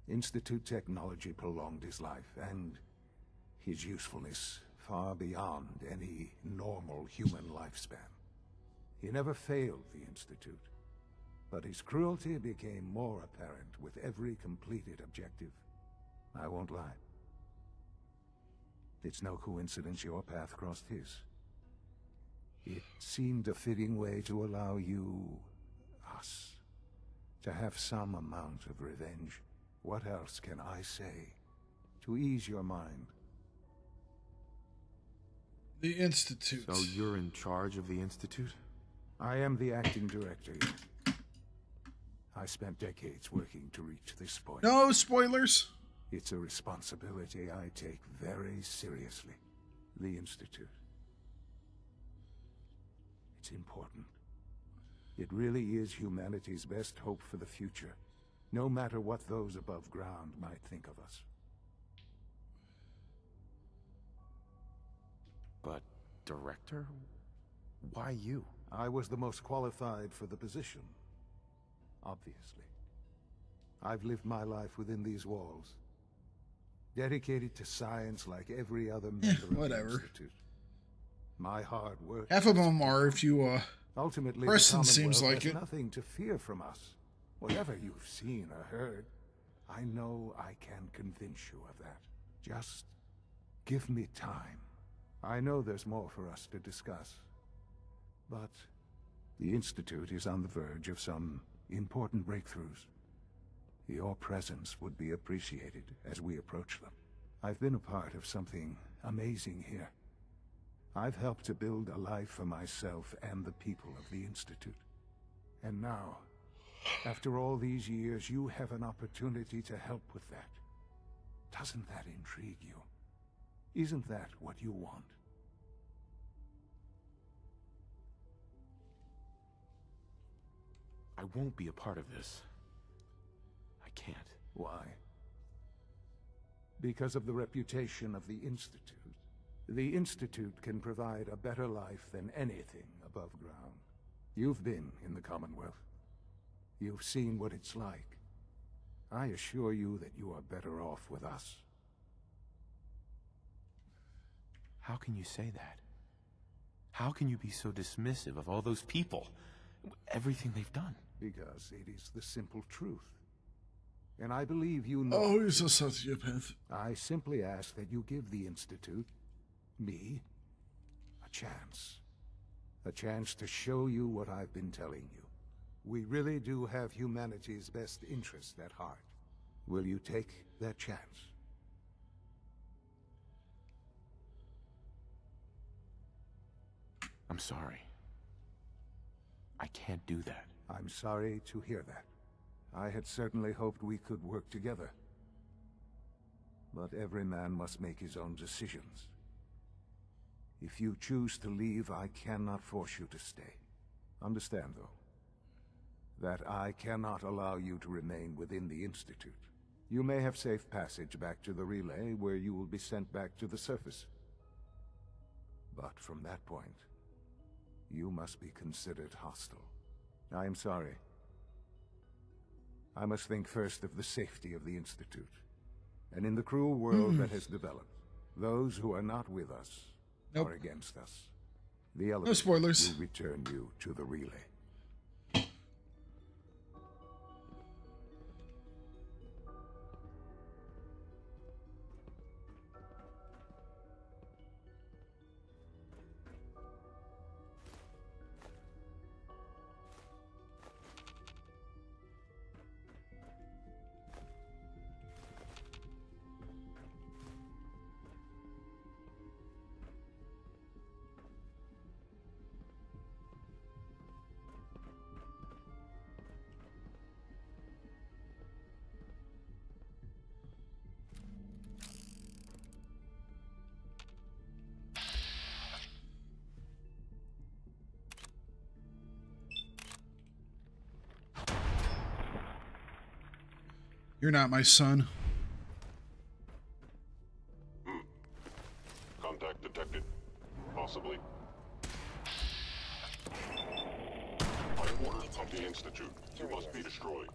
Institute technology prolonged his life, and his usefulness far beyond any normal human lifespan. He never failed the Institute, but his cruelty became more apparent with every completed objective. I won't lie. It's no coincidence your path crossed his. It seemed a fitting way to allow you, us, to have some amount of revenge. What else can I say to ease your mind? The Institute. So you're in charge of the Institute? I am the acting director. I spent decades working to reach this point. No spoilers. It's a responsibility I take very seriously. The Institute. It's important. It really is humanity's best hope for the future, no matter what those above ground might think of us. But, Director? Why you? I was the most qualified for the position, obviously. I've lived my life within these walls, dedicated to science like every other member of the Institute. My hard work. Half of them are, if you ultimately, Preston seems like has it. Nothing to fear from us. Whatever you've seen or heard, I know I can convince you of that. Just give me time. I know there's more for us to discuss, but the Institute is on the verge of some important breakthroughs. Your presence would be appreciated as we approach them. I've been a part of something amazing here. I've helped to build a life for myself and the people of the Institute. And now, after all these years, you have an opportunity to help with that. Doesn't that intrigue you? Isn't that what you want? I won't be a part of this. I can't. Why? Because of the reputation of the Institute. The Institute can provide a better life than anything above ground. You've been in the Commonwealth. You've seen what it's like. I assure you that you are better off with us. How can you say that? How can you be so dismissive of all those people? Everything they've done? Because it is the simple truth. And I believe you know. Oh, he's a sociopath. I simply ask that you give the Institute, me, a chance. A chance to show you what I've been telling you. We really do have humanity's best interest at heart. Will you take that chance? I'm sorry. I can't do that. I'm sorry to hear that. I had certainly hoped we could work together. But every man must make his own decisions. If you choose to leave, I cannot force you to stay. Understand, though, that I cannot allow you to remain within the Institute. You may have safe passage back to the relay, where you will be sent back to the surface. But from that point, you must be considered hostile. I am sorry. I must think first of the safety of the Institute. And in the cruel world that has developed, those who are not with us are against us. The elevator spoilers. will return you to the relay. You're not my son. Contact detected. Possibly. By order of the Institute, you must be destroyed.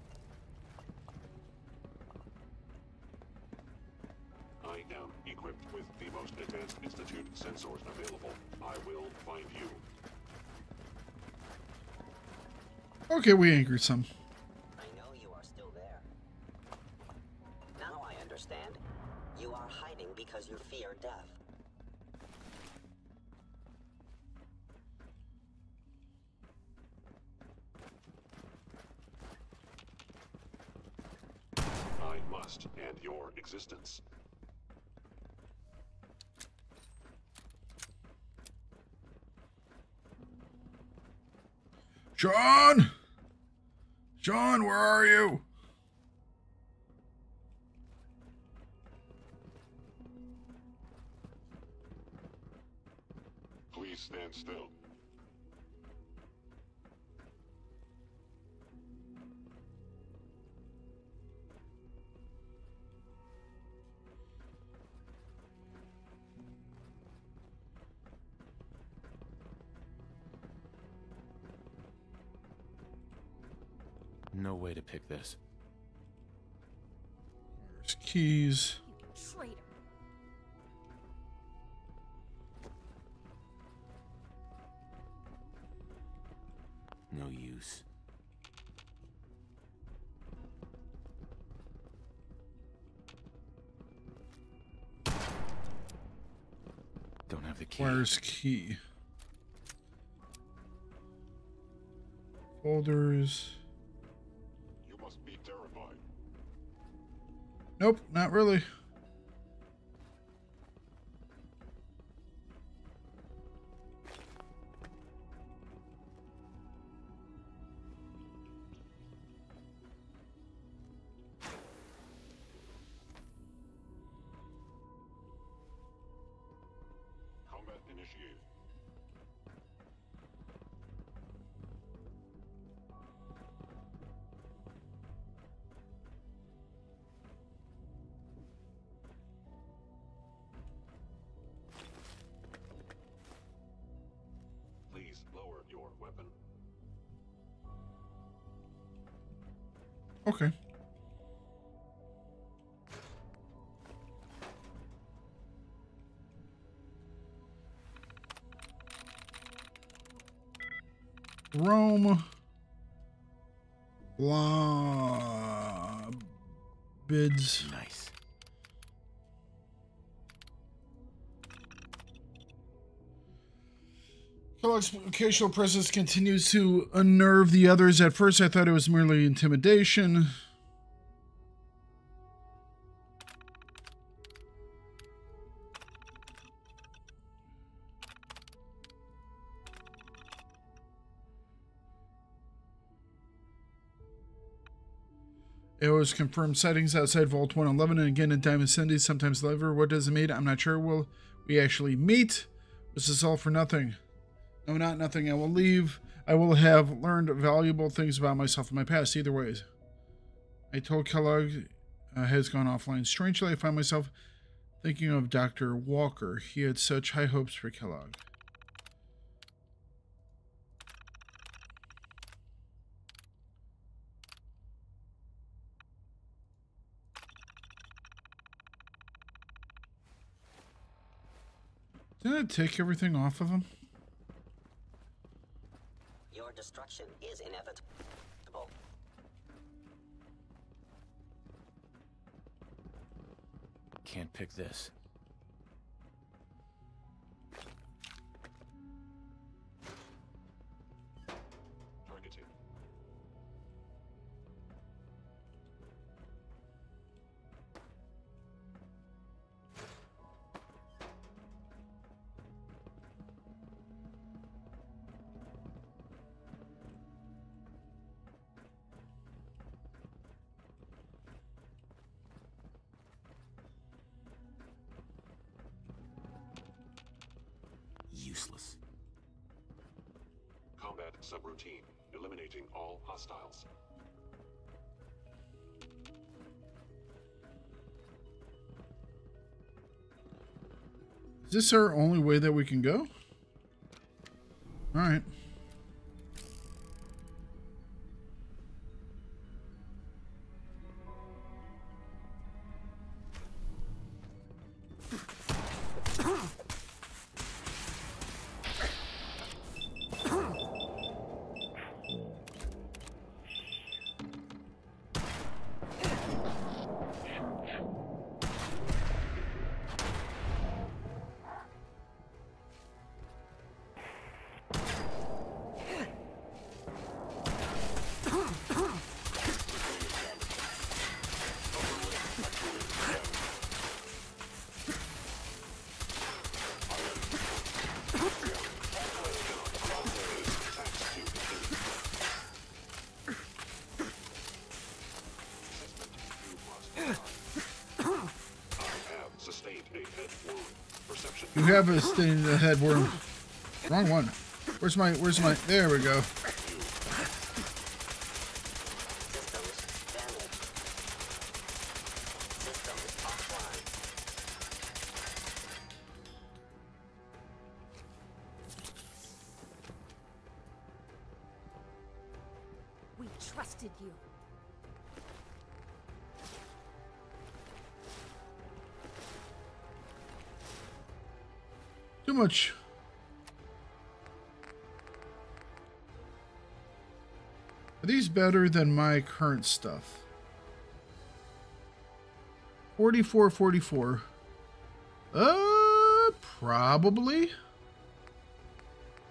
I am equipped with the most advanced Institute sensors available. I will find you. Okay, we angered some. I know you are still there. Now I understand. You are hiding because you fear death. I must end your existence. Sean! Sean, where are you? Please stand still. No way to pick this. There's keys. Traitor. No use. Don't have the key. Where's key? Folders. You must be terrified. Nope, not really. Combat initiated. Please lower your weapon. Okay. Rome. Blah. Bids. Nice. Kellogg's occasional presence continues to unnerve the others. At first, I thought it was merely intimidation. It was confirmed sightings outside Vault 111 and again in Diamond City, sometimes Lever. What does it mean? I'm not sure. Will we actually meet? Was this all for nothing? No, not nothing. I will leave. I will have learned valuable things about myself in my past. Either ways. I told Kellogg has gone offline. Strangely, I find myself thinking of Dr. Walker. He had such high hopes for Kellogg. Didn't it take everything off of him? Your destruction is inevitable. Can't pick this. Targeting. Useless. Combat subroutine. Eliminating all hostiles. Is this our only way that we can go? All right. You have a sting in the head worm. Wrong one. Where's my, there we go. We trusted you. Too much. Are these better than my current stuff? 44. Probably.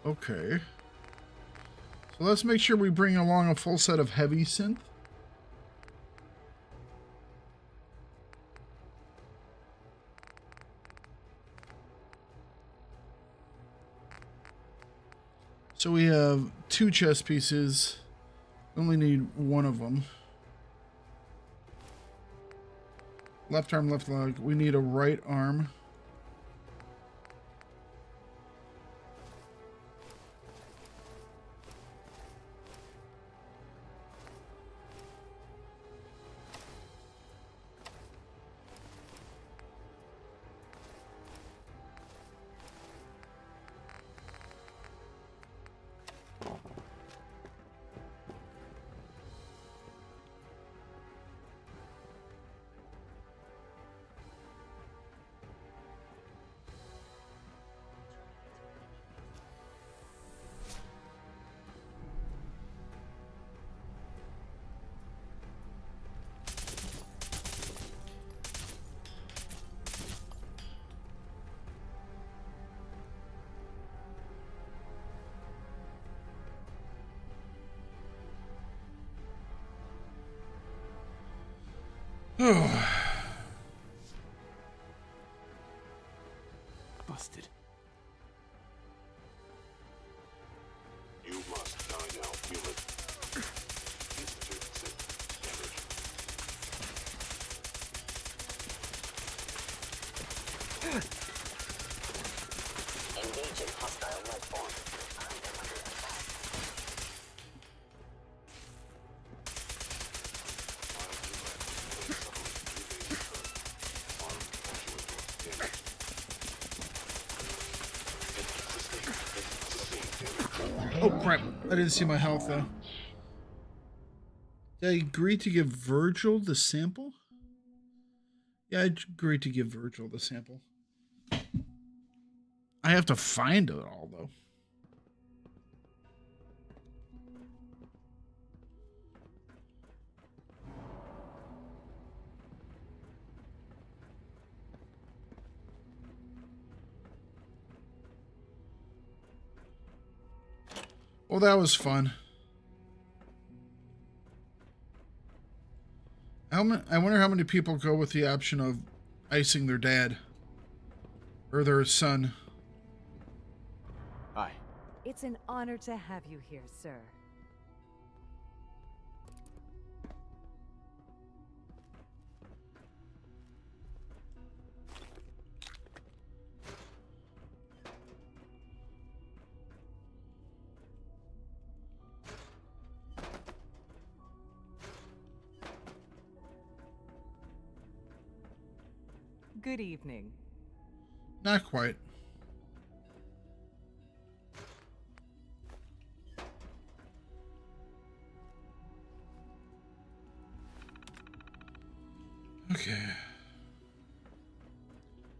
Okay. So let's make sure we bring along a full set of heavy synth. So we have 2 chest pieces. We only need 1 of them. Left arm, left leg. We need a right arm. Busted. You must die now, human. Institute synth damage. Engage in hostile life form. I am under attack. Oh crap, I didn't see my health though. Did I agree to give Virgil the sample? Yeah, I agreed to give Virgil the sample. I have to find it all though. Well, that was fun. I wonder how many people go with the option of icing their dad or their son. Hi. It's an honor to have you here, sir. Good evening. Not quite. Okay.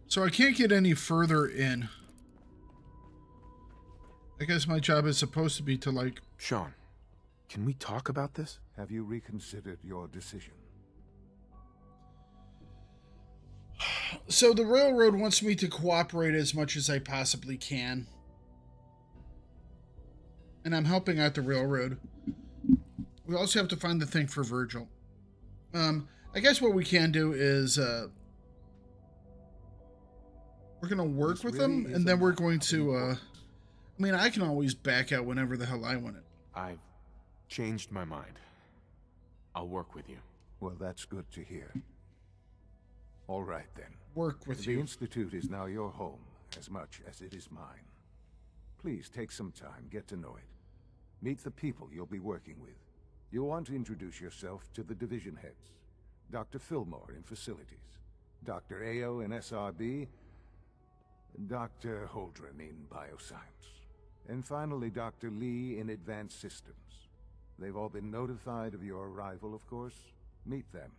So I can't get any further in. I guess my job is supposed to be to, like... Sean, can we talk about this? Have you reconsidered your decision? So the railroad wants me to cooperate as much as I possibly can. And I'm helping out the railroad. We also have to find the thing for Virgil. I guess what we can do is we're going to work with them, and then we're going to I mean, I can always back out whenever the hell I want it. I've changed my mind. I'll work with you. Well, that's good to hear. All right, then. Work with the you. Institute is now your home, as much as it is mine. Please take some time, get to know it. Meet the people you'll be working with. You'll want to introduce yourself to the division heads. Dr. Fillmore in Facilities, Dr. Ayo in SRB, Dr. Holdren in Bioscience, and finally Dr. Lee in Advanced Systems. They've all been notified of your arrival, of course. Meet them,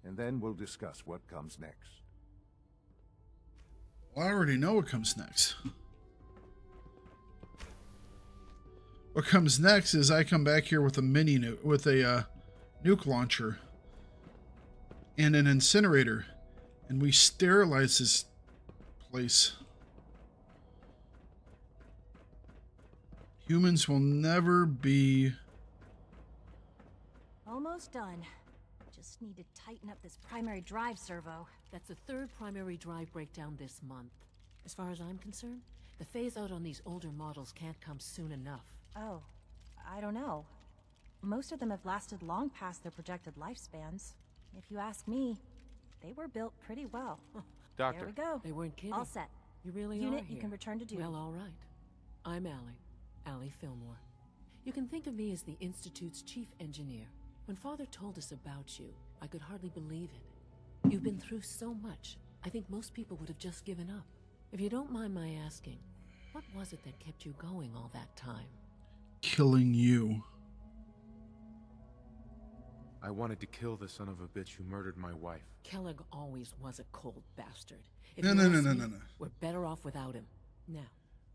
and then we'll discuss what comes next. Well, I already know what comes next. What comes next is I come back here with a mini nuke, with a nuke launcher and an incinerator, and we sterilize this place. Humans will never be... Almost done. Just need to tighten up this primary drive servo. That's the third primary drive breakdown this month. As far as I'm concerned, the phase out on these older models can't come soon enough. Oh, I don't know. Most of them have lasted long past their projected lifespans. If you ask me, they were built pretty well. Doctor. There we go. They weren't kidding. All set. You really Unit, are here. you can return to duty. Well, all right. I'm Allie Fillmore. You can think of me as the Institute's chief engineer. When Father told us about you, I could hardly believe it. You've been through so much, I think most people would have just given up. If you don't mind my asking, what was it that kept you going all that time? Killing you. I wanted to kill the son of a bitch who murdered my wife. Kellogg always was a cold bastard. No. We're better off without him. Now,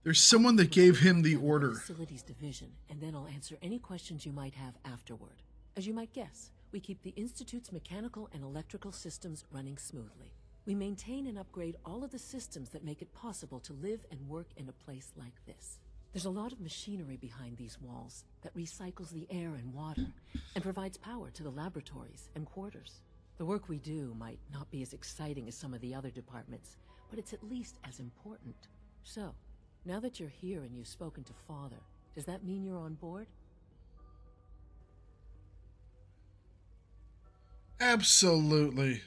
there's someone that gave him the order. Facilities division, and then I'll answer any questions you might have afterward. As you might guess, we keep the Institute's mechanical and electrical systems running smoothly. We maintain and upgrade all of the systems that make it possible to live and work in a place like this. There's a lot of machinery behind these walls that recycles the air and water and provides power to the laboratories and quarters. The work we do might not be as exciting as some of the other departments, but it's at least as important. So, now that you're here and you've spoken to Father, does that mean you're on board? Absolutely.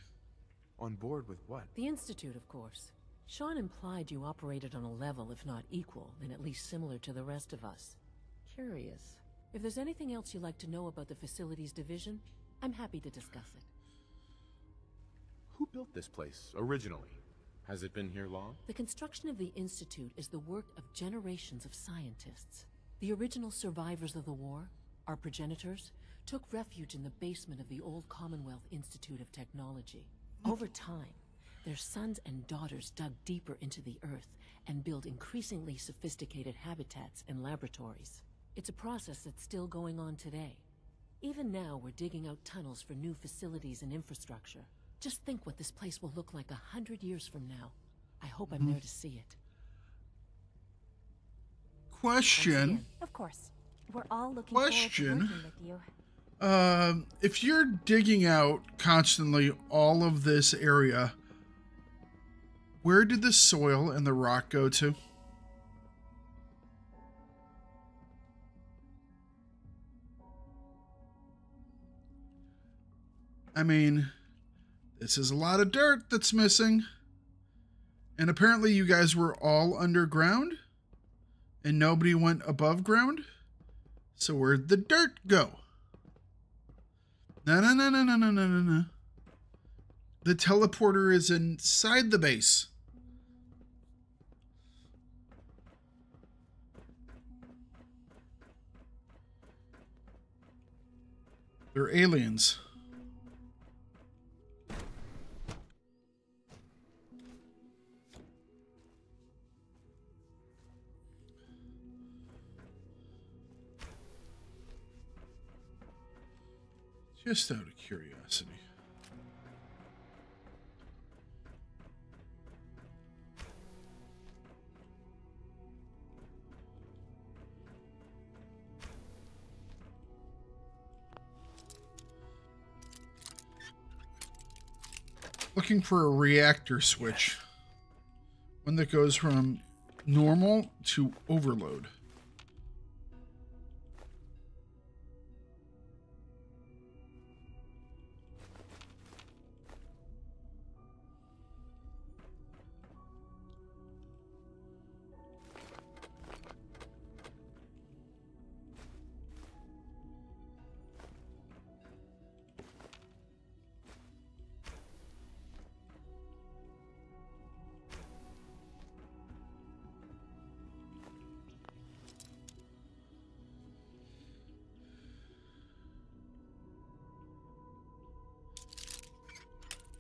On board with what? The Institute, of course. Sean implied you operated on a level, if not equal, then at least similar to the rest of us. Curious. If there's anything else you'd like to know about the Facilities Division, I'm happy to discuss it. Who built this place, originally? Has it been here long? The construction of the Institute is the work of generations of scientists. The original survivors of the war, our progenitors, took refuge in the basement of the old Commonwealth Institute of Technology. Over time, their sons and daughters dug deeper into the earth and built increasingly sophisticated habitats and laboratories. It's a process that's still going on today. Even now, we're digging out tunnels for new facilities and infrastructure. Just think what this place will look like 100 years from now. I hope I'm there to see it. Question. Of course. We're all looking forward to working with you. If you're digging out constantly all of this area, where did the soil and the rock go to? I mean, this is a lot of dirt that's missing. And apparently you guys were all underground and nobody went above ground. So where'd the dirt go? No. The teleporter is inside the base. They're aliens. Just out of curiosity. Looking for a reactor switch. One that goes from normal to overload.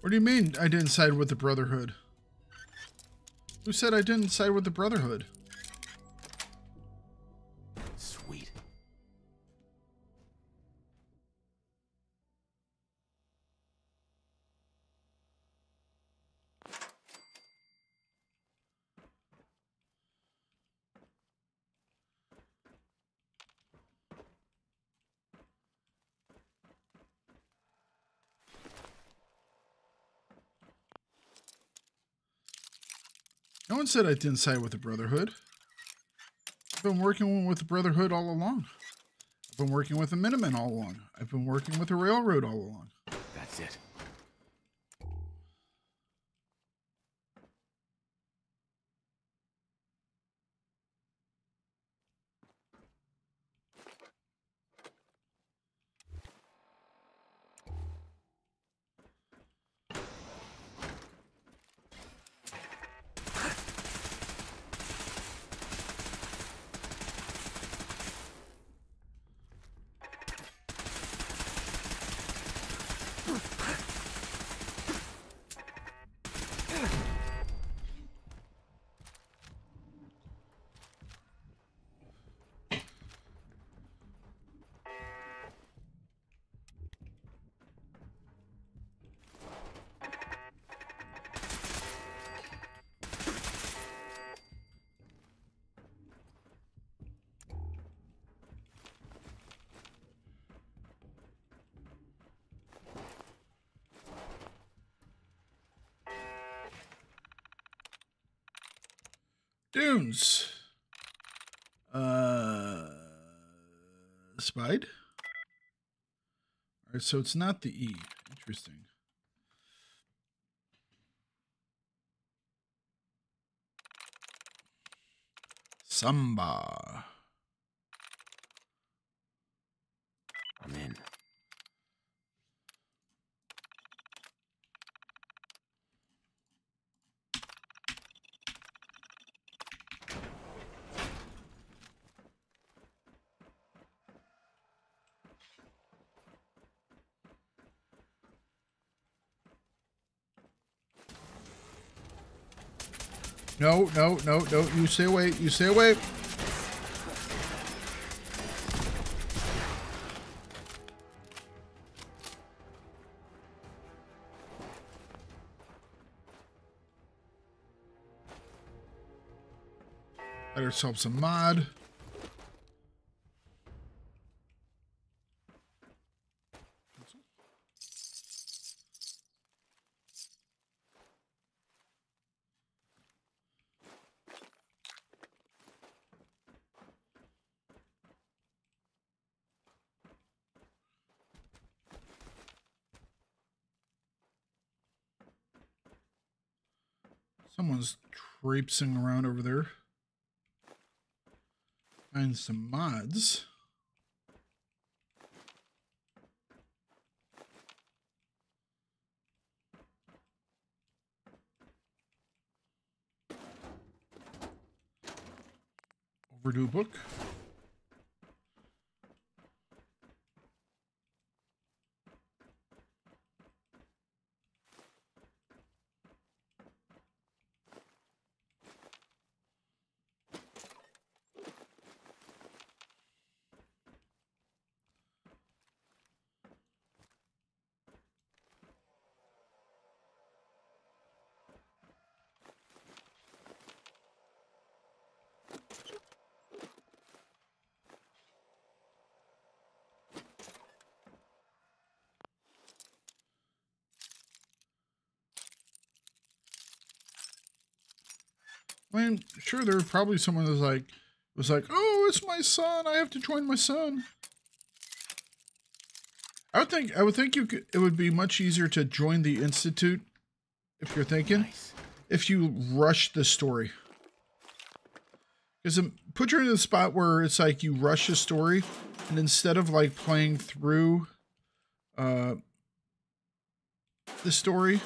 What do you mean I didn't side with the Brotherhood? Who said I didn't side with the Brotherhood? Sweet. No one said I didn't side with the Brotherhood. I've been working with the Brotherhood all along. I've been working with the Minutemen all along. I've been working with the Railroad all along. That's it. Dunes. Spied? Alright, so it's not the E. Interesting. Samba. I'm in. No, no, no, no. You stay away. You stay away. Let ourselves some mod. Someone's traipsing around over there. Find some mods. Overdue book. I mean, sure, there was probably someone that was like, oh, it's my son. I have to join my son. I would think you could, it would be much easier to join the Institute if you're thinking, if you rush the story. Because put you in the spot where it's like you rush the story, and instead of like playing through the story,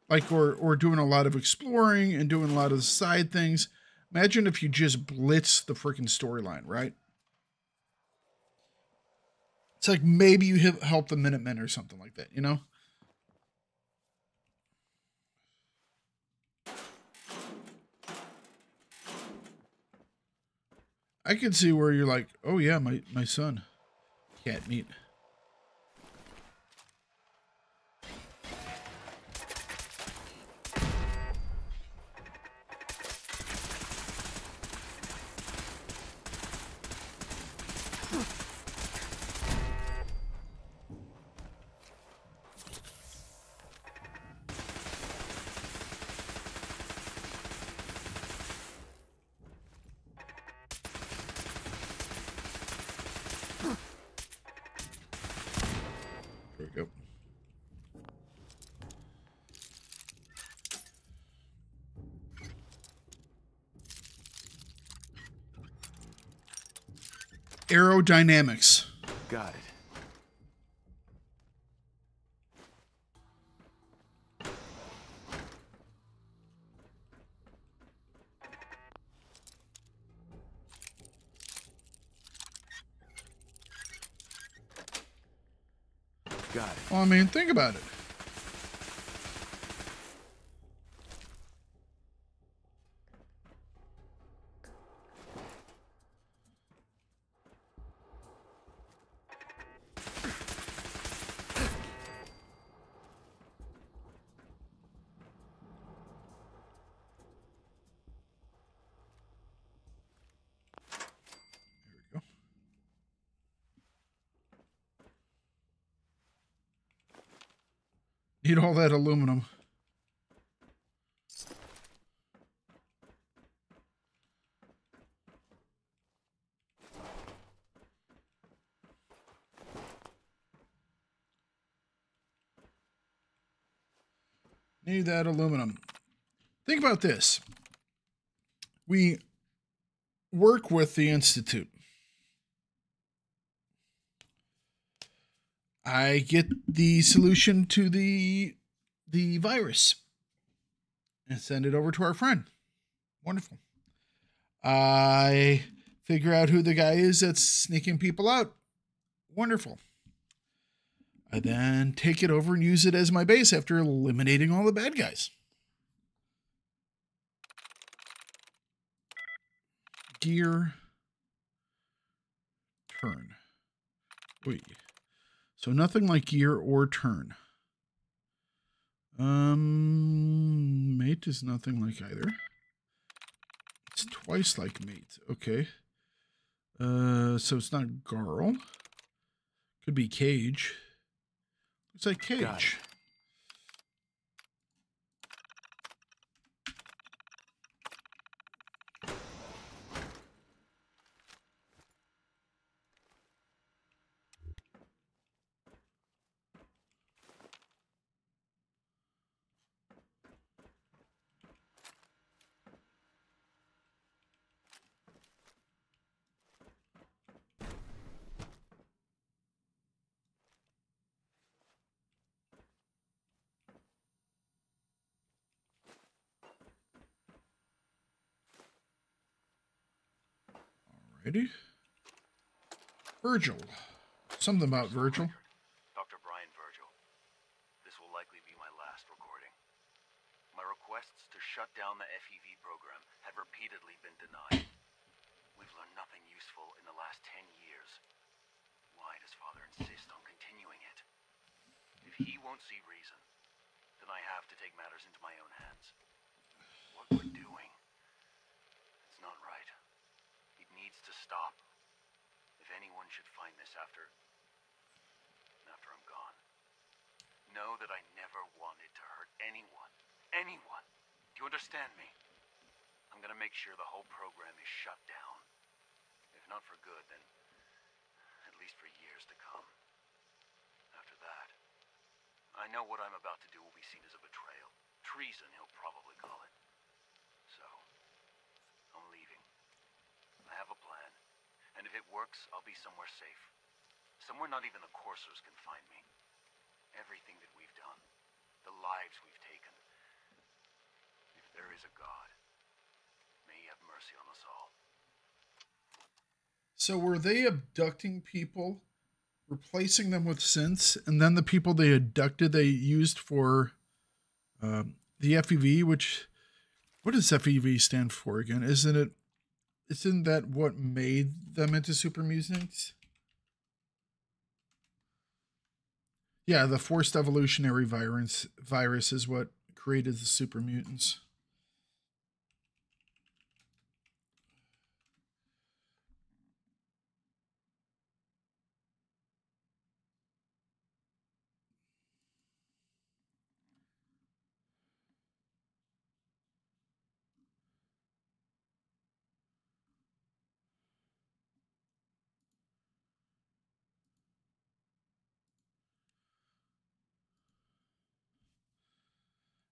like or doing a lot of exploring and doing a lot of side things, imagine if you just blitz the freaking storyline, right? It's like maybe you help the Minutemen or something like that, you know? I can see where you're like, oh yeah, my son. Cat meat. There we go. Aerodynamics. Got it. Got it. Well, I mean, think about it. Need all that aluminum. Need that aluminum. Think about this. We work with the Institute. I get the solution to the virus and send it over to our friend. Wonderful. I figure out who the guy is that's sneaking people out. Wonderful. I then take it over and use it as my base after eliminating all the bad guys. Gear. Turn. Wait. So nothing like gear or turn. Mate is nothing like either. It's twice like mate. Okay. So it's not Garl. Could be Cage. Looks like Cage. Alrighty. Virgil. Something about Virgil. Dr. Brian Virgil. This will likely be my last recording. My requests to shut down the FEV program had repeatedly been denied. We've learned nothing useful in the last 10 years. Why does Father insist on continuing it? If he won't see reason, then I have to take matters into my own hands. What we're doing, it's not right. It needs to stop. If anyone should find this after I'm gone, know that I never wanted to hurt anyone. Anyone. Do you understand me? I'm gonna make sure the whole program is shut down. If not for good, then at least for years to come. After that, I know what I'm about to do will be seen as a betrayal. Treason, he'll probably call it. So, I'm leaving. I have a plan. And if it works, I'll be somewhere safe. Somewhere not even the coursers can find me. Everything that we've done, the lives we've taken. If there is a God, may he have mercy on us all. So were they abducting people, replacing them with synths, and then the people they abducted they used for the FEV, which, what does FEV stand for again? Isn't it isn't that what made them into super mutants? Yeah, the forced evolutionary virus is what created the super mutants.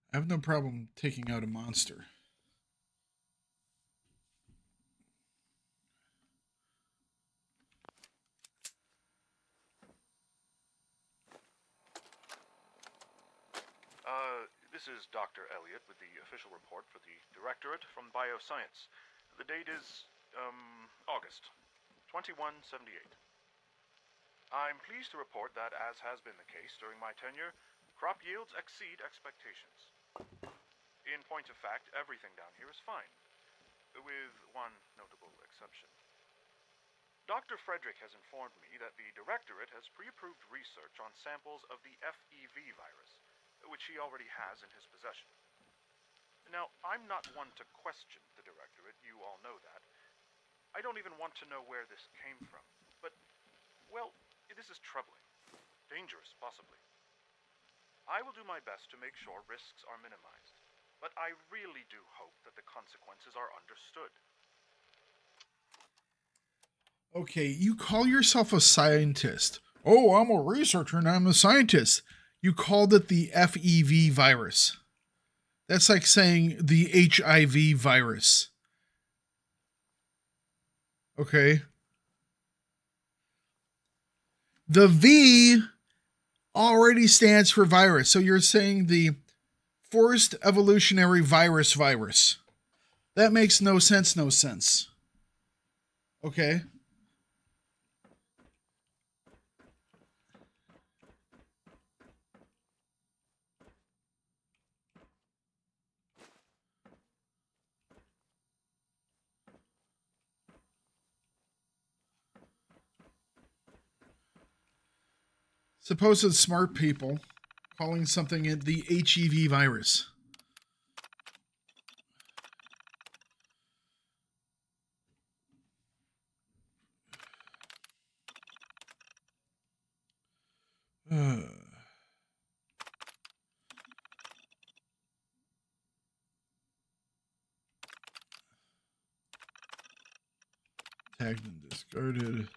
I have no problem taking out a monster. This is Dr. Elliot with the official report for the Directorate from Bioscience. The date is, August 2178. I'm pleased to report that, as has been the case during my tenure, crop yields exceed expectations. In point of fact, everything down here is fine, with one notable exception. Dr. Frederick has informed me that the Directorate has pre-approved research on samples of the FEV virus, which he already has in his possession. Now, I'm not one to question the Directorate, you all know that. I don't even want to know where this came from, but, well, this is troubling. Dangerous, possibly. I will do my best to make sure risks are minimized, but I really do hope that the consequences are understood. Okay, you call yourself a scientist. Oh, I'm a researcher and I'm a scientist. You called it the FEV virus. That's like saying the HIV virus. Okay. The V already stands for virus. So you're saying the forced evolutionary virus. That makes no sense. Okay. Supposed smart people calling something the HEV virus. Tagged and discarded.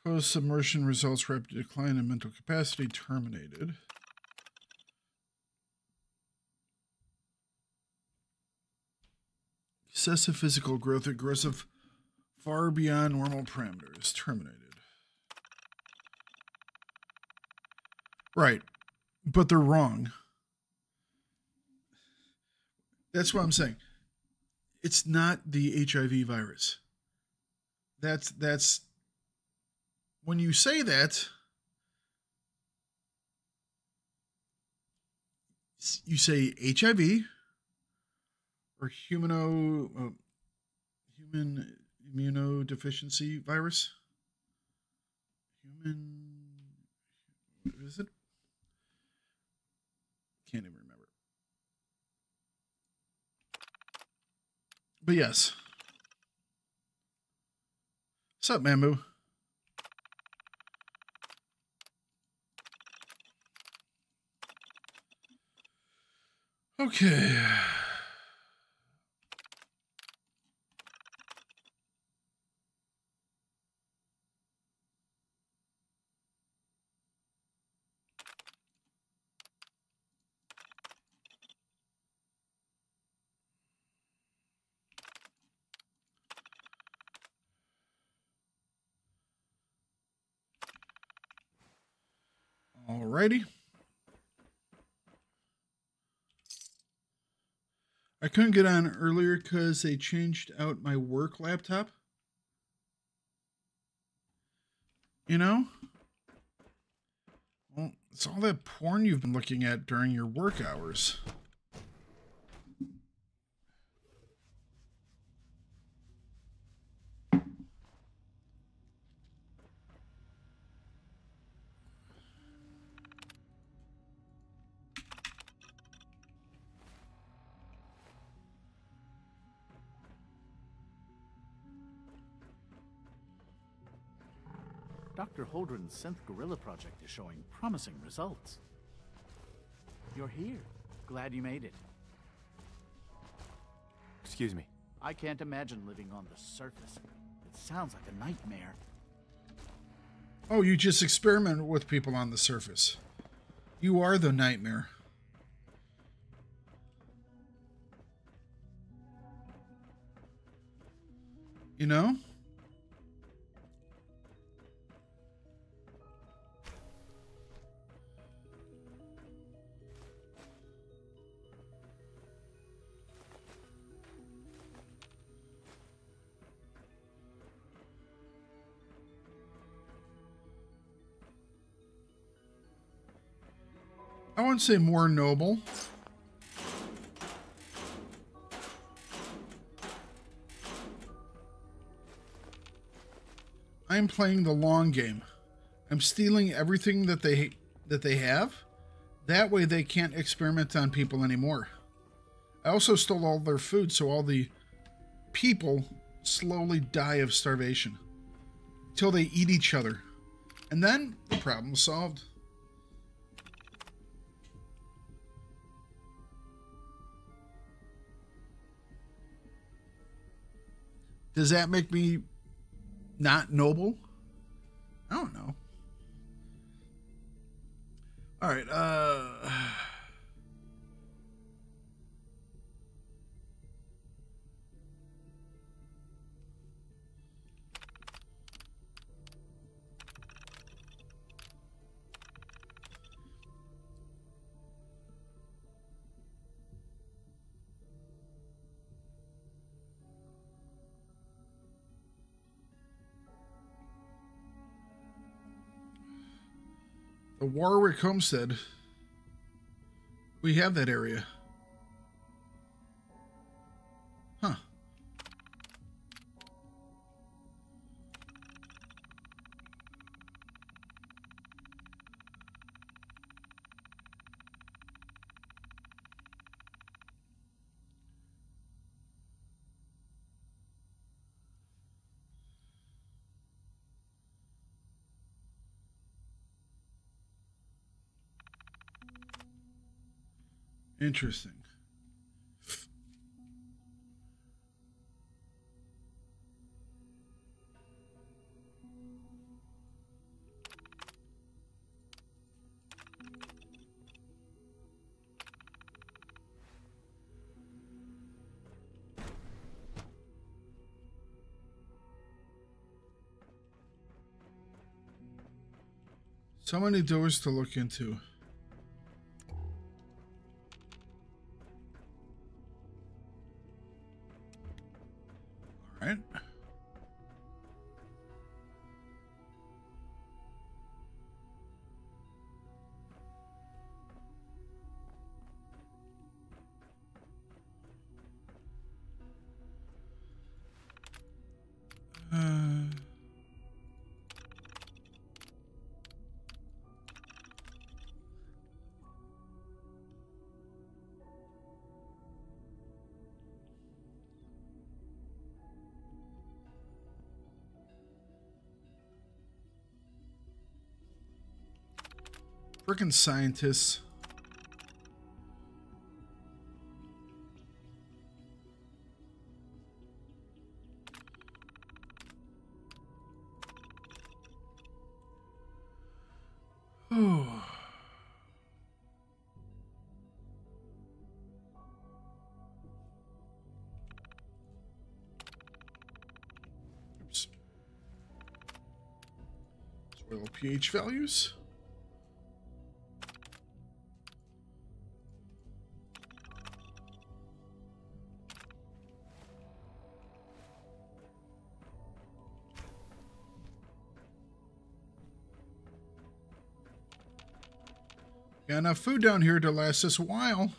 Post-submersion results rapid decline in mental capacity terminated. Excessive physical growth, aggressive far beyond normal parameters terminated. Right, but they're wrong. That's what I'm saying. It's not the HIV virus. That's when you say that, you say HIV or human immunodeficiency virus. What is it? Can't even remember. But yes. What's up, Mamu? Okay. Alrighty. I couldn't get on earlier because they changed out my work laptop. You know? Well, it's all that porn you've been looking at during your work hours. Dr. Holdren's synth gorilla project is showing promising results. You're here. Glad you made it. Excuse me. I can't imagine living on the surface. It sounds like a nightmare. Oh, you just experiment with people on the surface. You are the nightmare. You know? I wouldn't say more noble. I'm playing the long game. I'm stealing everything that they have. That way they can't experiment on people anymore. I also stole all their food, so all the people slowly die of starvation till they eat each other. And then the problem's solved. Does that make me not noble? I don't know. All right. The Warwick Homestead. We have that area. Huh. Interesting. So many doors to look into. All right. Frickin' scientists. Oh. Oops. Soil pH values. Got enough food down here to last us a while.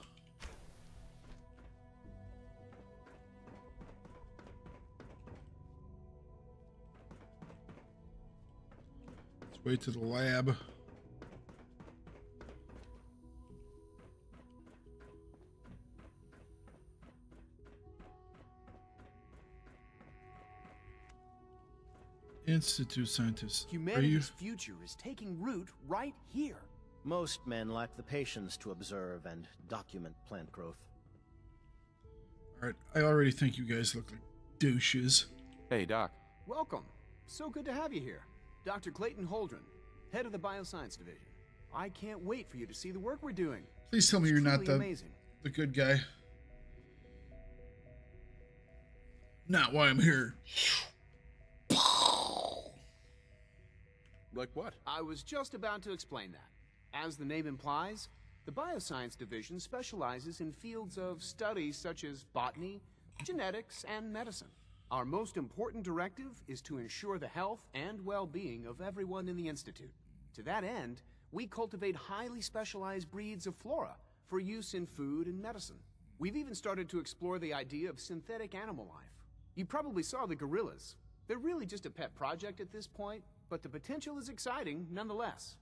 Let's wait to the lab. Institute scientist. Are you? Humanity's future is taking root right here. Most men lack the patience to observe and document plant growth. Alright, I already think you guys look like douches. Hey, Doc. Welcome. So good to have you here. Dr. Clayton Holdren, head of the Bioscience Division. I can't wait for you to see the work we're doing. Please tell me you're not the good guy. Not why I'm here. Like what? I was just about to explain that. As the name implies, the Bioscience Division specializes in fields of study such as botany, genetics, and medicine. Our most important directive is to ensure the health and well-being of everyone in the Institute. To that end, we cultivate highly specialized breeds of flora for use in food and medicine. We've even started to explore the idea of synthetic animal life. You probably saw the gorillas. They're really just a pet project at this point, but the potential is exciting nonetheless.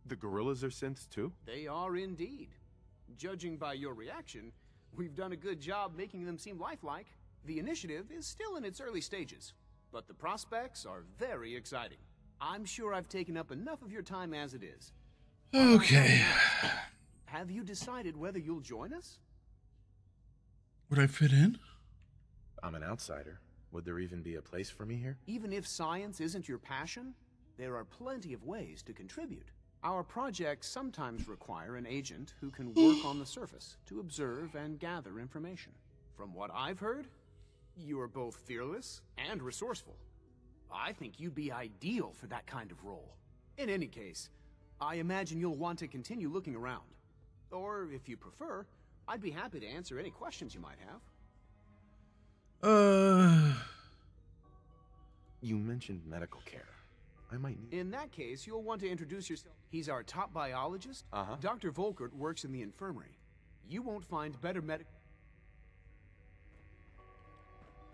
The gorillas are synths too? They are indeed. Judging by your reaction, we've done a good job making them seem lifelike. The initiative is still in its early stages, but the prospects are very exciting. I'm sure I've taken up enough of your time as it is. Okay. Have you decided whether you'll join us? Would I fit in? I'm an outsider. Would there even be a place for me here? Even if science isn't your passion, there are plenty of ways to contribute. Our projects sometimes require an agent who can work on the surface to observe and gather information. From what I've heard, you are both fearless and resourceful. I think you'd be ideal for that kind of role. In any case, I imagine you'll want to continue looking around. Or, if you prefer, I'd be happy to answer any questions you might have. You mentioned medical care. I might need... In that case, you'll want to introduce yourself. He's our top biologist. Uh-huh. Dr. Volkert works in the infirmary. You won't find better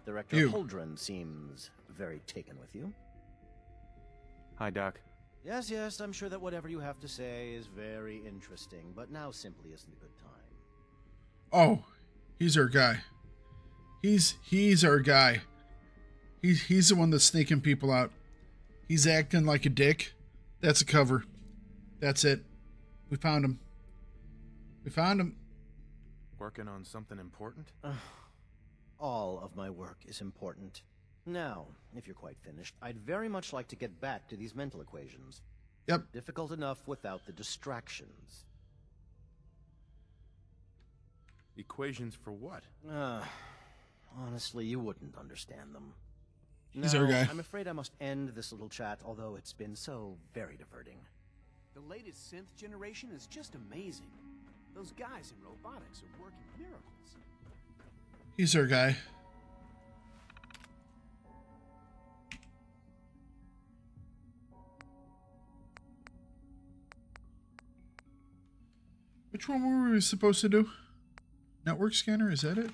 Director Holdren seems very taken with you. Hi, Doc. Yes, yes, I'm sure that whatever you have to say is very interesting, but now simply isn't a good time. Oh, he's our guy. He's our guy. He's the one that's sneaking people out. He's acting like a dick. That's a cover. That's it. We found him. We found him. Working on something important? All of my work is important. Now, if you're quite finished, I'd very much like to get back to these mental equations. Yep. Difficult enough without the distractions. Equations for what? Honestly, you wouldn't understand them. He's our guy. I'm afraid I must end this little chat, although it's been so very diverting. The latest synth generation is just amazing. Those guys in robotics are working miracles. He's our guy. Which one were we supposed to do? Network scanner, is that it?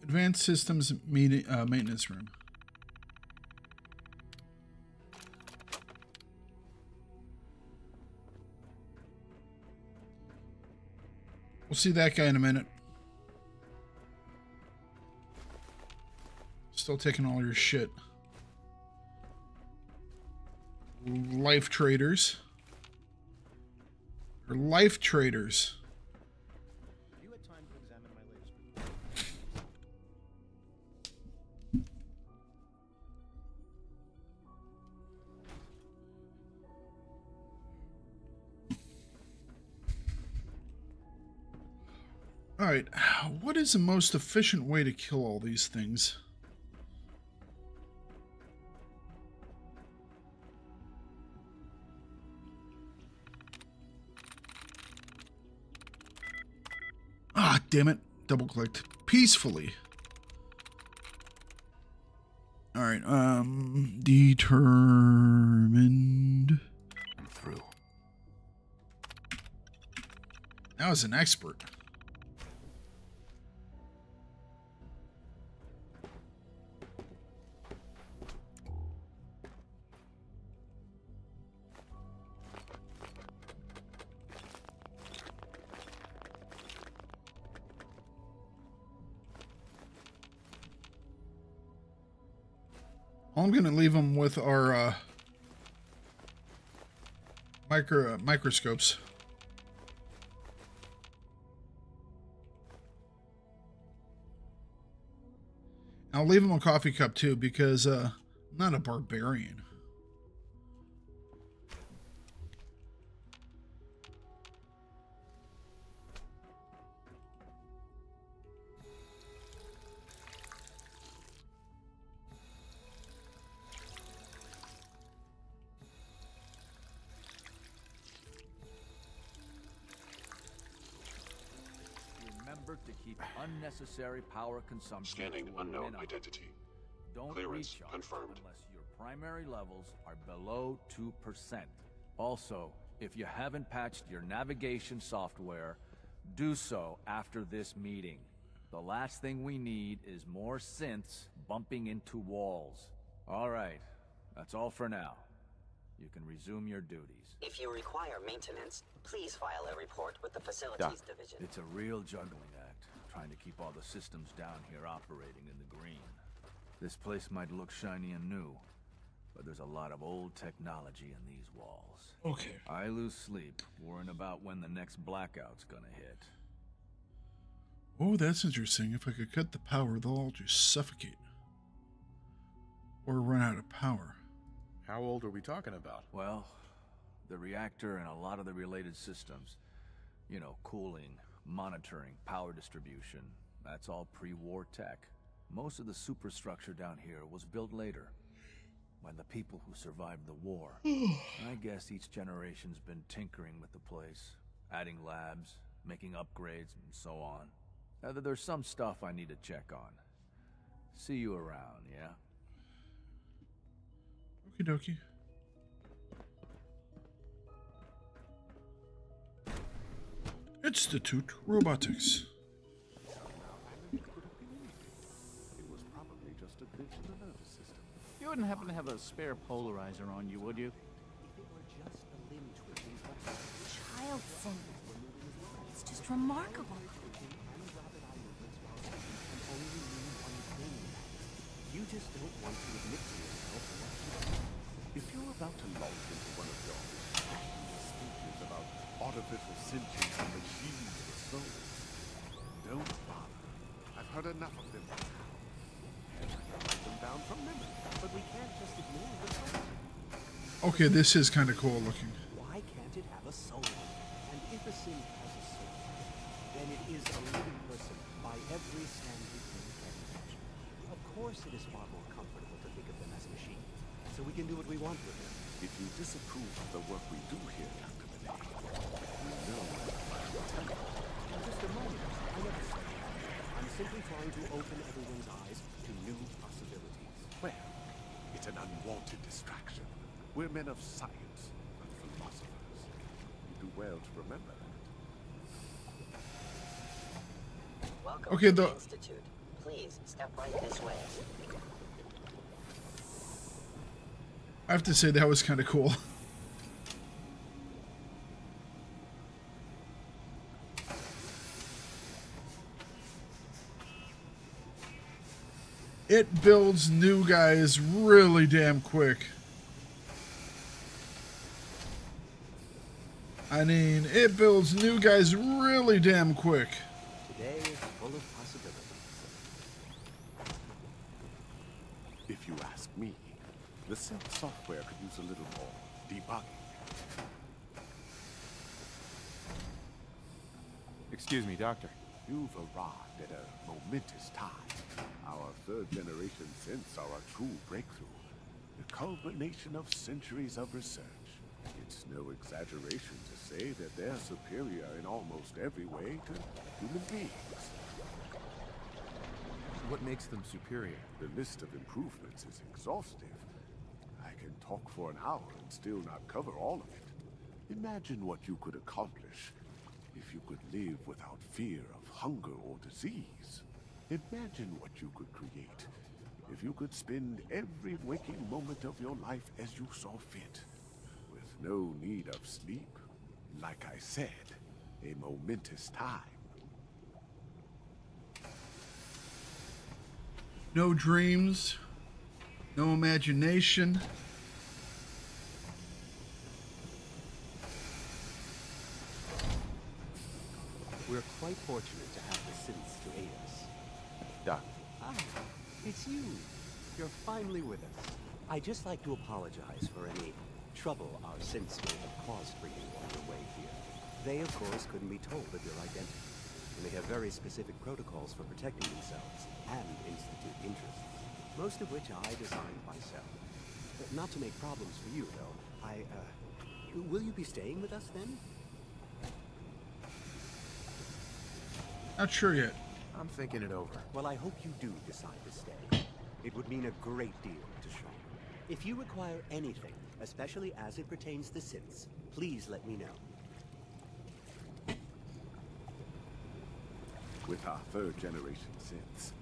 Advanced Systems Maintenance Room. We'll see that guy in a minute. Still taking all your shit. Life traders. Or life traders. You had time to examine my latest Alright, what is the most efficient way to kill all these things? damn it. Double clicked peacefully. All right. Determined. I'm through. Now as an expert. I'm going to leave them with our microscopes. I'll leave them a coffee cup too because I'm not a barbarian. To keep unnecessary power consumption. Scanning unknown identity. Don't Clearance recharge confirmed. unless your primary levels are below 2%. Also, if you haven't patched your navigation software, do so after this meeting. The last thing we need is more synths bumping into walls. All right, that's all for now. You can resume your duties. If you require maintenance, please file a report with the Facilities Division. It's a real juggling act, trying to keep all the systems down here operating in the green. This place might look shiny and new, but there's a lot of old technology in these walls. Okay. I lose sleep worrying about when the next blackout's gonna hit. Oh, that's interesting. If I could cut the power, they'll all just suffocate. Or run out of power. How old are we talking about? Well, the reactor and a lot of the related systems. You know, cooling, monitoring, power distribution. That's all pre-war tech. Most of the superstructure down here was built later, by the people who survived the war. I guess each generation's been tinkering with the place, adding labs, making upgrades, and so on. There's some stuff I need to check on. See you around, yeah? Okie dokie. Institute Robotics. It was probably just a glitch in the nervous system. You wouldn't happen to have a spare polarizer on you, would you? If it were just a limb twisting, child syndrome. It's just remarkable. You just don't want to admit to yourself what you do. If you're about to launch into one of your speeches about artificial sentience and machines of the soul, Don't bother. I've heard enough of them. Write them down from memory. but we can't just ignore the soul. Okay, this is kind of cool looking. Why can't it have a soul? And if a sim has a soul, then it is a living person by every standard we can imagine. Of course it is far more comfortable to think of them as machines, so we can do what we want with them. If you disapprove of the work we do here, Dr. Benet, you know where to find the temple. Just a moment. I never said that. I'm simply trying to open everyone's eyes to new possibilities. Well, it's an unwanted distraction. We're men of science, not philosophers. You do well to remember that. Welcome Okay, to the the Institute. Please step right this way. I have to say that was kind of cool. It builds new guys really damn quick. I mean, it builds new guys really damn quick. Today is full of possibilities. If you ask me, the synth software could use a little more debugging. Excuse me, Doctor. You've arrived at a momentous time. Our third-generation synths are a true breakthrough. The culmination of centuries of research. It's no exaggeration to say that they're superior in almost every way to human beings. What makes them superior? The list of improvements is exhaustive. I can talk for an hour and still not cover all of it. Imagine what you could accomplish if you could live without fear of hunger or disease. Imagine what you could create if you could spend every waking moment of your life as you saw fit, with no need of sleep. Like I said, a momentous time. No dreams, no imagination. We're quite fortunate to have the synths to aid us. Doc. Ah, it's you. You're finally with us. I'd just like to apologize for any trouble our synths may have caused for you on your way here. They, of course, couldn't be told of your identity, and they have very specific protocols for protecting themselves and Institute interests, most of which I designed myself. Not to make problems for you, though. Will you be staying with us then? Not sure yet. I'm thinking it over. Well, I hope you do decide to stay. It would mean a great deal to Sean. If you require anything, especially as it pertains to synths, please let me know. With our third-generation synths,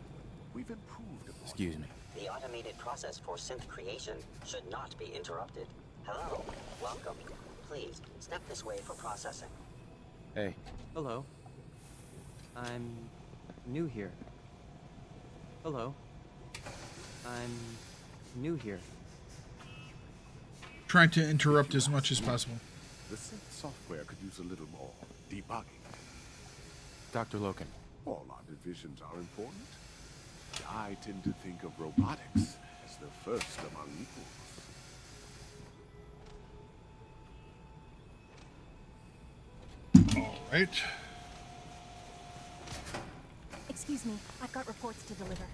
we've improved upon... Excuse me. The automated process for synth creation should not be interrupted. Hello, welcome. Please, step this way for processing. Hey. Hello. I'm new here. Hello. I'm new here. Trying to interrupt as much as possible. The synth software could use a little more debugging. Dr. Loken. All our divisions are important. I tend to think of robotics as the first among equals. All right. Excuse me, I've got reports to deliver.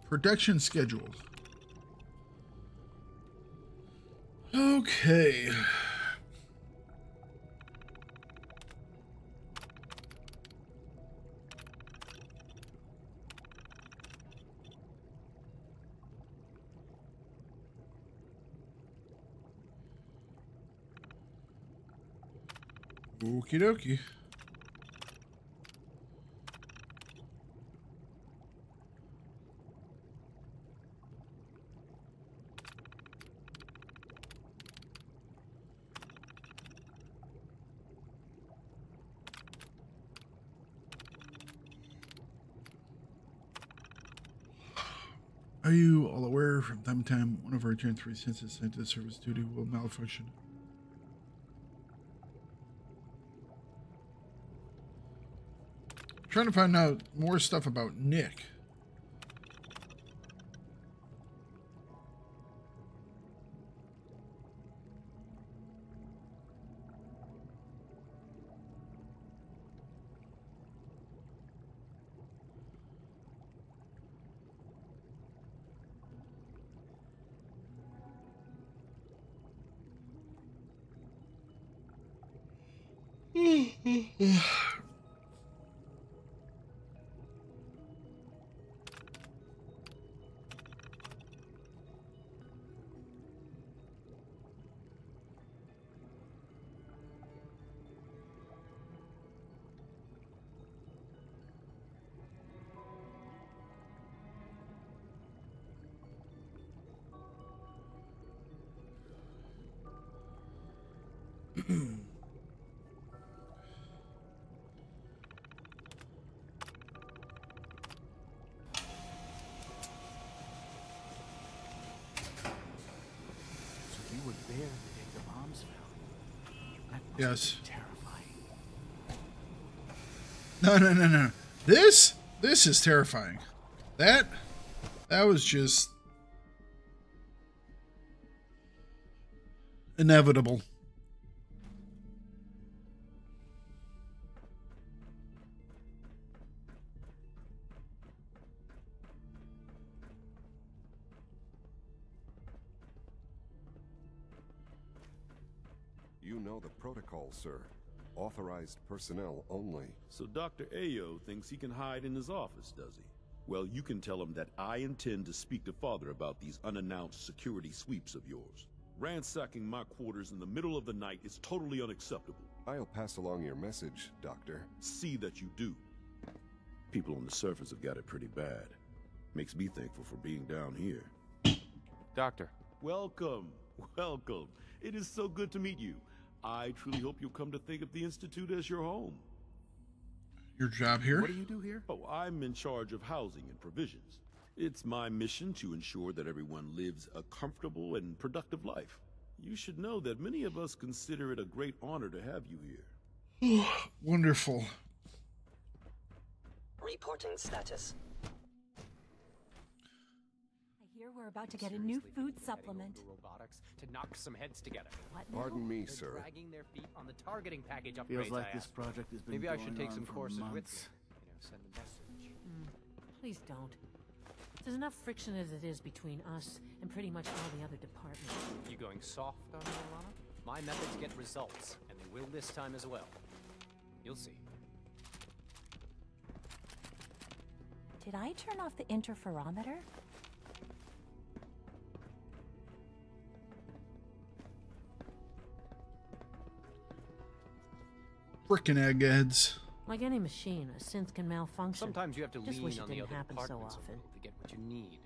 Production scheduled. Okay. Okie dokie. Are you all aware from time to time one of our Gen 3 census sent to service duty will malfunction? Trying to find out more stuff about Nick. There the day the bombs fell. That must Yes. be terrifying. No. This is terrifying. That was just inevitable. follow the protocol, sir. Authorized personnel only. So Dr. Ayo thinks he can hide in his office, does he? Well, you can tell him that I intend to speak to Father about these unannounced security sweeps of yours. Ransacking my quarters in the middle of the night is totally unacceptable. I'll pass along your message, Doctor. See that you do. People on the surface have got it pretty bad. Makes me thankful for being down here. Doctor. Welcome. Welcome. It is so good to meet you. I truly hope you'll come to think of the Institute as your home. Your job here? What do you do here? Oh, I'm in charge of housing and provisions. It's my mission to ensure that everyone lives a comfortable and productive life. You should know that many of us consider it a great honor to have you here. Wonderful. Reporting status. I hear we're about to get a new food supplement. Robotics to knock some heads together. What now? Pardon me, They're sir. dragging their feet on the targeting package upgrades. Feels like I this asked. project has been Maybe I going should take on some for courses with me. months. Send a message. Please don't. There's enough friction as it is between us and pretty much all the other departments. You going soft on me, Alana? My methods get results, and they will this time as well. You'll see. Did I turn off the interferometer? Frickin' eggheads. Like any machine, a synth can malfunction. Sometimes you have to Just lean wish it on the didn't other happen so departments a often. little to get what you need.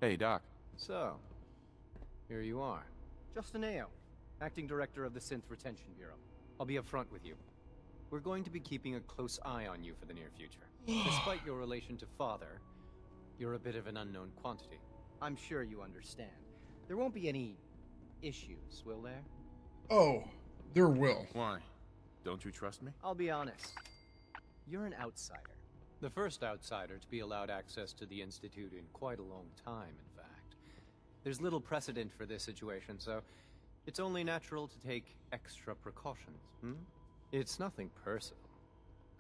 Hey, Doc. So, here you are. Justin Ayo, Acting Director of the Synth Retention Bureau. I'll be upfront with you. We're going to be keeping a close eye on you for the near future. Despite your relation to Father, you're a bit of an unknown quantity. I'm sure you understand. There won't be any issues, will there? Oh, there will. Why? Don't you trust me? I'll be honest. You're an outsider. The first outsider to be allowed access to the Institute in quite a long time, in fact. There's little precedent for this situation, so it's only natural to take extra precautions, It's nothing personal,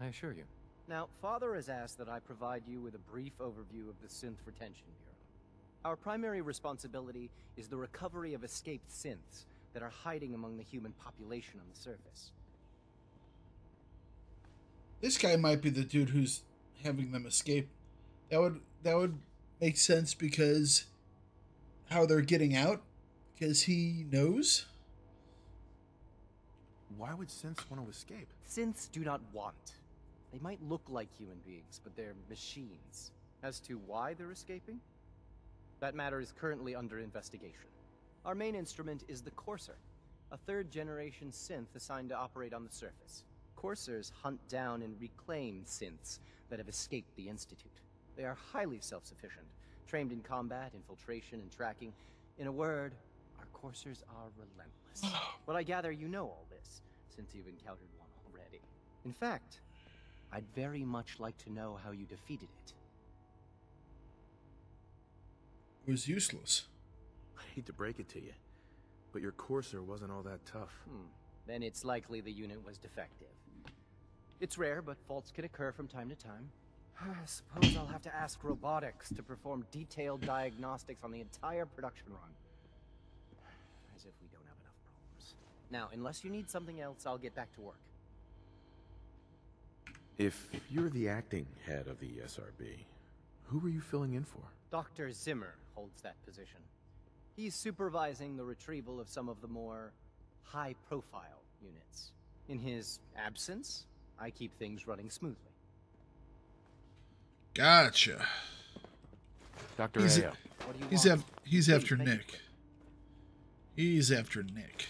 I assure you. Now, Father has asked that I provide you with a brief overview of the Synth Retention Bureau. Our primary responsibility is the recovery of escaped synths that are hiding among the human population on the surface. This guy might be the dude who's having them escape. That would make sense because how they're getting out, because he knows. Why would synths want to escape? Synths do not want. They might look like human beings, but they're machines. As to why they're escaping? That matter is currently under investigation. Our main instrument is the Courser, a third-generation synth assigned to operate on the surface. Coursers hunt down and reclaim synths that have escaped the Institute. They are highly self-sufficient, trained in combat, infiltration, and tracking. In a word, our Coursers are relentless. But I gather you know all this, since you've encountered one already. In fact, I'd very much like to know how you defeated it. It was useless. I hate to break it to you, but your Courser wasn't all that tough. Then it's likely the unit was defective. It's rare, but faults can occur from time to time. I suppose I'll have to ask robotics to perform detailed diagnostics on the entire production run. As if we don't have enough problems. Now, unless you need something else, I'll get back to work. If you're the acting head of the SRB, who were you filling in for? Dr. Zimmer holds that position. He's supervising the retrieval of some of the more high-profile units. In his absence, I keep things running smoothly. Gotcha. Dr. He's, Ayo. he's after Nick. He's after Nick.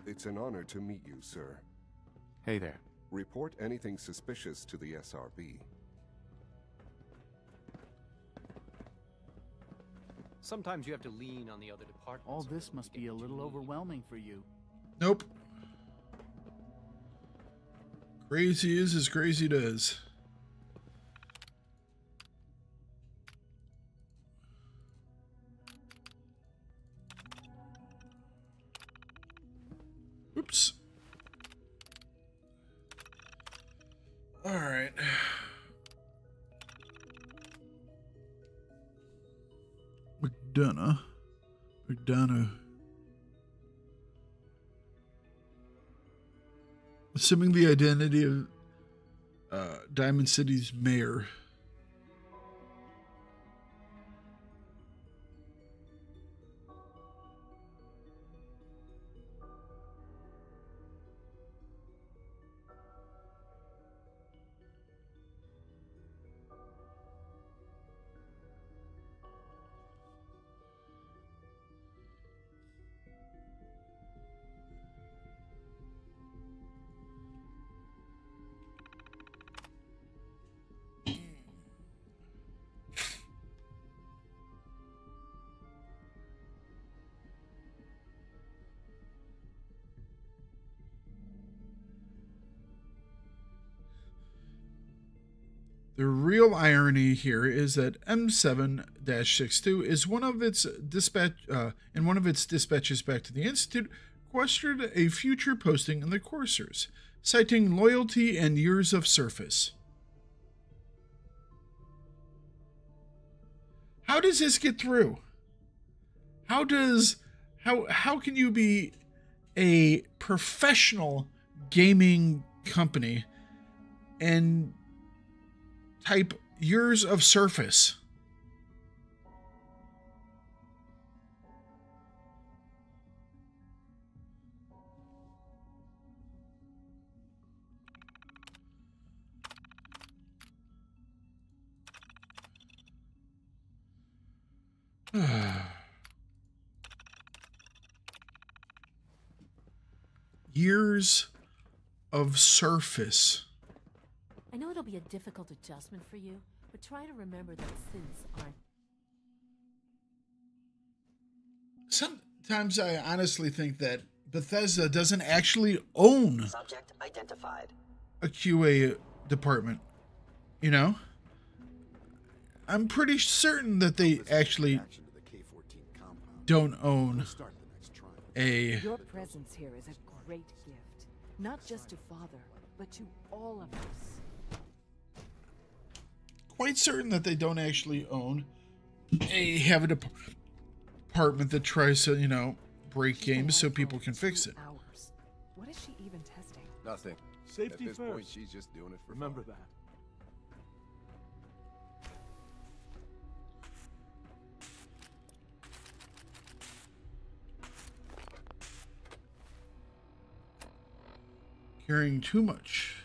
It's an honor to meet you, sir. Hey there. Report anything suspicious to the SRB. Sometimes you have to lean on the other departments. All this must be a little overwhelming for you. Nope. Crazy is as crazy does. Oops. All right. McDonough. Assuming the identity of Diamond City's mayor. The real irony here is that M7-62 is one of its in one of its dispatches back to the Institute, questioned a future posting in the coursers, citing loyalty and years of service. How does this get through? How can you be a professional gaming company and type years of service? Years of surface. I know it'll be a difficult adjustment for you, but try to remember that sins aren't. Sometimes I honestly think that Bethesda doesn't actually own Subject identified. a QA department. You know? I'm pretty certain that they actually don't own a... Your presence here is a great gift, not just to Father, but to all of us. Quite certain that they don't actually own have a department that tries to, you know, break games so people can fix it. What is she even testing? Nothing. Safety At this first. point, she's just doing it for Remember fun. that. Carrying too much.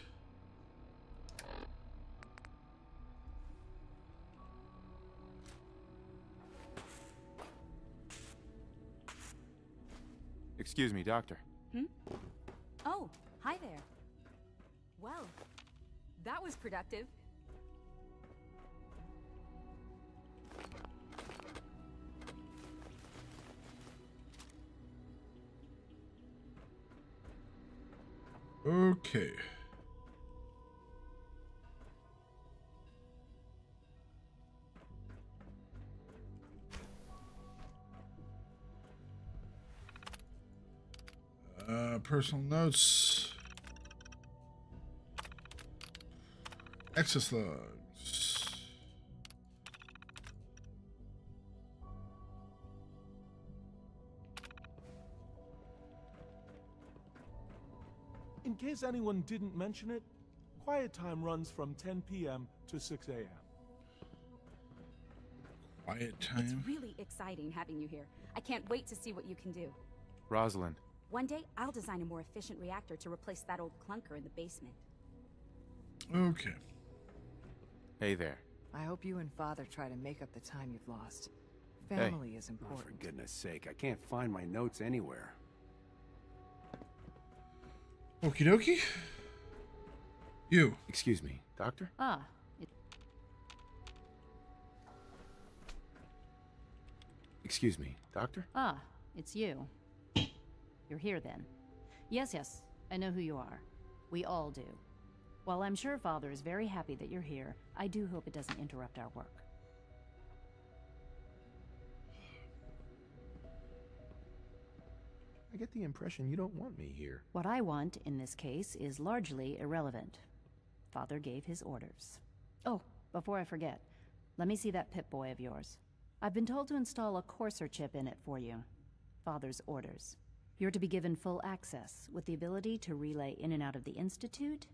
Excuse me, Doctor. Oh, hi there. Well, that was productive. Okay. Personal notes. Access logs. In case anyone didn't mention it, quiet time runs from 10 p.m. to 6 a.m. Quiet time? It's really exciting having you here. I can't wait to see what you can do. Rosalind. One day, I'll design a more efficient reactor to replace that old clunker in the basement. Okay. Hey there. I hope you and Father try to make up the time you've lost. Hey. Family is Oh, important. for goodness sake, I can't find my notes anywhere. Okie dokie. You. Excuse me, Doctor? Ah, Excuse me, Doctor? It's you. You're here then. Yes, I know who you are. We all do. While I'm sure Father is very happy that you're here, I do hope it doesn't interrupt our work. I get the impression you don't want me here. What I want, in this case, is largely irrelevant. Father gave his orders. Oh, before I forget, let me see that Pip-Boy of yours. I've been told to install a courser chip in it for you. Father's orders. You're to be given full access, with the ability to relay in and out of the Institute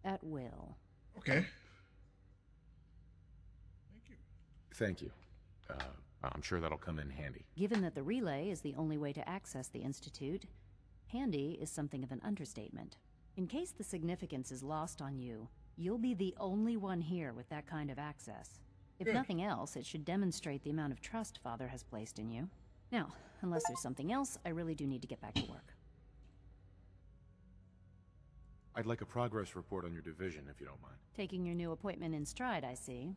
at will. Okay. Thank you. I'm sure that'll come in handy. Given that the relay is the only way to access the Institute, handy is something of an understatement. In case the significance is lost on you, you'll be the only one here with that kind of access. If Good. nothing else, it should demonstrate the amount of trust Father has placed in you. Now, unless there's something else, I really do need to get back to work. I'd like a progress report on your division, if you don't mind. Taking your new appointment in stride, I see.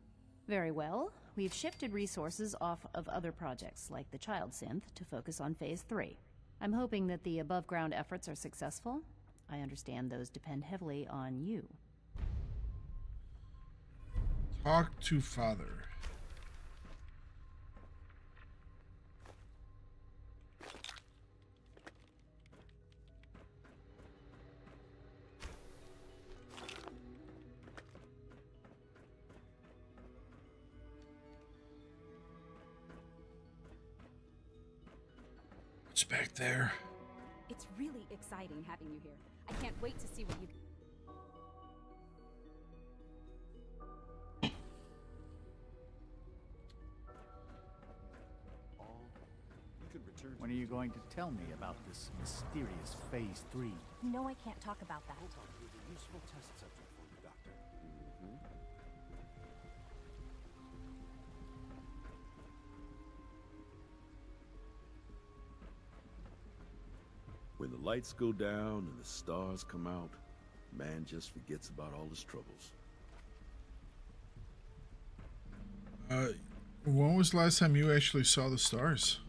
Very well. We've shifted resources off of other projects, like the Child Synth, to focus on Phase 3. I'm hoping that the above-ground efforts are successful. I understand those depend heavily on you. Talk to Father. What's back there? It's really exciting having you here. I can't wait to see what you... When are you going to tell me about this mysterious Phase 3? No, I can't talk about that. Hold on, here's a useful test subject for you, Doctor. When the lights go down and the stars come out, man just forgets about all his troubles. When was the last time you actually saw the stars?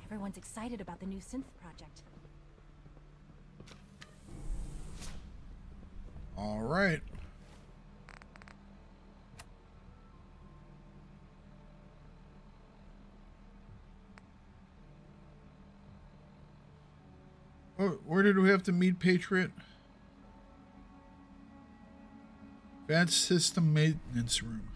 Everyone's excited about the new synth project. All right. Oh, where did we have to meet Patriot? Advanced System Maintenance Room.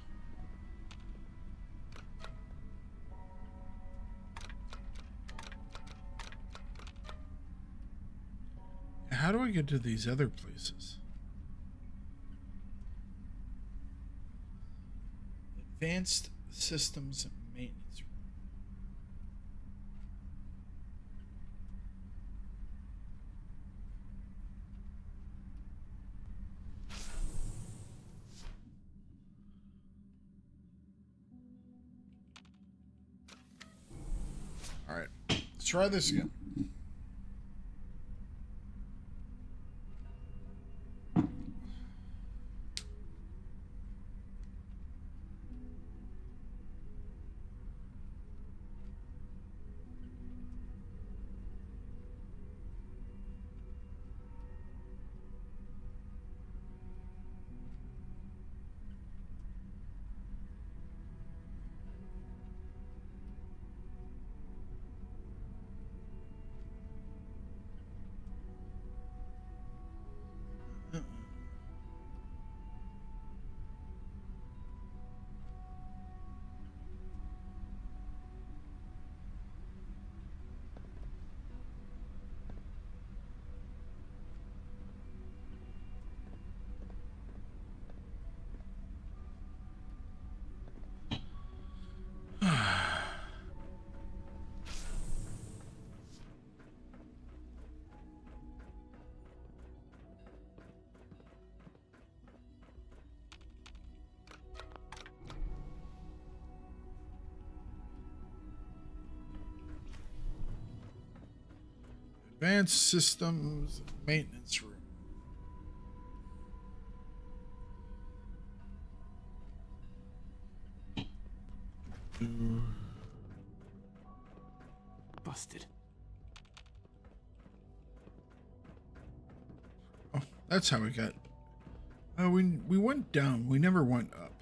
How do I get to these other places? Advanced Systems Maintenance Room. All right, let's try this again. Advanced Systems Maintenance Room. Busted. Oh, that's how we got. We went down. We never went up.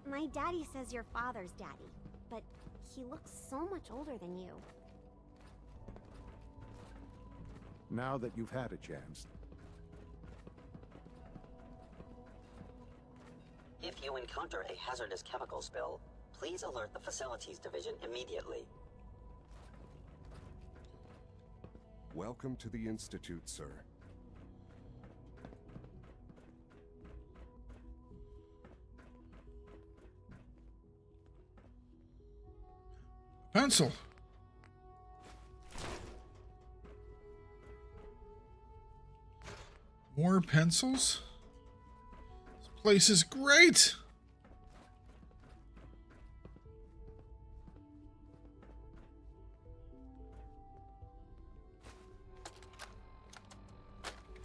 My daddy says your father's daddy, but he looks so much older than you. Now that you've had a chance. If you encounter a hazardous chemical spill, please alert the Facilities Division immediately. Welcome to the Institute, sir. Pencil. More pencils? This place is great!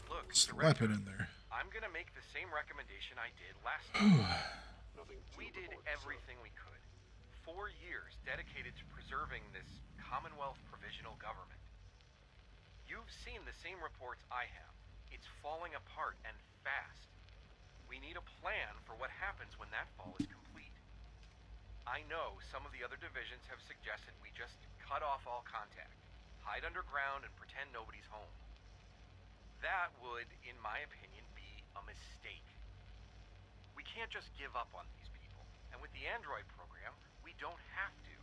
Look, Slap it in there. I'm gonna make the same recommendation I did last time. We did everything we could. 4 years dedicated to preserving this Commonwealth Provisional Government. You've seen the same reports I have. It's falling apart and fast. We need a plan for what happens when that fall is complete. I know some of the other divisions have suggested we just cut off all contact, hide underground and pretend nobody's home. That would, in my opinion, be a mistake. We can't just give up on these people, and with the android program, we don't have to.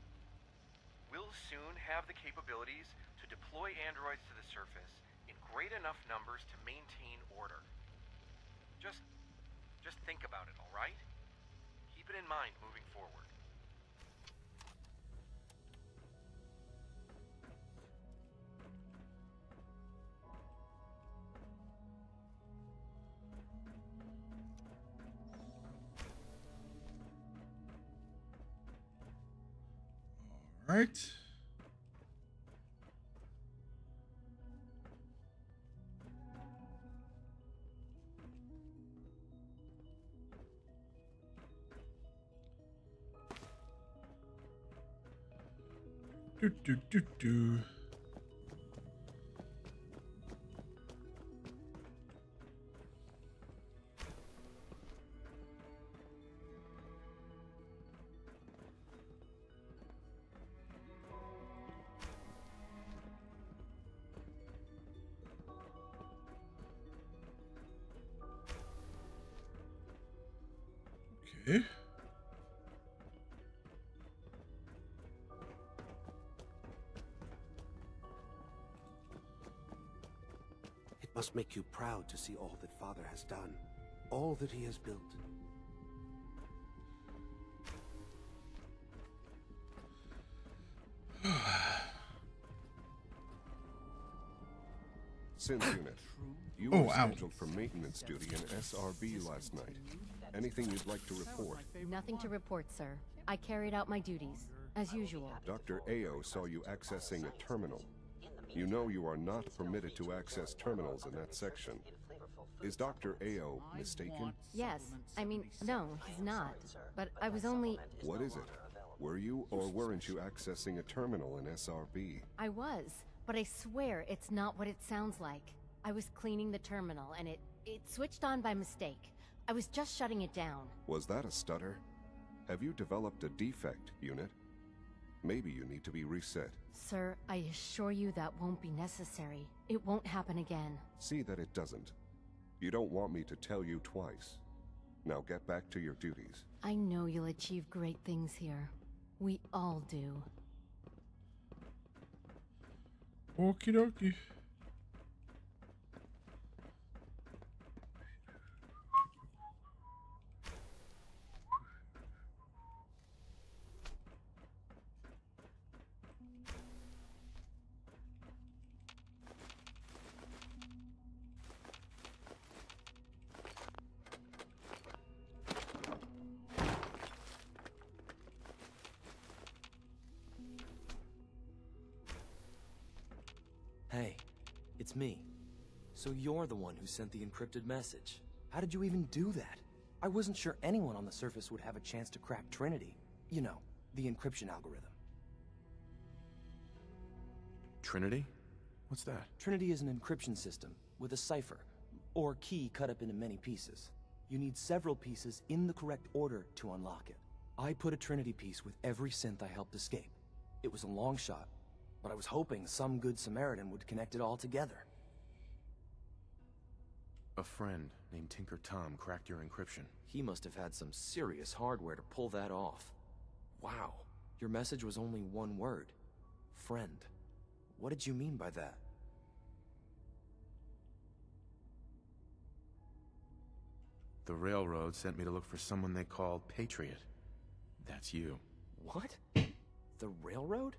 We'll soon have the capabilities to deploy androids to the surface in great enough numbers to maintain order. Just think about it, all right? Keep it in mind moving forward. All right. Do. Okay. It must make you proud to see all that Father has done, all that he has built. Synth unit, you were scheduled for maintenance duty in SRB last night. Anything you'd like to report? Nothing to report, sir. I carried out my duties, as usual. Dr. Ao saw you accessing a terminal. You know you are not permitted to access terminals in that section. Is Dr. Ao mistaken? Yes. I mean, no, he's not. But I was only... What is it? Were you or weren't you accessing a terminal in SRB? I was, but I swear it's not what it sounds like. I was cleaning the terminal, and it switched on by mistake. I was just shutting it down. Was that a stutter? Have you developed a defect, unit? Maybe you need to be reset. Sir, I assure you that won't be necessary. It won't happen again. See that it doesn't. You don't want me to tell you twice. Now get back to your duties. I know you'll achieve great things here. We all do. Okie dokie. Hey, it's me. So you're the one who sent the encrypted message. How did you even do that? I wasn't sure anyone on the surface would have a chance to crack Trinity. You know, the encryption algorithm. Trinity? What's that? Trinity is an encryption system with a cipher, or key cut up into many pieces. You need several pieces in the correct order to unlock it. I put a Trinity piece with every synth I helped escape. It was a long shot, but I was hoping some good Samaritan would connect it all together. A friend named Tinker Tom cracked your encryption. He must have had some serious hardware to pull that off. Wow. Your message was only one word. Friend. What did you mean by that? The Railroad sent me to look for someone they called Patriot. That's you. What? The Railroad?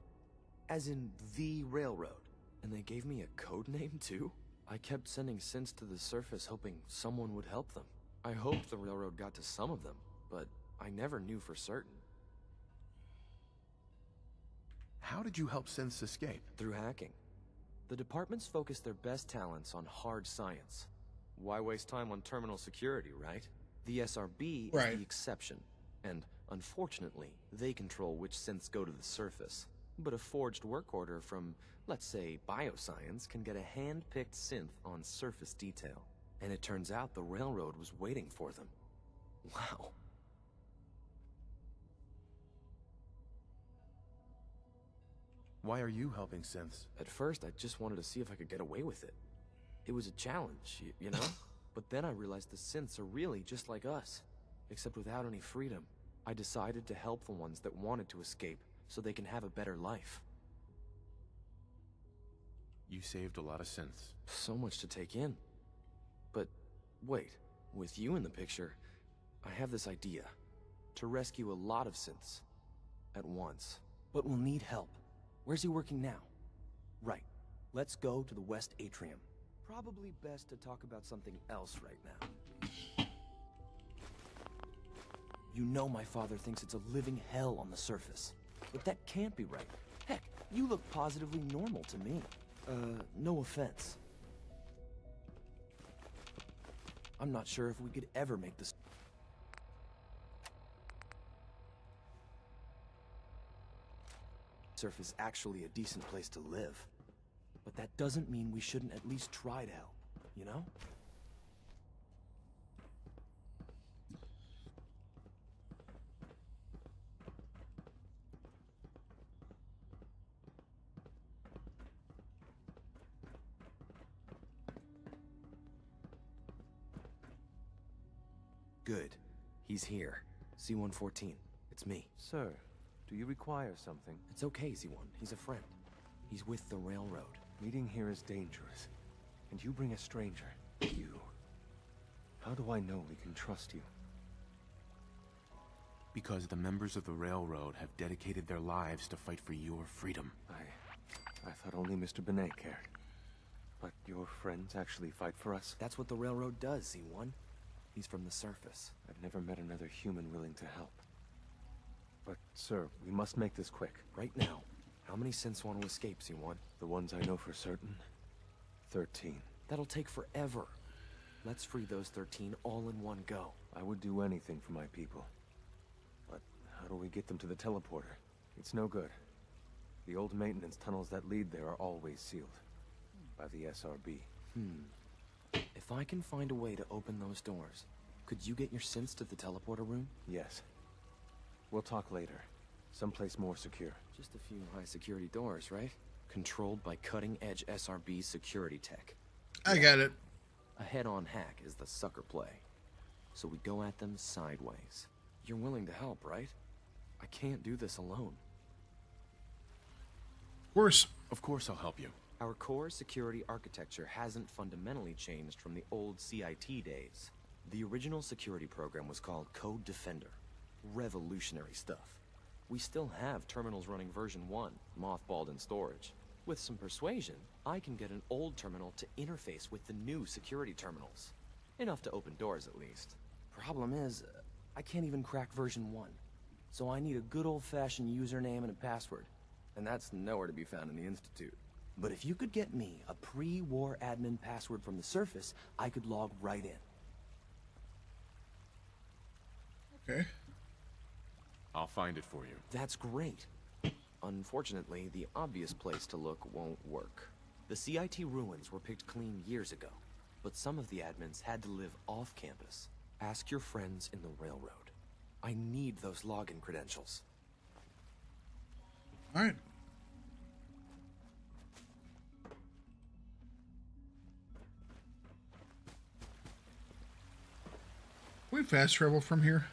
As in the Railroad? And they gave me a code name too? I kept sending synths to the surface hoping someone would help them. I hoped the Railroad got to some of them, but I never knew for certain. How did you help synths escape? Through hacking. The departments focus their best talents on hard science. Why waste time on terminal security, right? The SRB is the exception, and unfortunately, they control which synths go to the surface. But a forged work order from, let's say, bioscience can get a hand-picked synth on surface detail. And it turns out the Railroad was waiting for them. Wow. Why are you helping synths? At first, I just wanted to see if I could get away with it. It was a challenge, you know? But then I realized the synths are really just like us, except without any freedom. I decided to help the ones that wanted to escape, so they can have a better life. You saved a lot of synths. So much to take in. But wait, with you in the picture, I have this idea. To rescue a lot of synths. At once. But we'll need help. Where's he working now? Right. Let's go to the West Atrium. Probably best to talk about something else right now. You know my father thinks it's a living hell on the surface. But that can't be right. Heck, you look positively normal to me. No offense. I'm not sure if we could ever make this surface actually a decent place to live. But that doesn't mean we shouldn't at least try to help, you know? Good. He's here. C-114. It's me. Sir, do you require something? It's okay, Z-1. He's a friend. He's with the Railroad. Meeting here is dangerous. And you bring a stranger. You. How do I know we can trust you? Because the members of the Railroad have dedicated their lives to fight for your freedom. I thought only Mr. Benet cared. But your friends actually fight for us? That's what the Railroad does, Z-1. He's from the surface. I've never met another human willing to help. But, sir, we must make this quick. Right now. How many synths want to escape, Z-1? The ones I know for certain? 13. That'll take forever. Let's free those 13 all in one go. I would do anything for my people. But how do we get them to the teleporter? It's no good. The old maintenance tunnels that lead there are always sealed. By the SRB. If I can find a way to open those doors, could you get your synths to the teleporter room? Yes. We'll talk later. Someplace more secure. Just a few high-security doors, right? Controlled by cutting-edge SRB security tech. I got it. A head-on hack is the sucker play. So we go at them sideways. You're willing to help, right? I can't do this alone. Of course I'll help you. Our core security architecture hasn't fundamentally changed from the old CIT days. The original security program was called Code Defender. Revolutionary stuff. We still have terminals running version 1, mothballed in storage. With some persuasion, I can get an old terminal to interface with the new security terminals. Enough to open doors, at least. Problem is, I can't even crack version 1. So I need a good old-fashioned username and a password. And that's nowhere to be found in the Institute. But if you could get me a pre-war admin password from the surface, I could log right in. Okay. I'll find it for you. That's great. Unfortunately, the obvious place to look won't work. The CIT ruins were picked clean years ago, but some of the admins had to live off campus. Ask your friends in the Railroad. I need those login credentials. All right. Can we fast travel from here?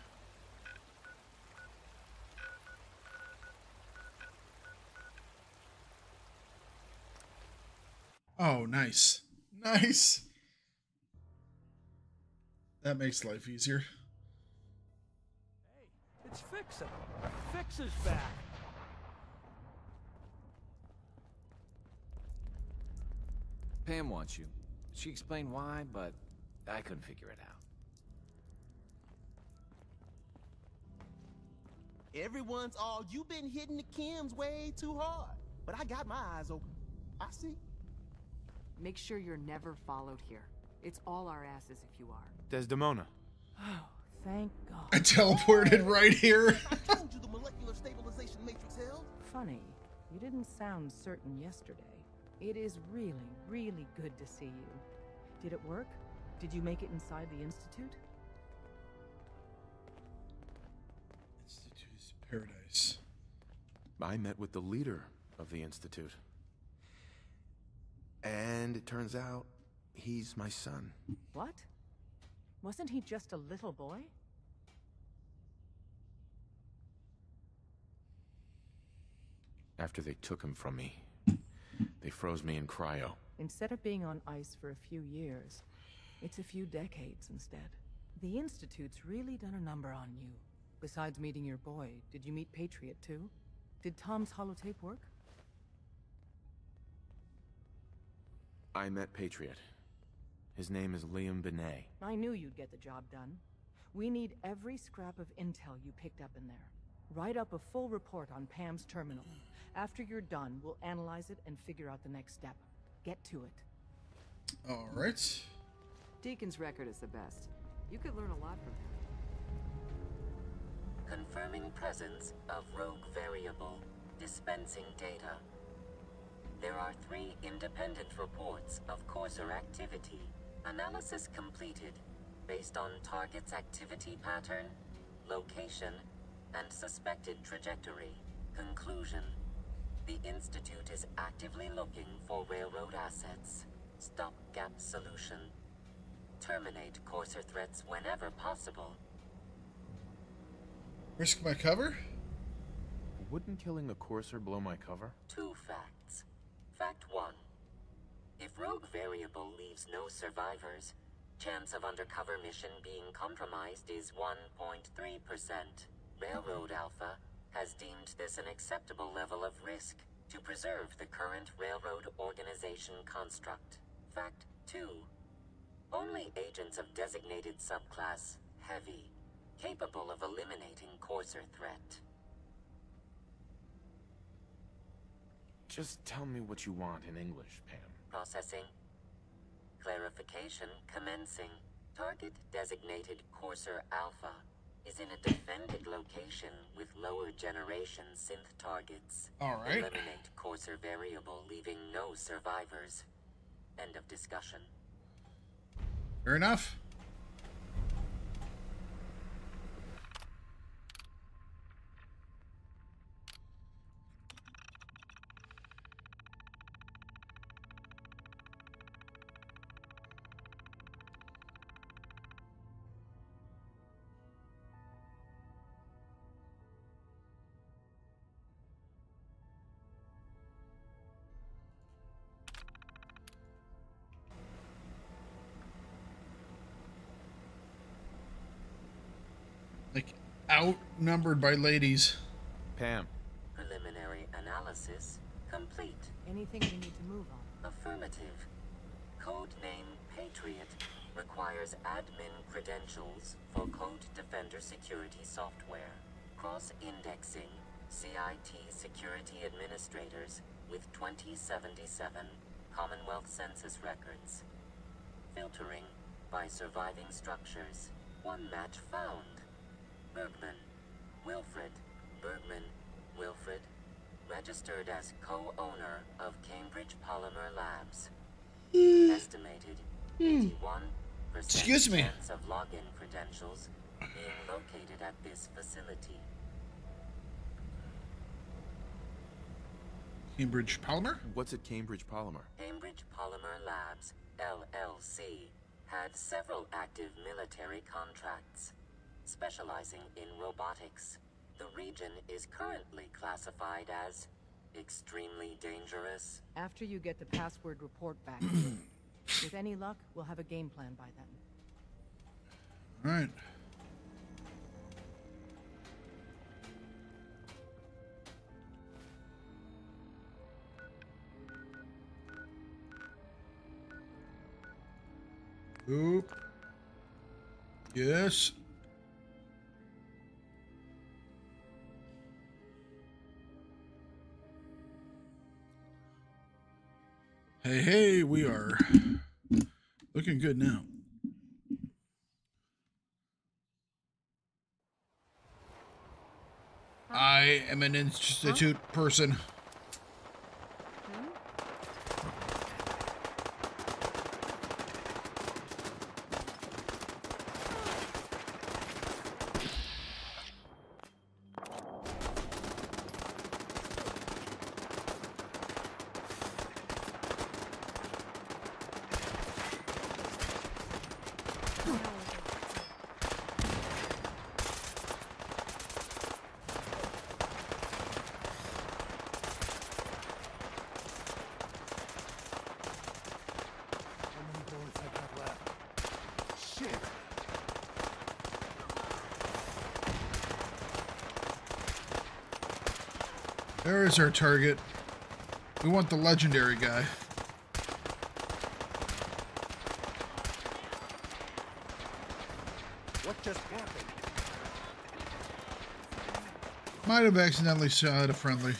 Oh, nice. Nice. That makes life easier. It's Fixer. Fixer's back. Pam wants you. She explained why, but I couldn't figure it out. Everyone's all, you've been hitting the chems way too hard. But I got my eyes open. I see. Make sure you're never followed here. It's all our asses if you are. Desdemona. Oh, thank God. I teleported right here. I told you the molecular stabilization matrix held. Funny, you didn't sound certain yesterday. It is really, really good to see you. Did it work? Did you make it inside the Institute? Institute's paradise. I met with the leader of the Institute. And it turns out he's my son. What? Wasn't he just a little boy? After they took him from me, they froze me in cryo. Instead of being on ice for a few years, it's a few decades instead. The Institute's really done a number on you. Besides meeting your boy, did you meet Patriot too? Did Tom's holotape work? I met Patriot. His name is Liam Benet. I knew you'd get the job done. We need every scrap of intel you picked up in there. Write up a full report on Pam's terminal. After you're done, we'll analyze it and figure out the next step. Get to it. All right. Deacon's record is the best. You could learn a lot from him. Confirming presence of rogue variable. Dispensing data. There are 3 independent reports of Courser activity. Analysis completed based on target's activity pattern, location, and suspected trajectory. Conclusion. The Institute is actively looking for railroad assets. Stopgap solution. Terminate Courser threats whenever possible. Risk my cover? Wouldn't killing the Courser blow my cover? 2 facts. Fact 1. If rogue variable leaves no survivors, chance of undercover mission being compromised is 1.3%. Railroad Alpha has deemed this an acceptable level of risk to preserve the current railroad organization construct. Fact 2. Only agents of designated subclass Heavy capable of eliminating Courser threat. Just tell me what you want in English, Pam. Processing. Clarification commencing. Target designated Courser Alpha is in a defended location with lower generation synth targets. All right. Eliminate Courser variable, leaving no survivors. End of discussion. Fair enough. Like, outnumbered by ladies. Pam. Preliminary analysis complete. Anything we need to move on? Affirmative. Codename Patriot requires admin credentials for Code Defender security software. Cross-indexing CIT security administrators with 2077 Commonwealth Census records. Filtering by surviving structures. One match found. Bergman. Wilfred. Bergman. Wilfred. Registered as co-owner of Cambridge Polymer Labs. Estimated 81% Excuse me. chance of login credentials being located at this facility. Cambridge Polymer? What's at Cambridge Polymer? Cambridge Polymer Labs, LLC, had several active military contracts, specializing in robotics. The region is currently classified as extremely dangerous. After you get the password report back, with any luck, we'll have a game plan by then. All right. Oop. Yes. Hey, hey, we are looking good now. I am an institute person. There is our target. We want the legendary guy. What just happened? Might have accidentally shot a friendly.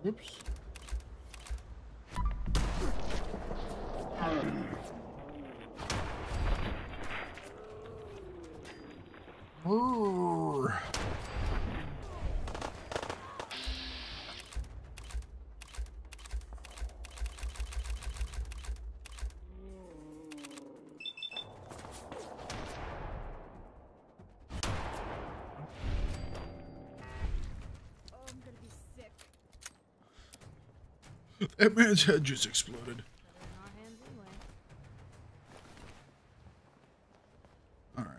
Oops. Roar. That man's head just exploded. All right.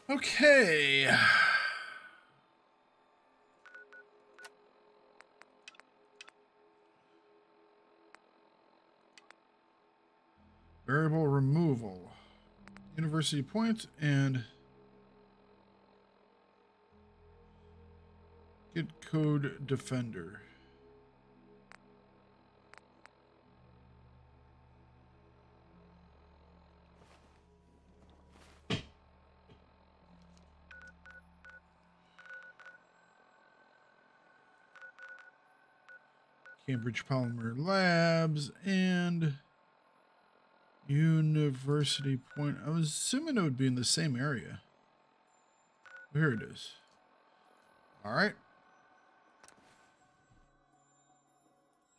Okay. Variable removal. University points and get code defender. Cambridge Polymer Labs and University Point. I was assuming it would be in the same area. Here it is. All right.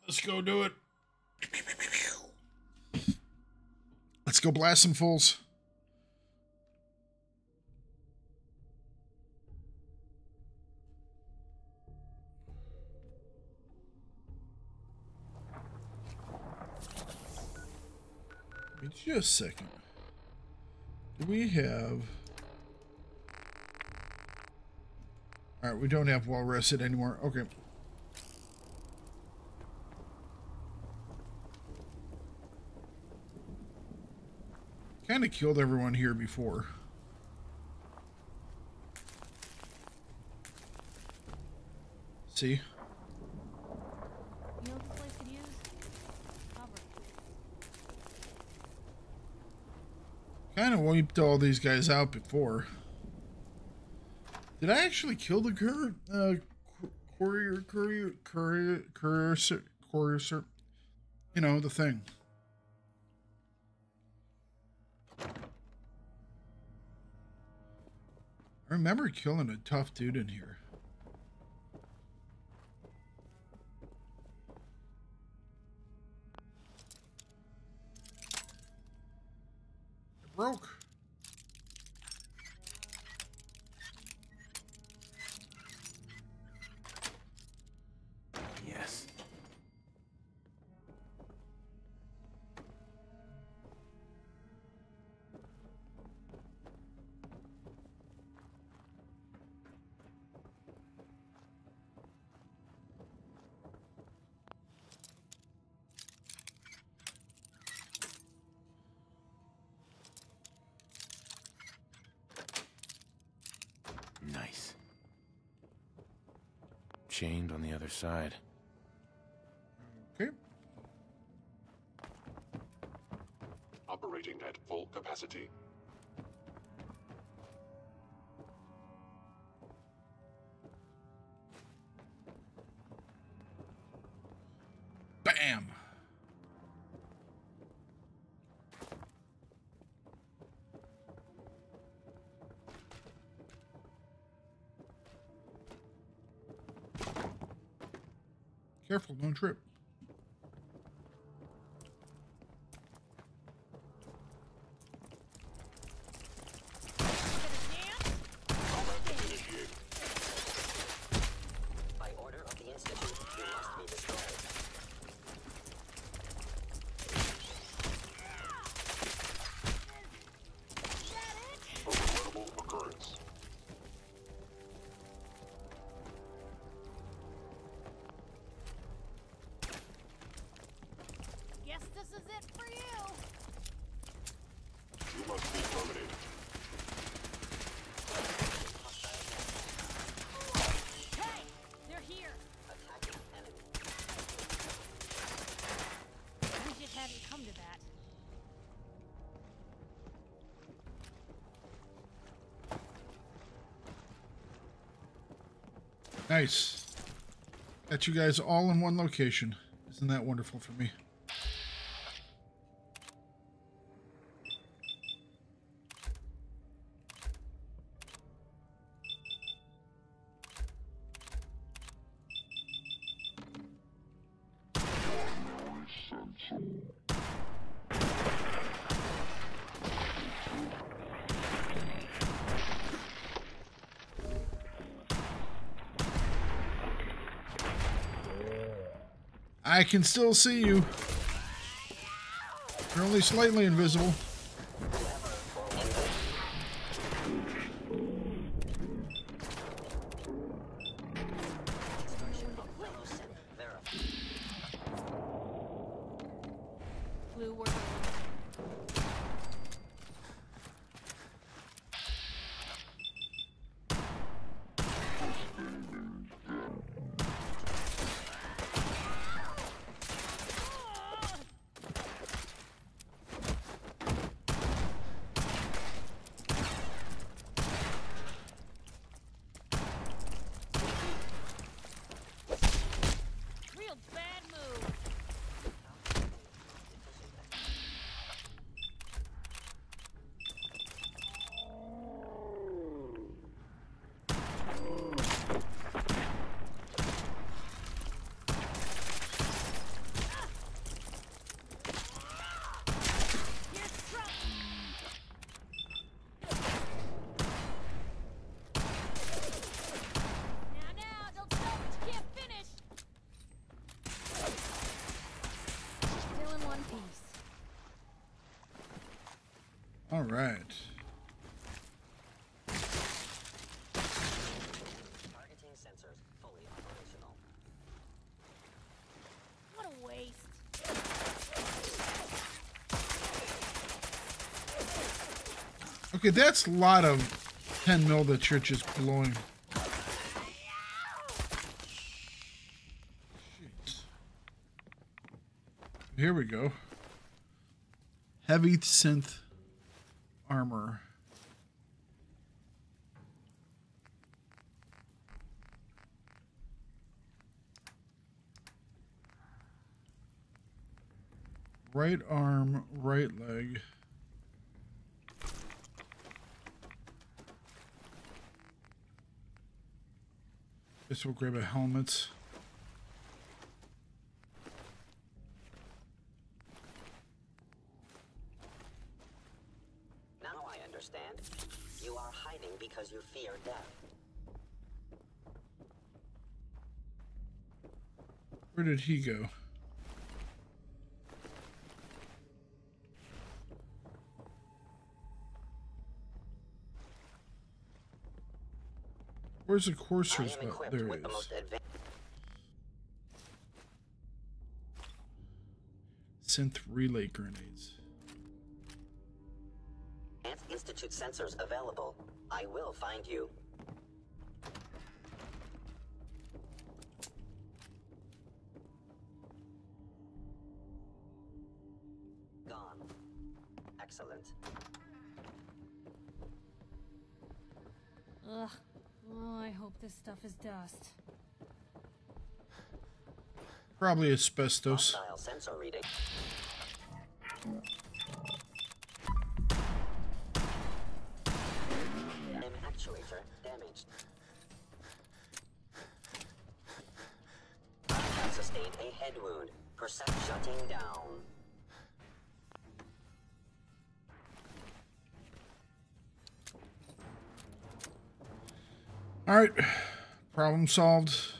Let's go do it. Let's go blast some fools. Just a second. Do we have... Alright, we don't have well rested anymore. Okay. Kind of killed everyone here before. See? You know what this place could use? Cover. Kind of wiped all these guys out before. Did I actually kill the courier, you know, the thing. I remember killing a tough dude in here. It broke. Yes. Nice. Chained on the other side. Okay. Operating at full capacity. Bam! Careful, don't trip. By order of the Institute, you must be destroyed. Regrettable occurrence. Guess this is it for you. You must be terminated. Hey, they're here. Attacking enemy. We just hadn't come to that. Nice. Got you guys all in one location. Isn't that wonderful for me? I can still see you. You're only slightly invisible. Blue world. Real bad move. Now, don't stop what you can't finish. All right. Targeting sensors fully operational. What a waste. Okay, that's a lot of 10 mil that you're just blowing. Shit. Here we go. Heavy synth armor. Right arm, right leg. Guess we'll grab a helmet. Now I understand. You are hiding because you fear death. Where did he go? Where's the Courser's spot? There it is. Synth relay grenades. Institute sensors available. I will find you. Gone. Excellent. Ugh. Oh, I hope this stuff is dust. Probably asbestos. Hostile sensor reading. Actuator damaged. I have sustained a head wound. Percept shutting down. All right, problem solved.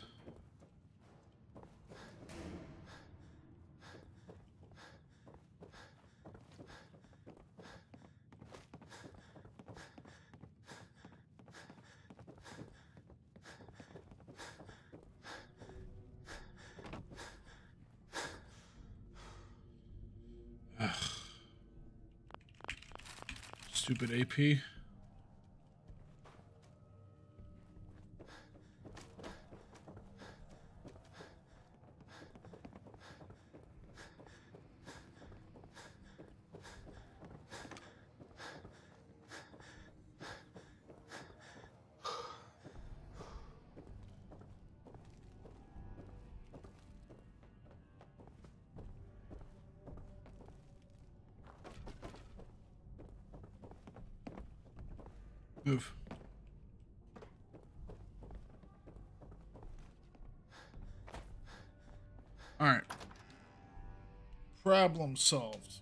Ugh. Stupid AP. Move. All right. Problem solved.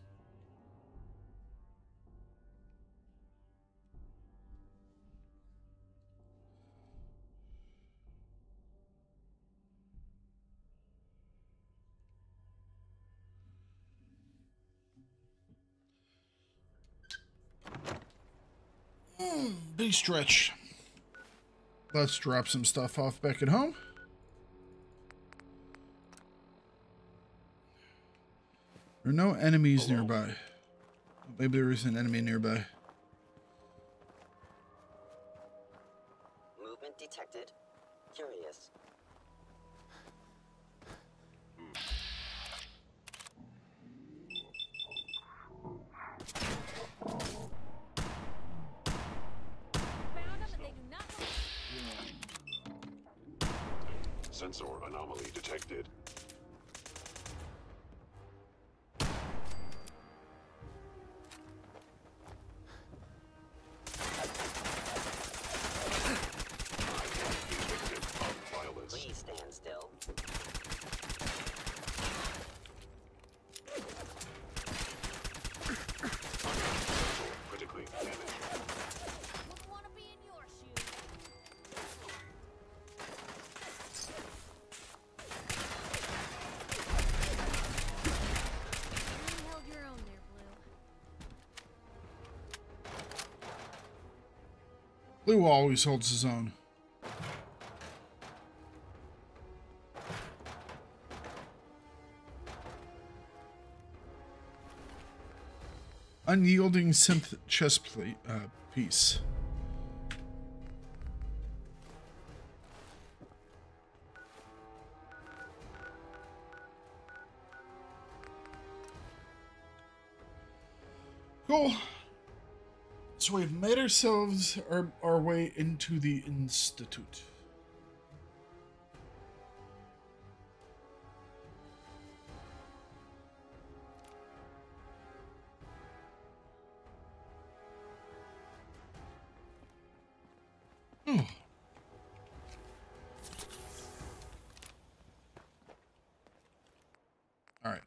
Big stretch. Let's drop some stuff off back at home. There are no enemies nearby. Maybe there is an enemy nearby. Movement detected. Curious. Sensor anomaly detected. Blue always holds his own. Unyielding synth chest plate piece. Cool. So we've made ourselves our way into the Institute. Oh. All right.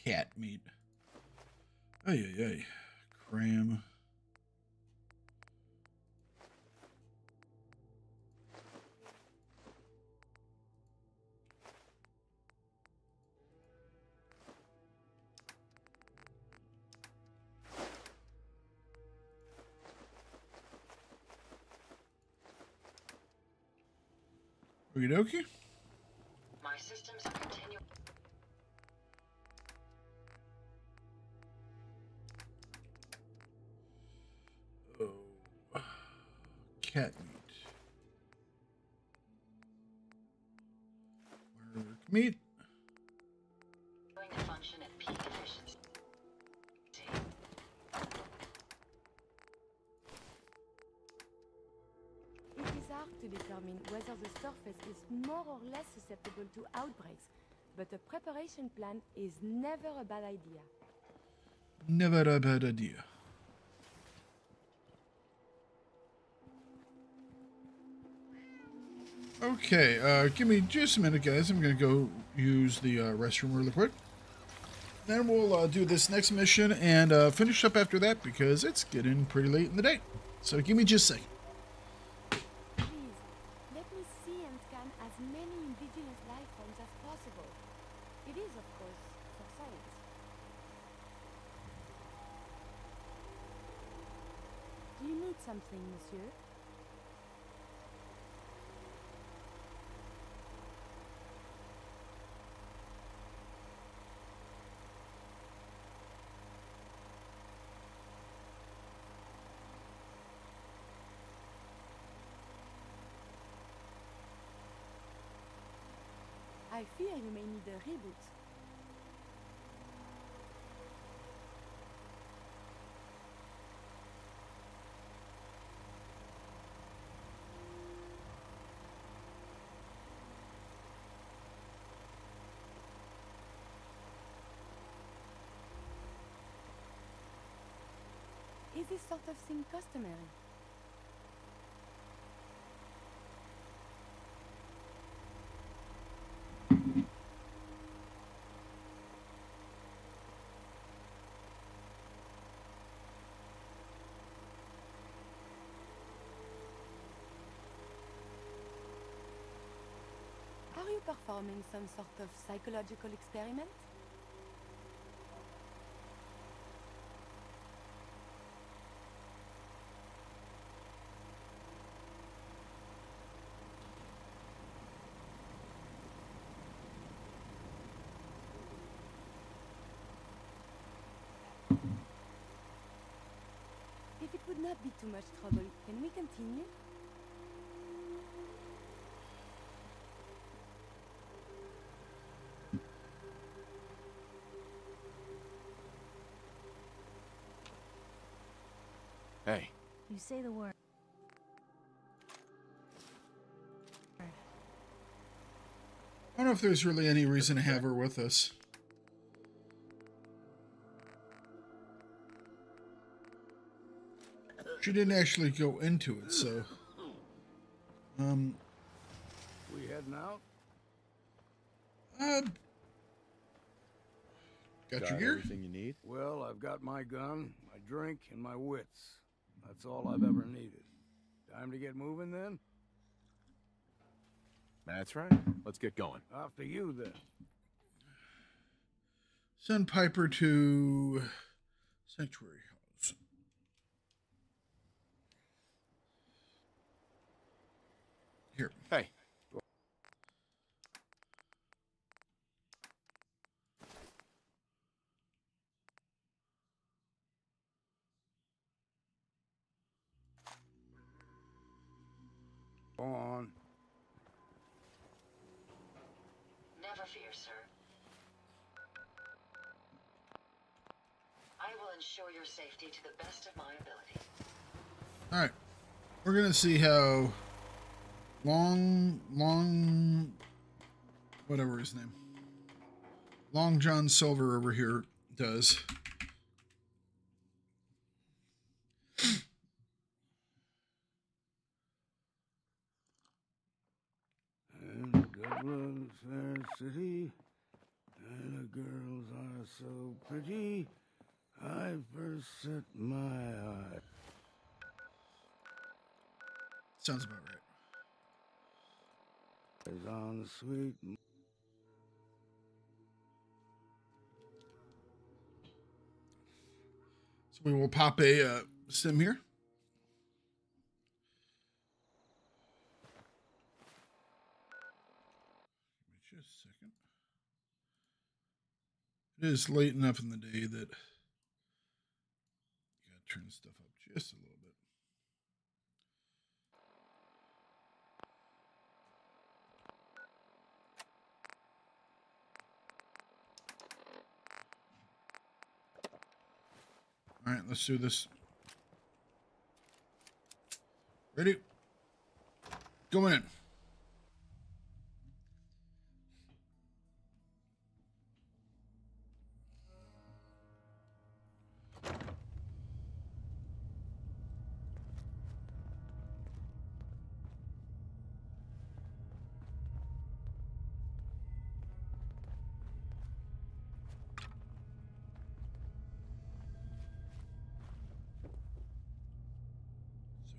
Cat meat. Ay, ay, ay. Cram. Okie dokie. My systems are continuing. Oh. Cat meat. Work meat. Going to function at peak efficiency. It is hard to determine whether the surface is more or less susceptible to outbreaks, but a preparation plan is never a bad idea. Never a bad idea. Okay, give me just a minute, guys. I'm going to go use the restroom really quick. Then we'll do this next mission and finish up after that because it's getting pretty late in the day. So give me just a second. Please, let me see and scan as many indigenous life forms as possible. It is, of course, for science. Do you need something, monsieur? I fear you may need a reboot. Is this sort of thing customary? Are you performing some sort of psychological experiment? If it would not be too much trouble, can we continue? Hey. You say the word. I don't know if there's really any reason to have her with us. She didn't actually go into it, so... We heading out? Got your gear? Everything you need? Well, I've got my gun, my drink, and my wits. That's all I've ever needed. Time to get moving then? That's right. Let's get going. After you then. Send Piper to Sanctuary House. Here. Hey. Go on. Never fear, sir. I will ensure your safety to the best of my ability. Alright. We're going to see how whatever his name. Long John Silver over here does. And Dublin's fair city, and the girls are so pretty. I first set my eye. Sounds about right. Is on sweet. So we will pop a sim here. Give me just a second. It is late enough in the day that you gotta turn stuff up just a little bit. All right, let's do this. Ready? Going in.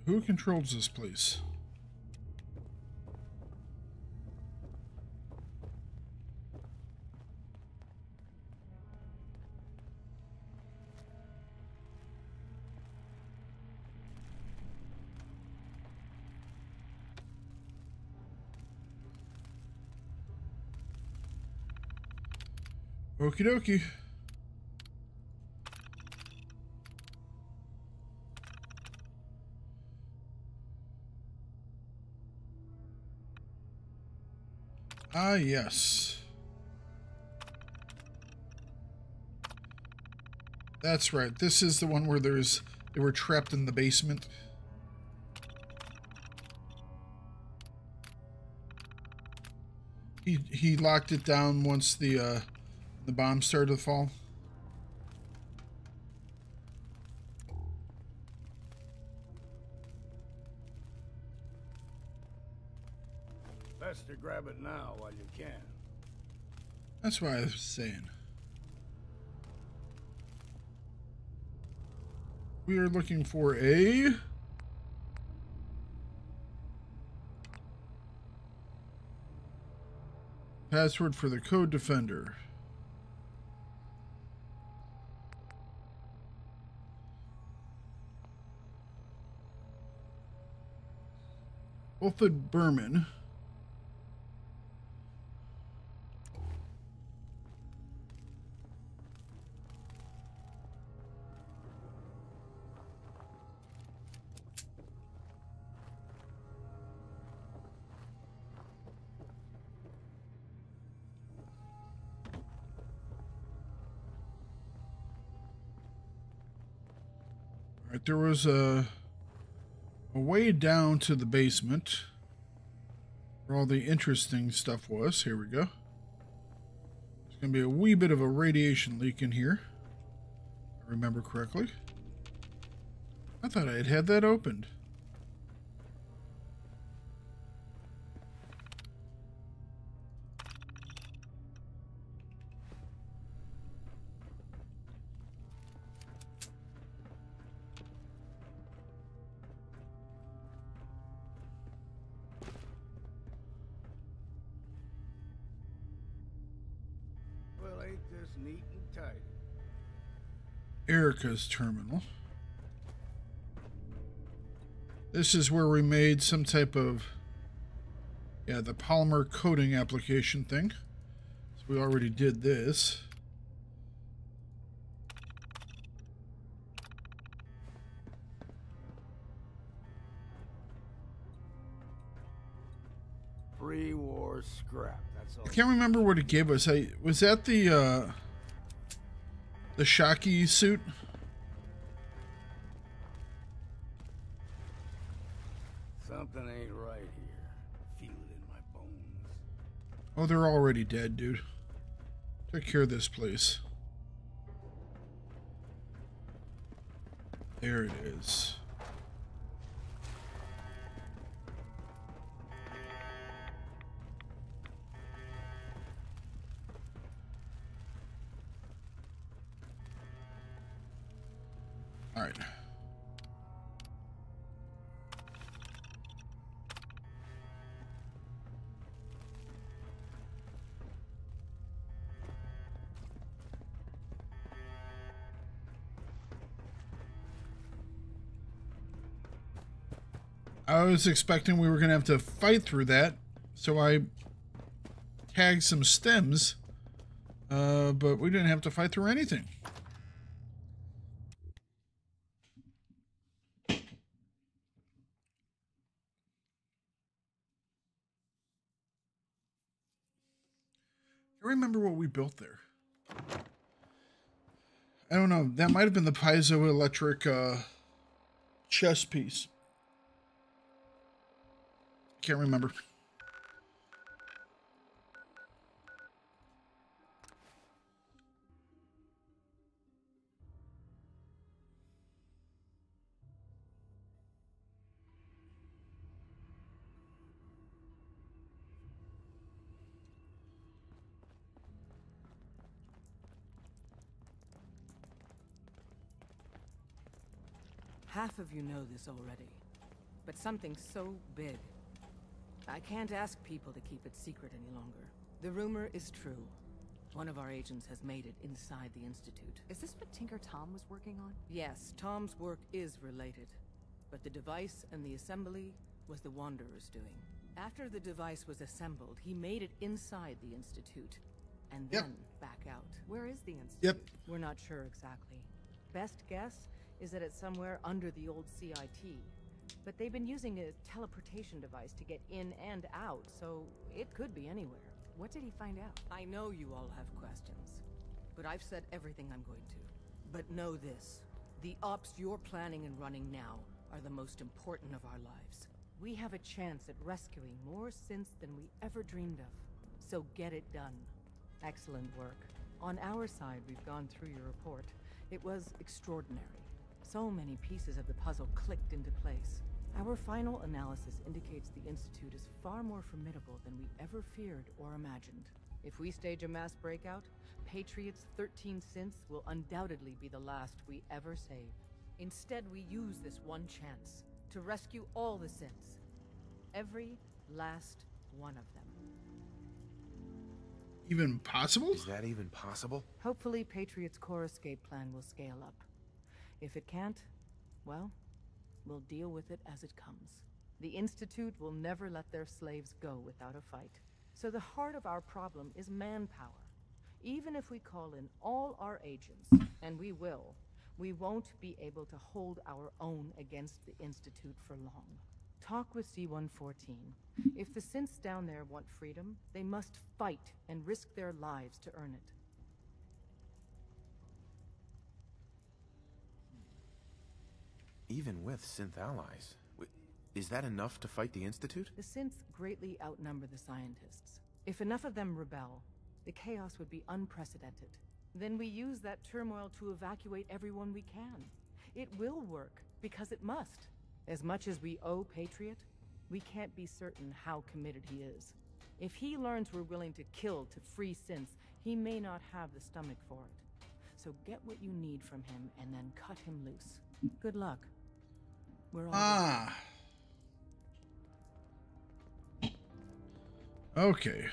Who controls this place? Okie dokie. Ah, yes. That's right. This is the one where they were trapped in the basement. He locked it down once the bomb started to fall. Best to grab it now while you can. That's what I was saying. We are looking for a password for the code defender. Wilfred Berman. Alright, there was a way down to the basement where all the interesting stuff was. Here we go. There's going to be a wee bit of a radiation leak in here, if I remember correctly. I thought I had that opened. neat and tidy. Erica's terminal. This is where we made some type of, yeah, the polymer coating application thing. So we already did this. Pre-war scrap. That's all. I can't remember what it gave us. Was that the Shocky suit? Something ain't right here. Feel it in my bones. Oh, they're already dead, dude. Take care of this place. There it is. All right. I was expecting we were going to have to fight through that, so I tagged some stems, but we didn't have to fight through anything. I remember what we built there. I don't know. That might have been the piezoelectric chess piece. Can't remember. Half of you know this already, but something so big, I can't ask people to keep it secret any longer. The rumor is true. One of our agents has made it inside the Institute. Is this what Tinker Tom was working on? Yes, Tom's work is related, but the device and the assembly was the Wanderer's doing. After the device was assembled, he made it inside the Institute, and then back out. Where is the Institute? Yep. We're not sure exactly. Best guess is that it's somewhere under the old CIT. But they've been using a teleportation device to get in and out, so it could be anywhere. What did he find out? I know you all have questions, but I've said everything I'm going to. But know this, the ops you're planning and running now are the most important of our lives. We have a chance at rescuing more synths than we ever dreamed of. So get it done. Excellent work. On our side, we've gone through your report. It was extraordinary. So many pieces of the puzzle clicked into place. Our final analysis indicates the Institute is far more formidable than we ever feared or imagined. If we stage a mass breakout, Patriot's 13 synths will undoubtedly be the last we ever save. Instead, we use this one chance to rescue all the synths. Every last one of them. Even possible? Is that even possible? Hopefully, Patriot's core escape plan will scale up. If it can't, well, we'll deal with it as it comes. The Institute will never let their slaves go without a fight. So the heart of our problem is manpower. Even if we call in all our agents, and we will, we won't be able to hold our own against the Institute for long. Talk with C-114. If the synths down there want freedom, they must fight and risk their lives to earn it. Even with synth allies, is that enough to fight the Institute? The synths greatly outnumber the scientists. If enough of them rebel, the chaos would be unprecedented. Then we use that turmoil to evacuate everyone we can. It will work, because it must. As much as we owe Patriot, we can't be certain how committed he is. If he learns we're willing to kill to free synths, he may not have the stomach for it. So get what you need from him and then cut him loose. Good luck. We're all Okay.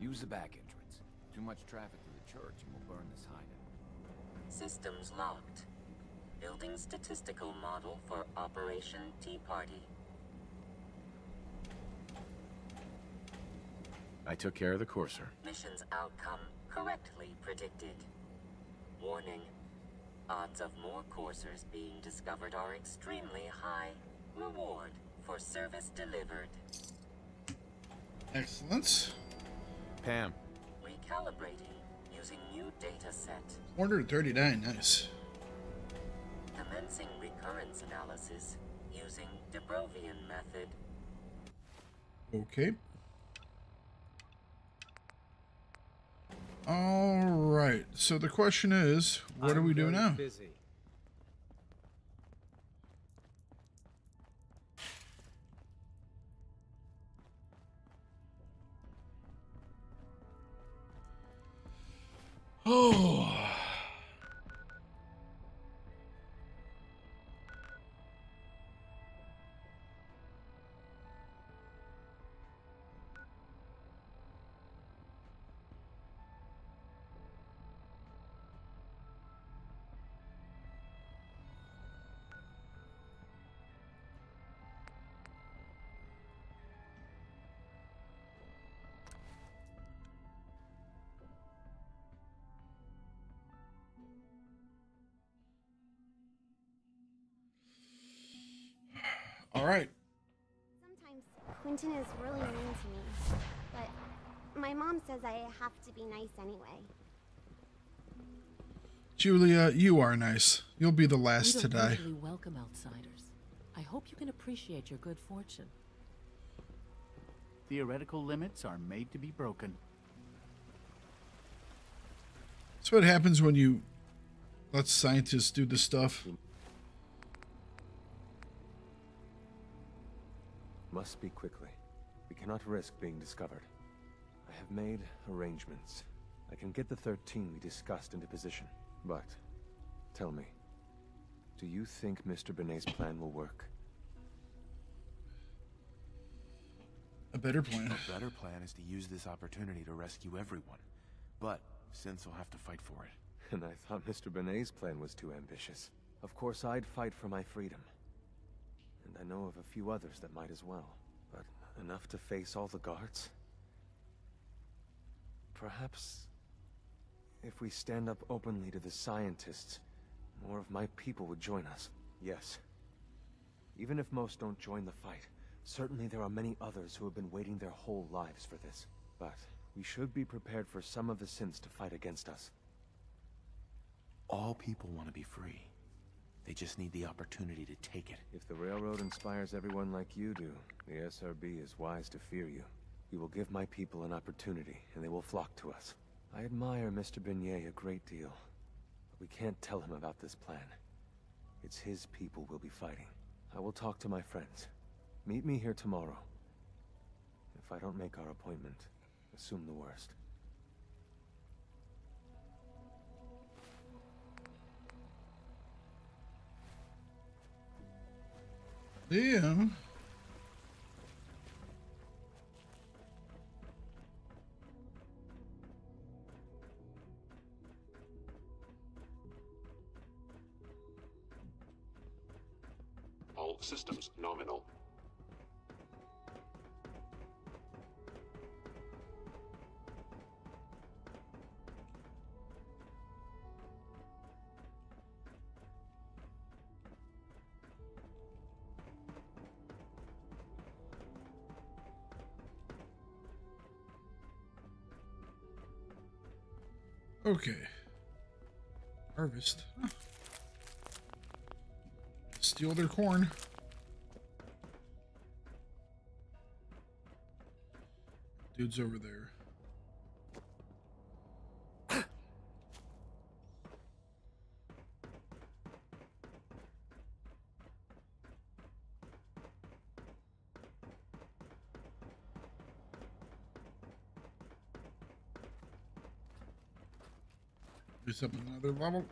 Use the back entrance. Too much traffic to the church and we'll burn this hideout. Systems locked. Building statistical model for Operation Tea Party. I took care of the courser. Mission's outcome correctly predicted. Warning. Odds of more coursers being discovered are extremely high. Reward for service delivered. Excellent. Pam. Recalibrating using new data set. 439, nice. Commencing recurrence analysis using De Brovian method. Okay. All right. So the question is, what do we do now? Busy. Oh. All right. Sometimes Quentin is really mean to me, but my mom says I have to be nice anyway. Julia, you are nice. You'll be the last We to don't die. usually welcome outsiders. I hope you can appreciate your good fortune. Theoretical limits are made to be broken. That's what happens when you let scientists do this stuff. Must be quickly. We cannot risk being discovered. I have made arrangements. I can get the 13 we discussed into position. But, tell me, do you think Mr. Benet's plan will work? A better plan. A better plan is to use this opportunity to rescue everyone. But Synths will have to fight for it. And I thought Mr. Benet's plan was too ambitious. Of course, I'd fight for my freedom. And I know of a few others that might as well. But enough to face all the guards? Perhaps if we stand up openly to the scientists, more of my people would join us. Yes. Even if most don't join the fight, certainly there are many others who have been waiting their whole lives for this. But we should be prepared for some of the synths to fight against us. All people want to be free. They just need the opportunity to take it. If the Railroad inspires everyone like you do, the SRB is wise to fear you. We will give my people an opportunity, and they will flock to us. I admire Mr. Benet a great deal, but we can't tell him about this plan. It's his people we'll be fighting. I will talk to my friends. Meet me here tomorrow. If I don't make our appointment, assume the worst. Damn. All systems nominal. Okay. Harvest. Huh. Steal their corn. Dude's over there. Is up another level.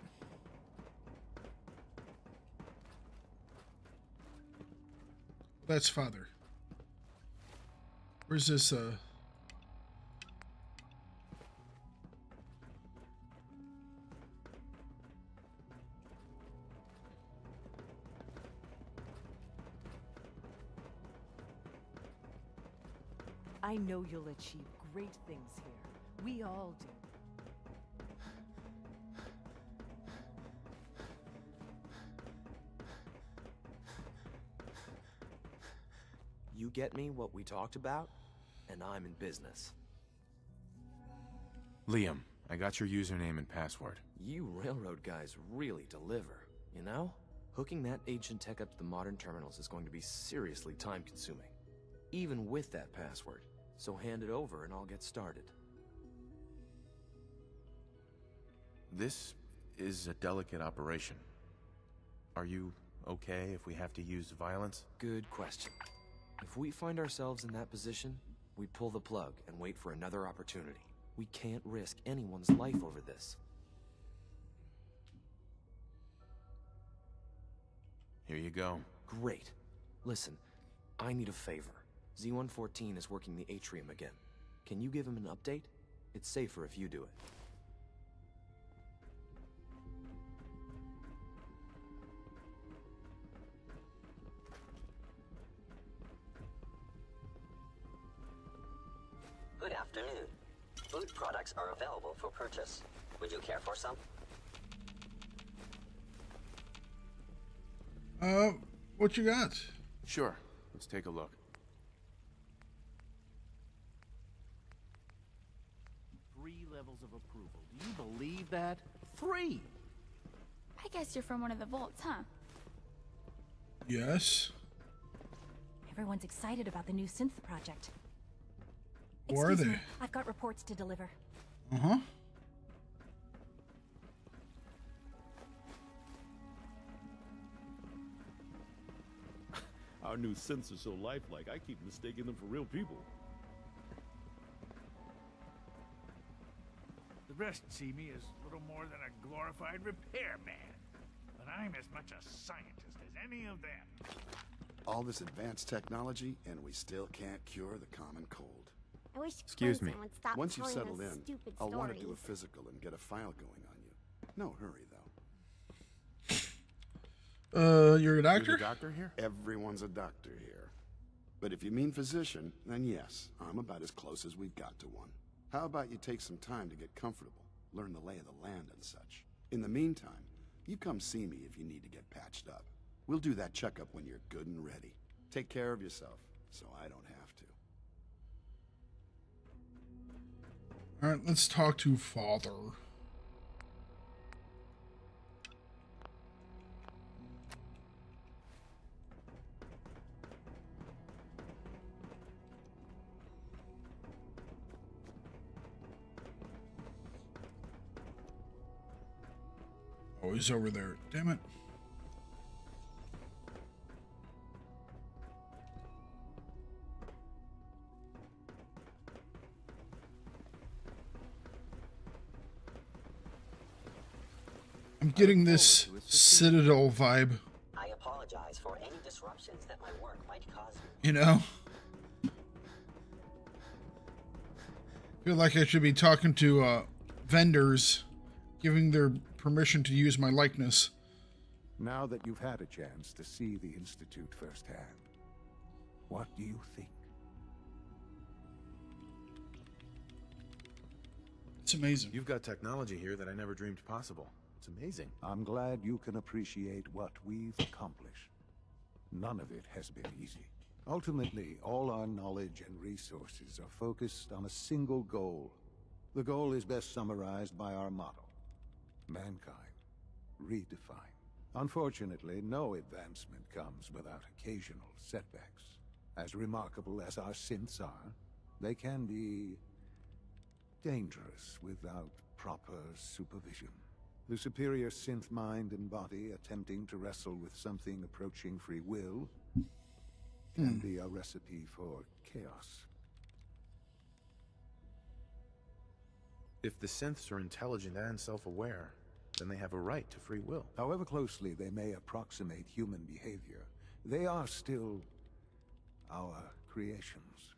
That's father. Where's this I know you'll achieve great things here. We all do. You get me what we talked about, and I'm in business. Liam, I got your username and password. You railroad guys really deliver, you know? Hooking that ancient tech up to the modern terminals is going to be seriously time-consuming, even with that password. So hand it over and I'll get started. This is a delicate operation. Are you okay if we have to use violence? Good question. If we find ourselves in that position, we pull the plug and wait for another opportunity. We can't risk anyone's life over this. Here you go. Great. Listen, I need a favor. Z-114 is working the atrium again. Can you give him an update? It's safer if you do it. Good afternoon. Food products are available for purchase. Would you care for some? What you got? Sure. Let's take a look. Three levels of approval. Do you believe that? 3! I guess you're from one of the vaults, huh? Yes. Everyone's excited about the new synth project. Who are Excuse they? me, I've got reports to deliver. Uh-huh. Our new synths are so lifelike, I keep mistaking them for real people. The rest see me as little more than a glorified repairman. But I'm as much a scientist as any of them. All this advanced technology, and we still can't cure the common cold. I wish Excuse me. Quentin would stop Once you've telling settled those in, stupid I'll want to do a stories. physical and get a file going on you. No hurry, though. You're a doctor? You're the doctor here? Everyone's a doctor here. But if you mean physician, then yes, I'm about as close as we've got to one. How about you take some time to get comfortable, learn the lay of the land and such. In the meantime, you come see me if you need to get patched up. We'll do that checkup when you're good and ready. Take care of yourself, so I don't have to. All right, let's talk to Father. Oh, he's over there. Damn it. I'm getting this Citadel vibe, I apologize for any disruptions that my work might cause you. you know? Feel like I should be talking to vendors, giving their permission to use my likeness. Now that you've had a chance to see the Institute firsthand, what do you think? It's amazing. You've got technology here that I never dreamed possible. It's amazing. I'm glad you can appreciate what we've accomplished. None of it has been easy. Ultimately, all our knowledge and resources are focused on a single goal. The goal is best summarized by our motto: mankind, redefined. Unfortunately, no advancement comes without occasional setbacks. As remarkable as our synths are, they can be dangerous without proper supervision. The superior synth mind and body attempting to wrestle with something approaching free will can be a recipe for chaos. If the synths are intelligent and self-aware, then they have a right to free will. However closely they may approximate human behavior, they are still our creations.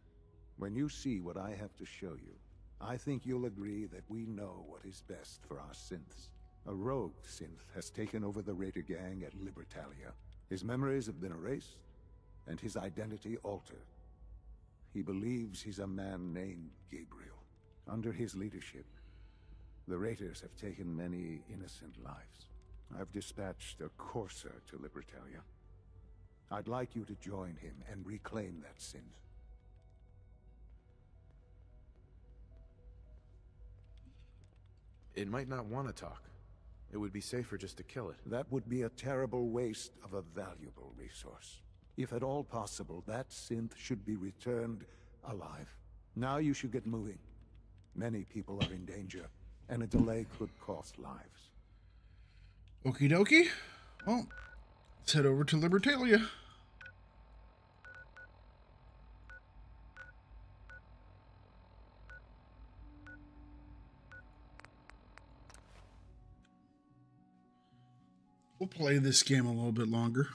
When you see what I have to show you, I think you'll agree that we know what is best for our synths. A rogue synth has taken over the Raider gang at Libertalia. His memories have been erased, and his identity altered. He believes he's a man named Gabriel. Under his leadership, the Raiders have taken many innocent lives. I've dispatched a courser to Libertalia. I'd like you to join him and reclaim that synth. It might not want to talk. It would be safer just to kill it. That would be a terrible waste of a valuable resource. If at all possible, that synth should be returned alive. Now you should get moving. Many people are in danger, and a delay could cost lives. Okie dokie. Well, let's head over to Libertalia. We'll play this game a little bit longer.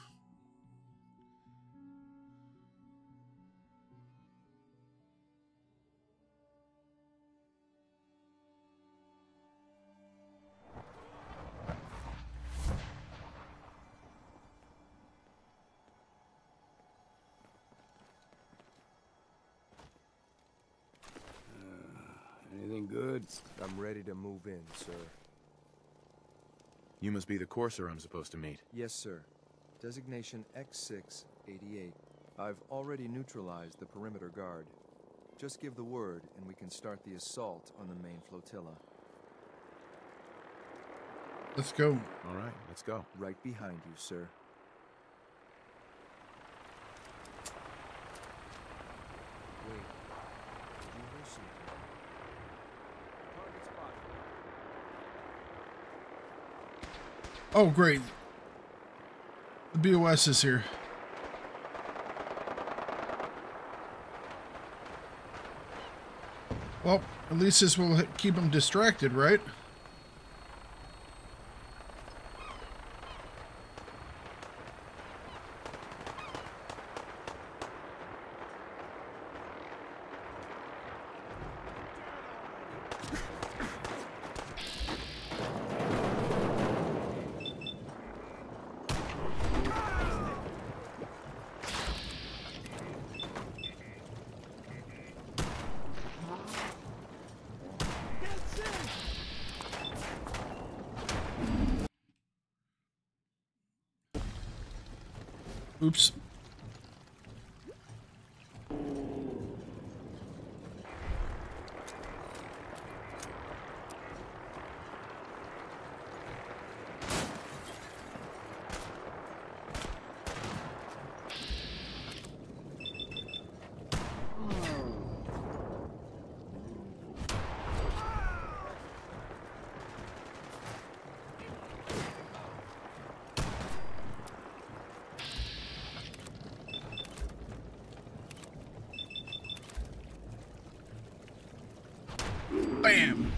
Anything good? I'm ready to move in, sir. You must be the courser I'm supposed to meet. Yes, sir. Designation X688. I've already neutralized the perimeter guard. Just give the word, and we can start the assault on the main flotilla. Let's go. All right, let's go. Right behind you, sir. Wait. Did you hear something? Target spotted. Oh, great. The BOS is here. Well, at least this will keep them distracted, right? Oops. Bam!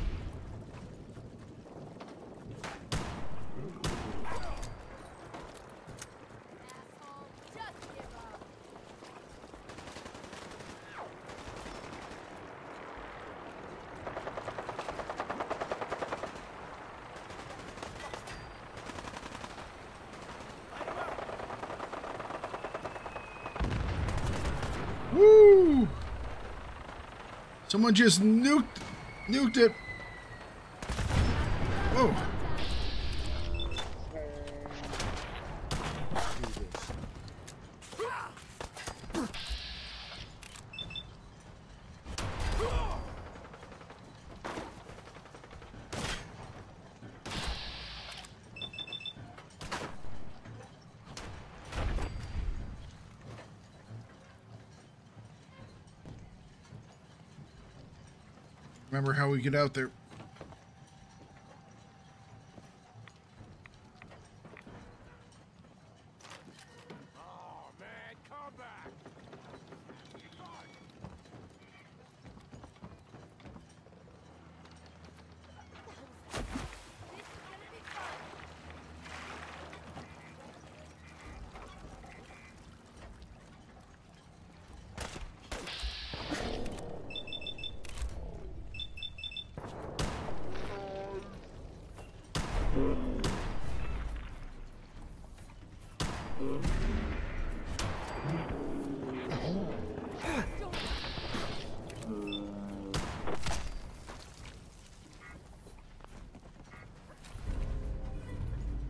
Woo! Someone just nuked it. Whoa. Remember how we get out there. Oh, man, come back!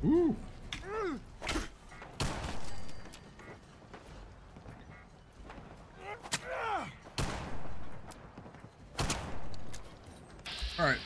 Ooh. All right.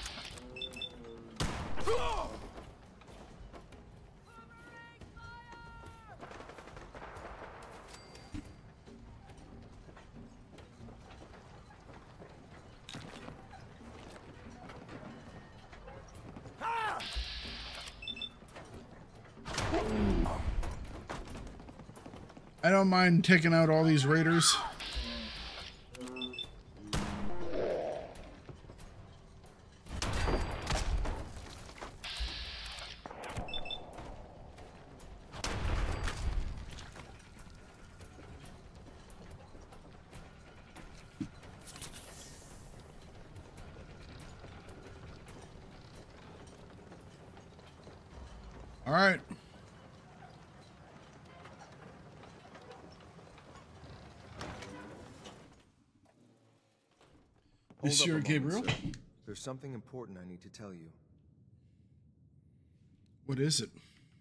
I don't mind taking out all these raiders. All right. Monsieur Gabriel? Sir. There's something important I need to tell you. What is it?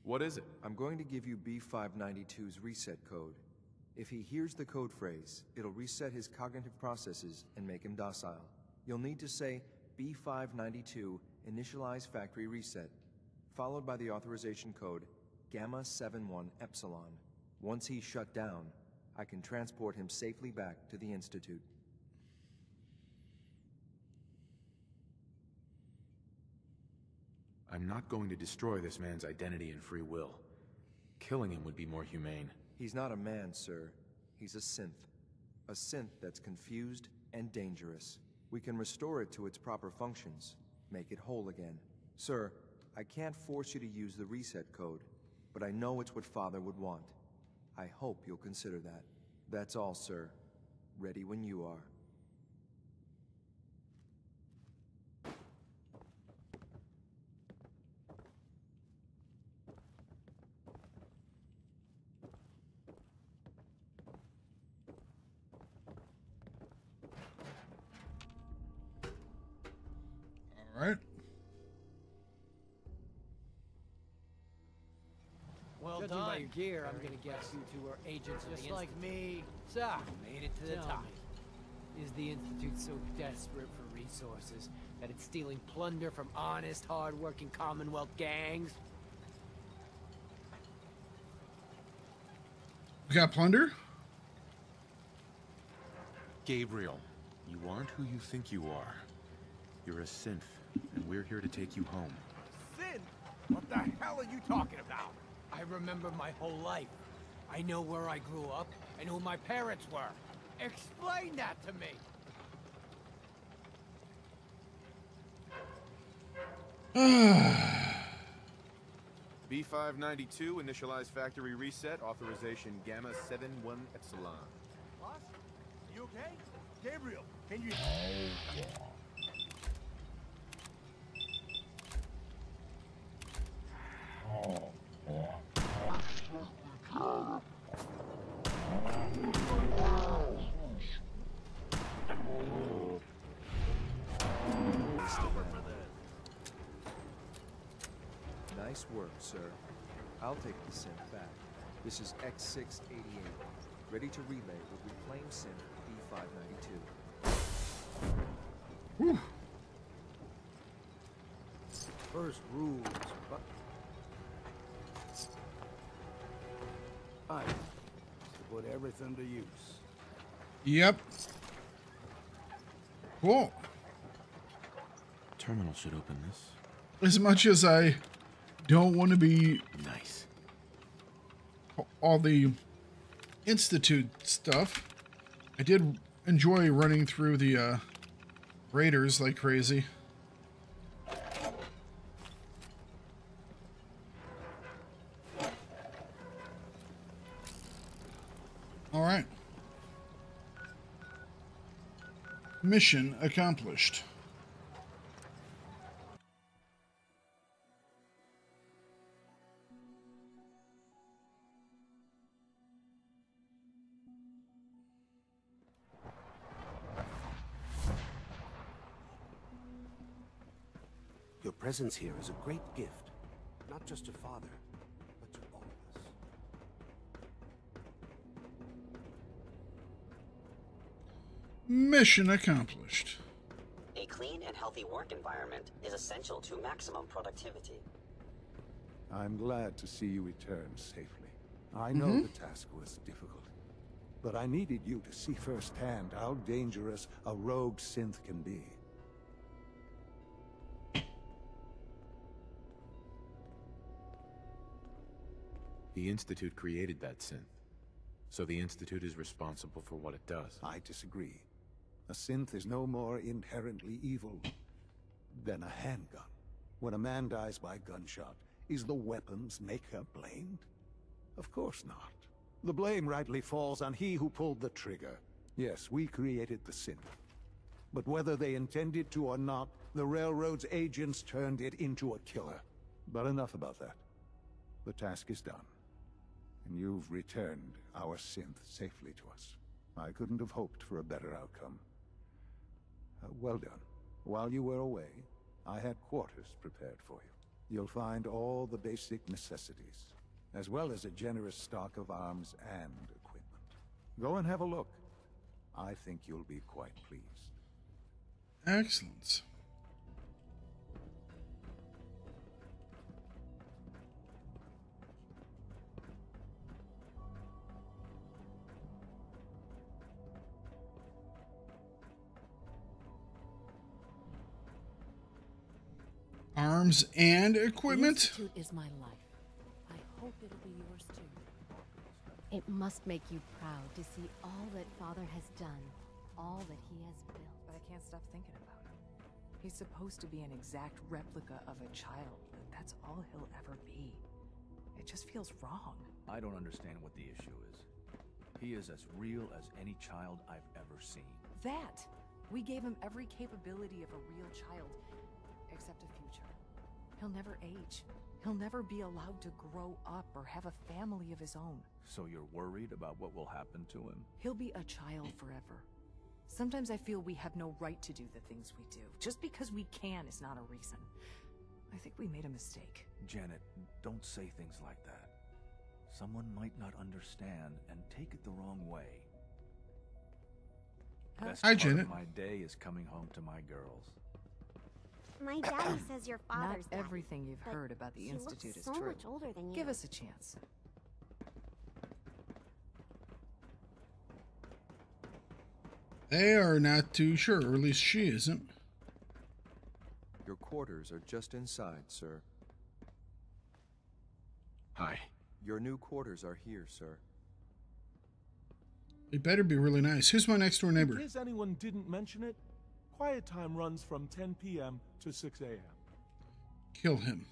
What is it? I'm going to give you B592's reset code. If he hears the code phrase, it'll reset his cognitive processes and make him docile. You'll need to say B592 initialize factory reset, followed by the authorization code Gamma 71 Epsilon. Once he's shut down, I can transport him safely back to the Institute. I'm not going to destroy this man's identity and free will. Killing him would be more humane. He's not a man, sir. He's a synth. A synth that's confused and dangerous. We can restore it to its proper functions, make it whole again. Sir, I can't force you to use the reset code, but I know it's what Father would want. I hope you'll consider that. That's all, sir. Ready when you are. All right. Well Judging done. by your gear, I'm Very gonna guess you two are agents of the Just like Institute. me. So, Made it to the tell top. me, is the Institute so desperate for resources that it's stealing plunder from honest, hard-working Commonwealth gangs? We got plunder? Gabriel, you aren't who you think you are. You're a synth, and we're here to take you home. Sin? What the hell are you talking about? I remember my whole life. I know where I grew up and who my parents were. Explain that to me. B592, initialize factory reset, authorization Gamma 71 Epsilon. Boss, you okay? Gabriel, can you... Nice work, sir. I'll take the synth back. This is X688, ready to relay with reclaimed synth B592. Whew. First rules, but... Items. To put everything to use. Yep. Cool. Terminal should open this. As much as I don't want to be Nice. all the Institute stuff, I did enjoy running through the raiders like crazy. All right. Mission accomplished. Your presence here is a great gift, not just to Father, Mission accomplished. A clean and healthy work environment is essential to maximum productivity. I'm glad to see you return safely. I know the task was difficult, but I needed you to see firsthand how dangerous a rogue synth can be. The Institute created that synth, so the Institute is responsible for what it does. I disagree. A synth is no more inherently evil than a handgun. When a man dies by gunshot, is the weapon's maker blamed? Of course not. The blame rightly falls on he who pulled the trigger. Yes, we created the synth. But whether they intended to or not, the Railroad's agents turned it into a killer. But enough about that. The task is done. And you've returned our synth safely to us. I couldn't have hoped for a better outcome. Well done. While you were away, I had quarters prepared for you. You'll find all the basic necessities, as well as a generous stock of arms and equipment. Go and have a look. I think you'll be quite pleased. Excellent. Arms and equipment? The Institute is my life. I hope it'll be yours too. It must make you proud to see all that Father has done, all that he has built. But I can't stop thinking about him. He's supposed to be an exact replica of a child, but that's all he'll ever be. It just feels wrong. I don't understand what the issue is. He is as real as any child I've ever seen. That! We gave him every capability of a real child, except a future. He'll never age. He'll never be allowed to grow up or have a family of his own. So you're worried about what will happen to him? He'll be a child forever. Sometimes I feel we have no right to do the things we do. Just because we can is not a reason. I think we made a mistake. Janet, don't say things like that. Someone might not understand and take it the wrong way. Best Hi, part Janet. of my day is coming home to my girls. My daddy says your father's Not everything you've heard about the Institute is so true. much older than you. Give us a chance. They are not too sure, or at least she isn't. Your quarters are just inside, sir. Hi. Your new quarters are here, sir. They better be really nice. Who's my next door neighbor? In case anyone didn't mention it, quiet time runs from 10 p.m. to 6 a.m. Kill him.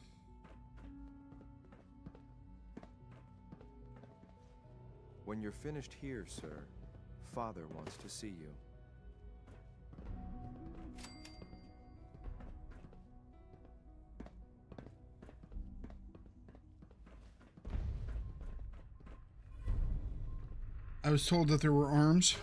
When you're finished here, sir, Father wants to see you. I was told that there were arms.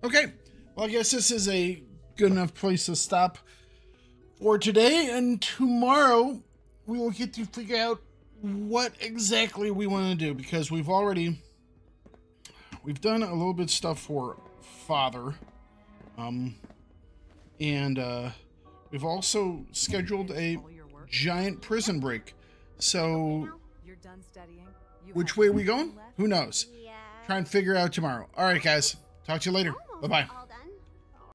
Okay, well, I guess this is a good enough place to stop for today, and tomorrow we will get to figure out what exactly we want to do, because we've done a little bit of stuff for Father, and we've also scheduled a giant prison break. So, You're done studying? which way are we going? Who knows? Try and figure out tomorrow. All right, guys. Talk to you later. Bye-bye.